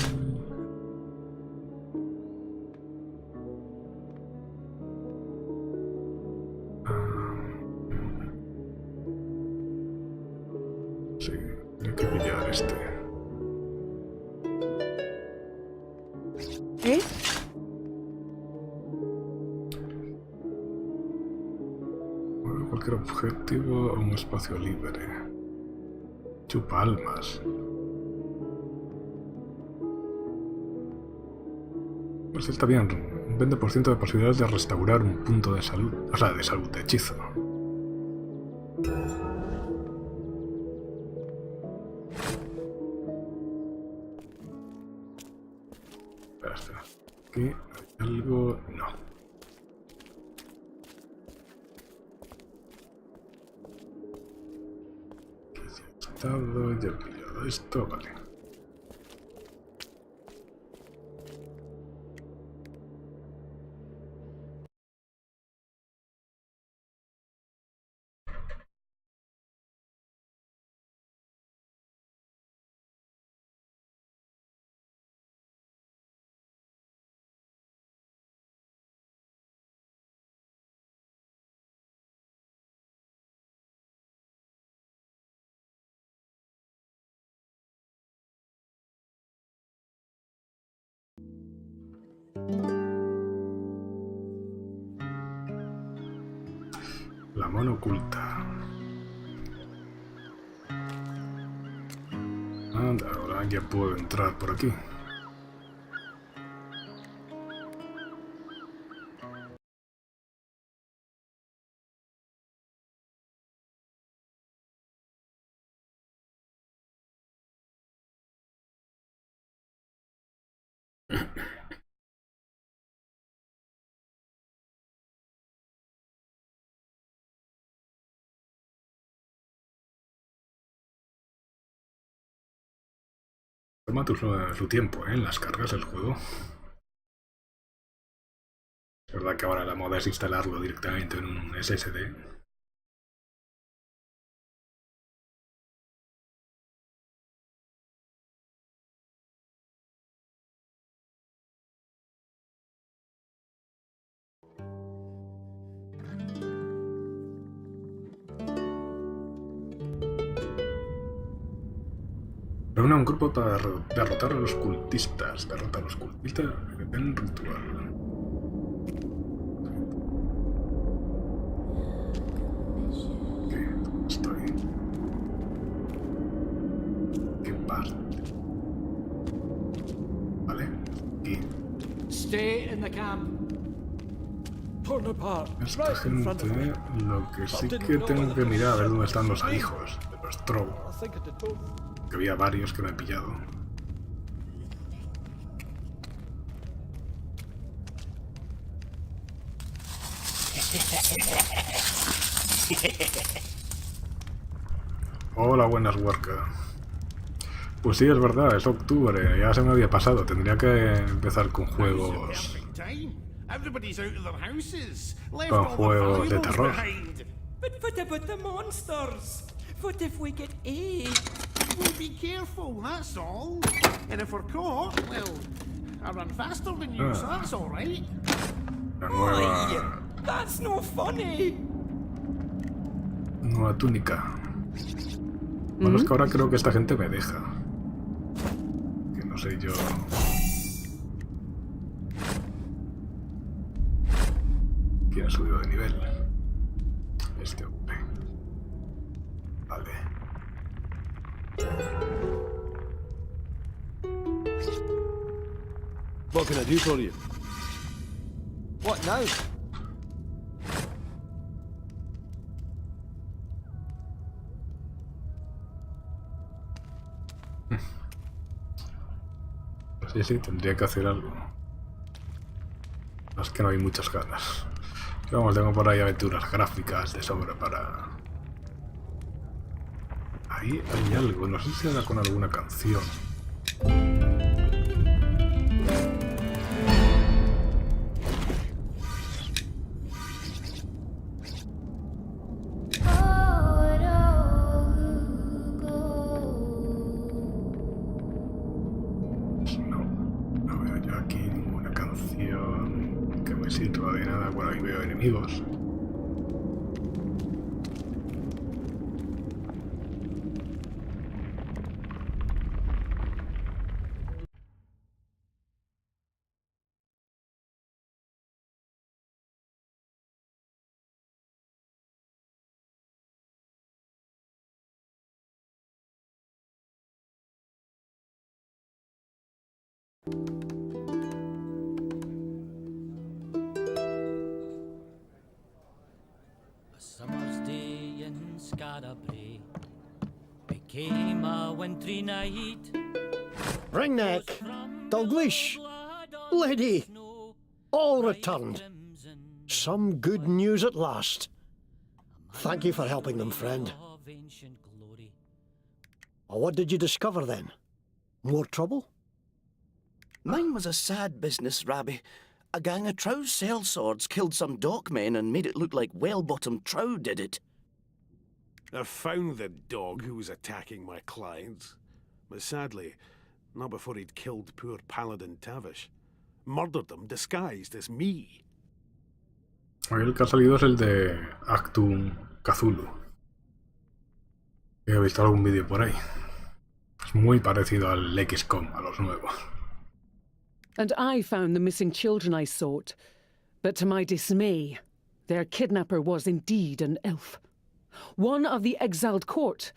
Sí, hay que pillar este.
¿Eh?
Mueve cualquier objetivo a un espacio libre. Chupa almas. Pues está bien, un 20% de posibilidades de restaurar un punto de salud. O sea, de salud de hechizo. Espera. Aquí hay algo... No. Ya he pillado esto, vale. La mano oculta. Anda, ahora ya puedo entrar por aquí. Toma su tiempo, en las cargas del juego. Es verdad que ahora la moda es instalarlo directamente en un SSD. Reúne a un grupo para derrotar a los cultistas. Derrota a los cultistas en ritual. ¿Dónde estoy? ¿Qué parte? Vale. Aquí.
Stay in the camp. Torn apart.
Esta gente, lo que sí que tengo que mirar a ver dónde están los hijos de los Troll. Que había varios que me he pillado. Hola, buenas, Huarca. Pues sí, es verdad, es octubre, ya se me había pasado. Tendría que empezar con juegos... Con juegos de terror.
But what about the monsters? What if we get ate?
Well, be careful, that's all. And if we're caught, well, I run faster than you, so that's all right.
La nueva...
That's no funny.
Nueva túnica. Bueno, es que ahora creo que esta gente me deja. Que no sé yo... ¿Quién ha subido de nivel? Este hombre. Vale.
What can I do for you?
What now?
Sí, tendría que hacer algo. Es que no hay muchas ganas. Pero vamos, tengo por ahí aventuras gráficas de sobra para... Ahí hay algo, no sé si era con alguna canción. No veo yo aquí ninguna canción que me sirva de nada. Bueno, ahí veo enemigos.
A summer's day in Scarabray became a wintry night.
Ringneck, Dalglish.
Lady, all returned. Some good news at last. Thank you for helping them, friend. What did you discover then? More trouble?
Mine was a sad business, Rabbi. A gang of trow sellswords killed some dockmen and made it look like well-bottomed trow did it.
I found the dog who was attacking my clients. But sadly, not before he'd killed poor Paladin Tavish. Murdered them disguised as me.
El que ha salido es el de Actum Cthulhu. He visto algún vídeo por ahí. Es muy parecido al XCOM, a los nuevos.
And I found the missing children I sought. But to my dismay, their kidnapper was indeed an elf. One of the exiled court,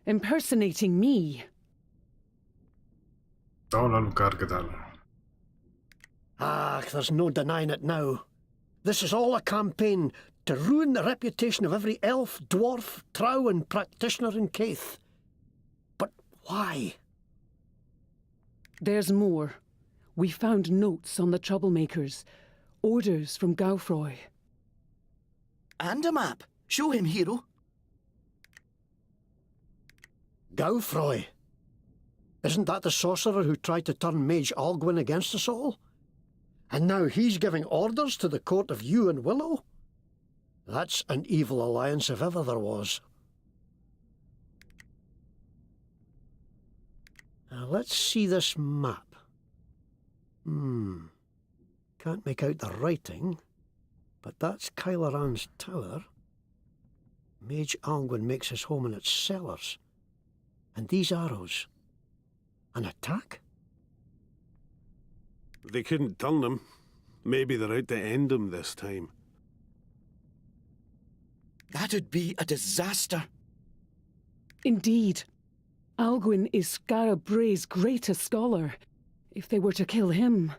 impersonating me.
Hola, Lucar, ¿qué tal?
Ah, there's no denying it now. This is all a campaign to ruin the reputation of every elf, dwarf, trow and practitioner in Caith. But why?
There's more. We found notes on the troublemakers. Orders from Gaufroy.
And a map. Show him, hero.
Gaufroy? Isn't that the sorcerer who tried to turn Mage Alguin against us all? And now he's giving orders to the court of Yew and Willow? That's an evil alliance if ever there was. Now let's see this map. Can't make out the writing, but that's Kyleran's tower. Mage Alguin makes his home in its cellars. And these arrows. An attack?
They couldn't turn them. Maybe they're out to end him this time.
That'd be a disaster.
Indeed. Alguin is Scarab Bray's greatest scholar. If they were to kill him...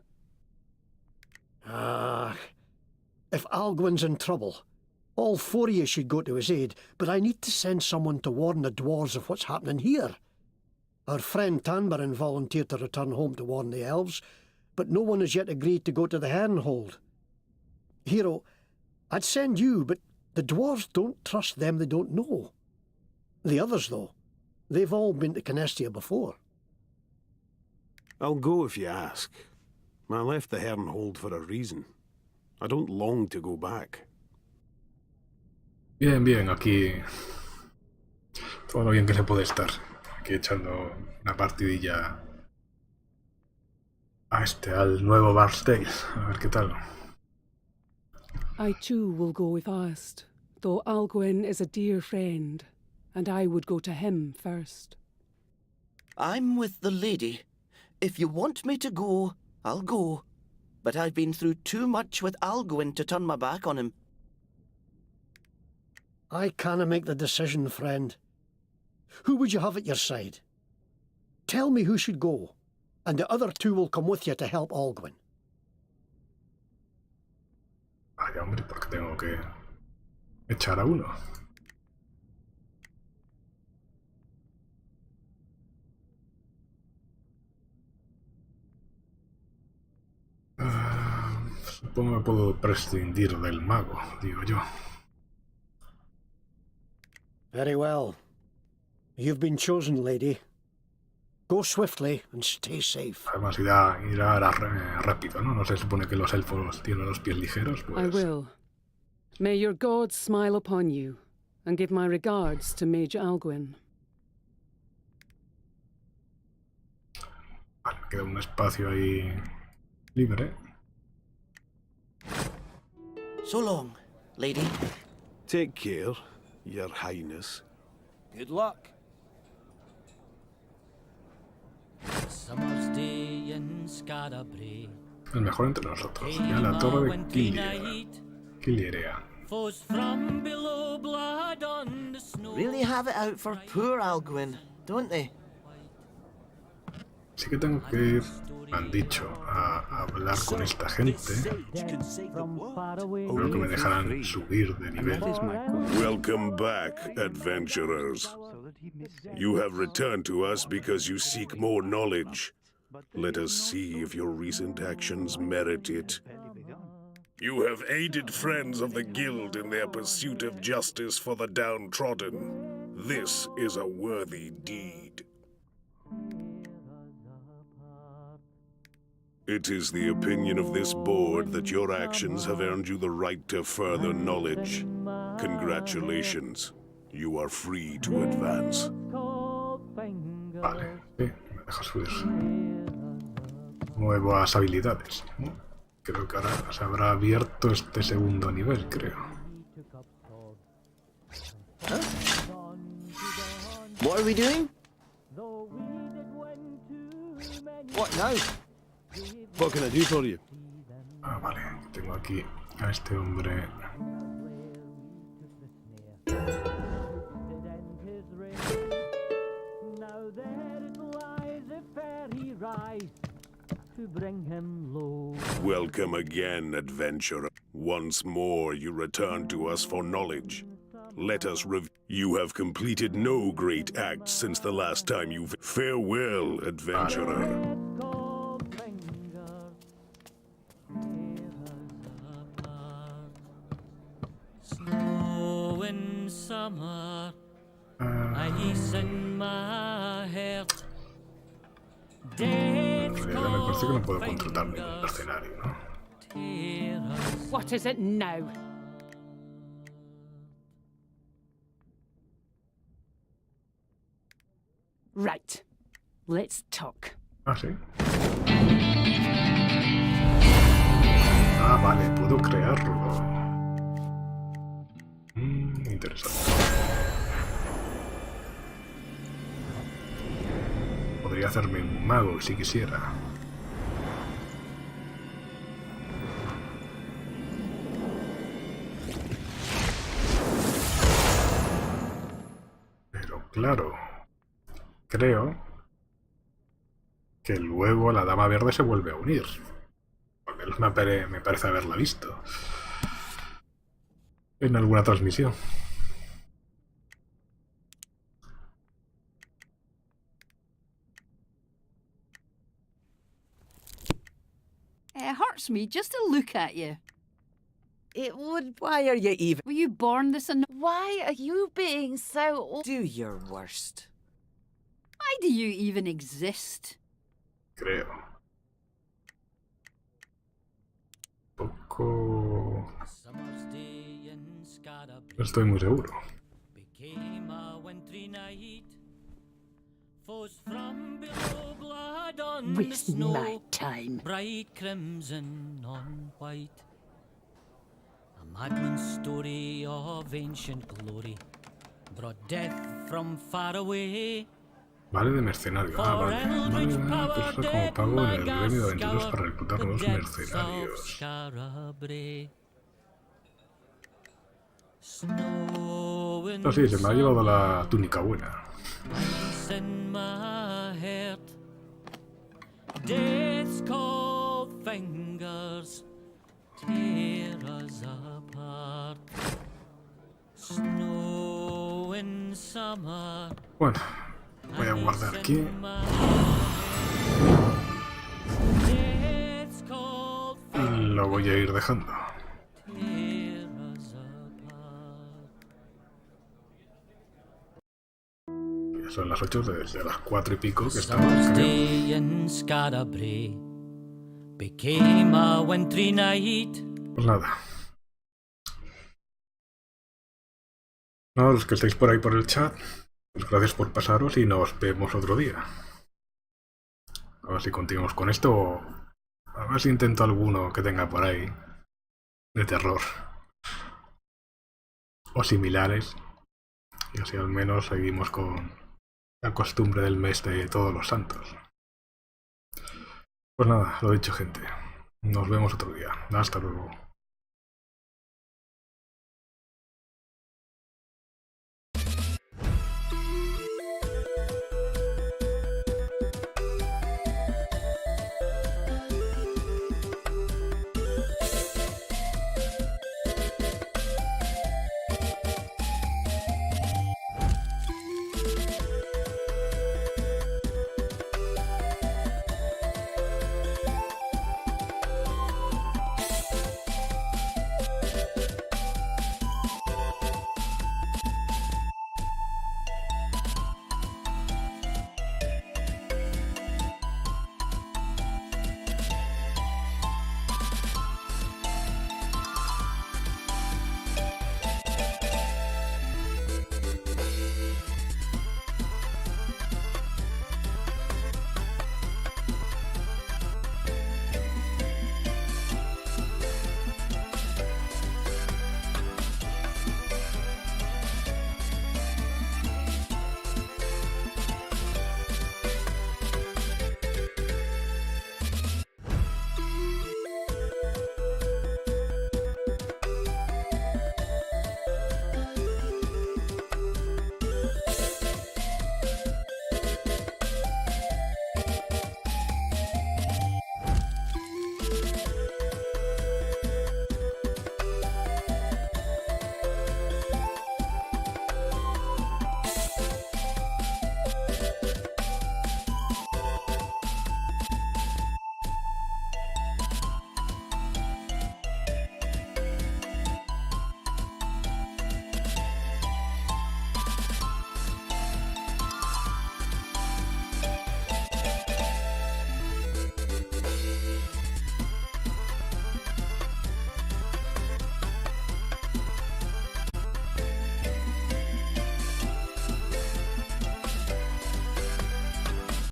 If Alguin's in trouble, all four of you should go to his aid, but I need to send someone to warn the dwarves of what's happening here. Our friend Tanbarin volunteered to return home to warn the elves, but no one has yet agreed to go to the Hernhold. Hero, I'd send you, but the dwarves don't trust them they don't know. The others, though, they've all been to Canestia before.
I'll go if you ask. I left the Hernhold for a reason. I don't long to go back.
Bien, bien, aquí todo lo bien que se puede estar. Aquí echando una partidilla al nuevo Bard's Tales. A ver qué tal.
I too will go if asked, though Alguin is a dear friend, and I would go to him first.
I'm with the lady. If you want me to go, I'll go. But I've been through too much with Alguin to turn my back on him.
I canna make the decision, friend. Who would you have at your side? Tell me who should go, and the other two will come with you to help Alguin.
Ay, hombre, porque tengo que echar a uno. Supongo que puedo prescindir del mago, digo yo.
Very well. You've been chosen, lady. Go swiftly and stay safe.
Además irá rápido, ¿no? No se supone que los elfos tienen los pies ligeros, pues...
I will. May your gods smile upon you, and give my regards to Mage Alguin.
Vale, queda un espacio ahí libre.
So long, lady.
Take care, your highness.
Good luck.
Summer's day in Scarabray.
El mejor entre nosotros. Ya la torre de Killerea.
Really have it out for poor Alguin, don't they?
Sí que tengo que ir, me han dicho, a hablar con esta gente. Creo que me dejarán subir de nivel.
Welcome back, adventurers. You have returned to us because you seek more knowledge. Let us see if your recent actions merit it. You have aided friends of the guild in their pursuit of justice for the downtrodden. This is a worthy deed. It is the opinion of this board that your actions have earned you the right to further knowledge. Congratulations. You are free to advance.
Vale, sí, me deja subir nuevas habilidades, ¿no? Creo que ahora se habrá abierto este segundo nivel, creo.
What are we doing? What now?
What can I do for you?
Ah, vale, tengo aquí a este hombre.
Welcome again, adventurer. Once more you return to us for knowledge. Let us You have completed no great acts since the last time you've... Farewell, adventurer.
Snow in summer, ice in my hair.
Me parece que no puedo contratar ningún mercenario, ¿no?
What is it now? Right. Let's talk.
Ah, sí. Ah, vale, puedo crearlo. Interesante. Podría hacerme un mago si quisiera. Pero claro, creo que luego la dama verde se vuelve a unir. Al menos me parece haberla visto en alguna transmisión.
It hurts me just to look at you.
It would. Why are you even?
Were you born this and
Why are you being so...
Do your worst.
why do you even exist?
Creo. Poco... No estoy muy seguro.
Waste my time.
Bright crimson on white. A madman's story of ancient glory brought death from far away.
Vale de mercenario. Ah, vale. Vale, pues como pago en el gremio de aventureros para reclutar nuevos mercenarios. Ah, sí, se me ha llevado la túnica buena.
Death's cold fingers tear us apart. Snow in summer.
Bueno, voy a guardar aquí. Y lo voy a ir dejando. Ya son las 8 desde las 4 y pico que estamos, creo. Pues nada. No, los que estáis por ahí por el chat, pues gracias por pasaros y nos vemos otro día. A ver si continuamos con esto o a ver si intento alguno que tenga por ahí de terror o similares y así al menos seguimos con la costumbre del mes de todos los santos. Pues nada, lo dicho, gente. Nos vemos otro día. Hasta luego.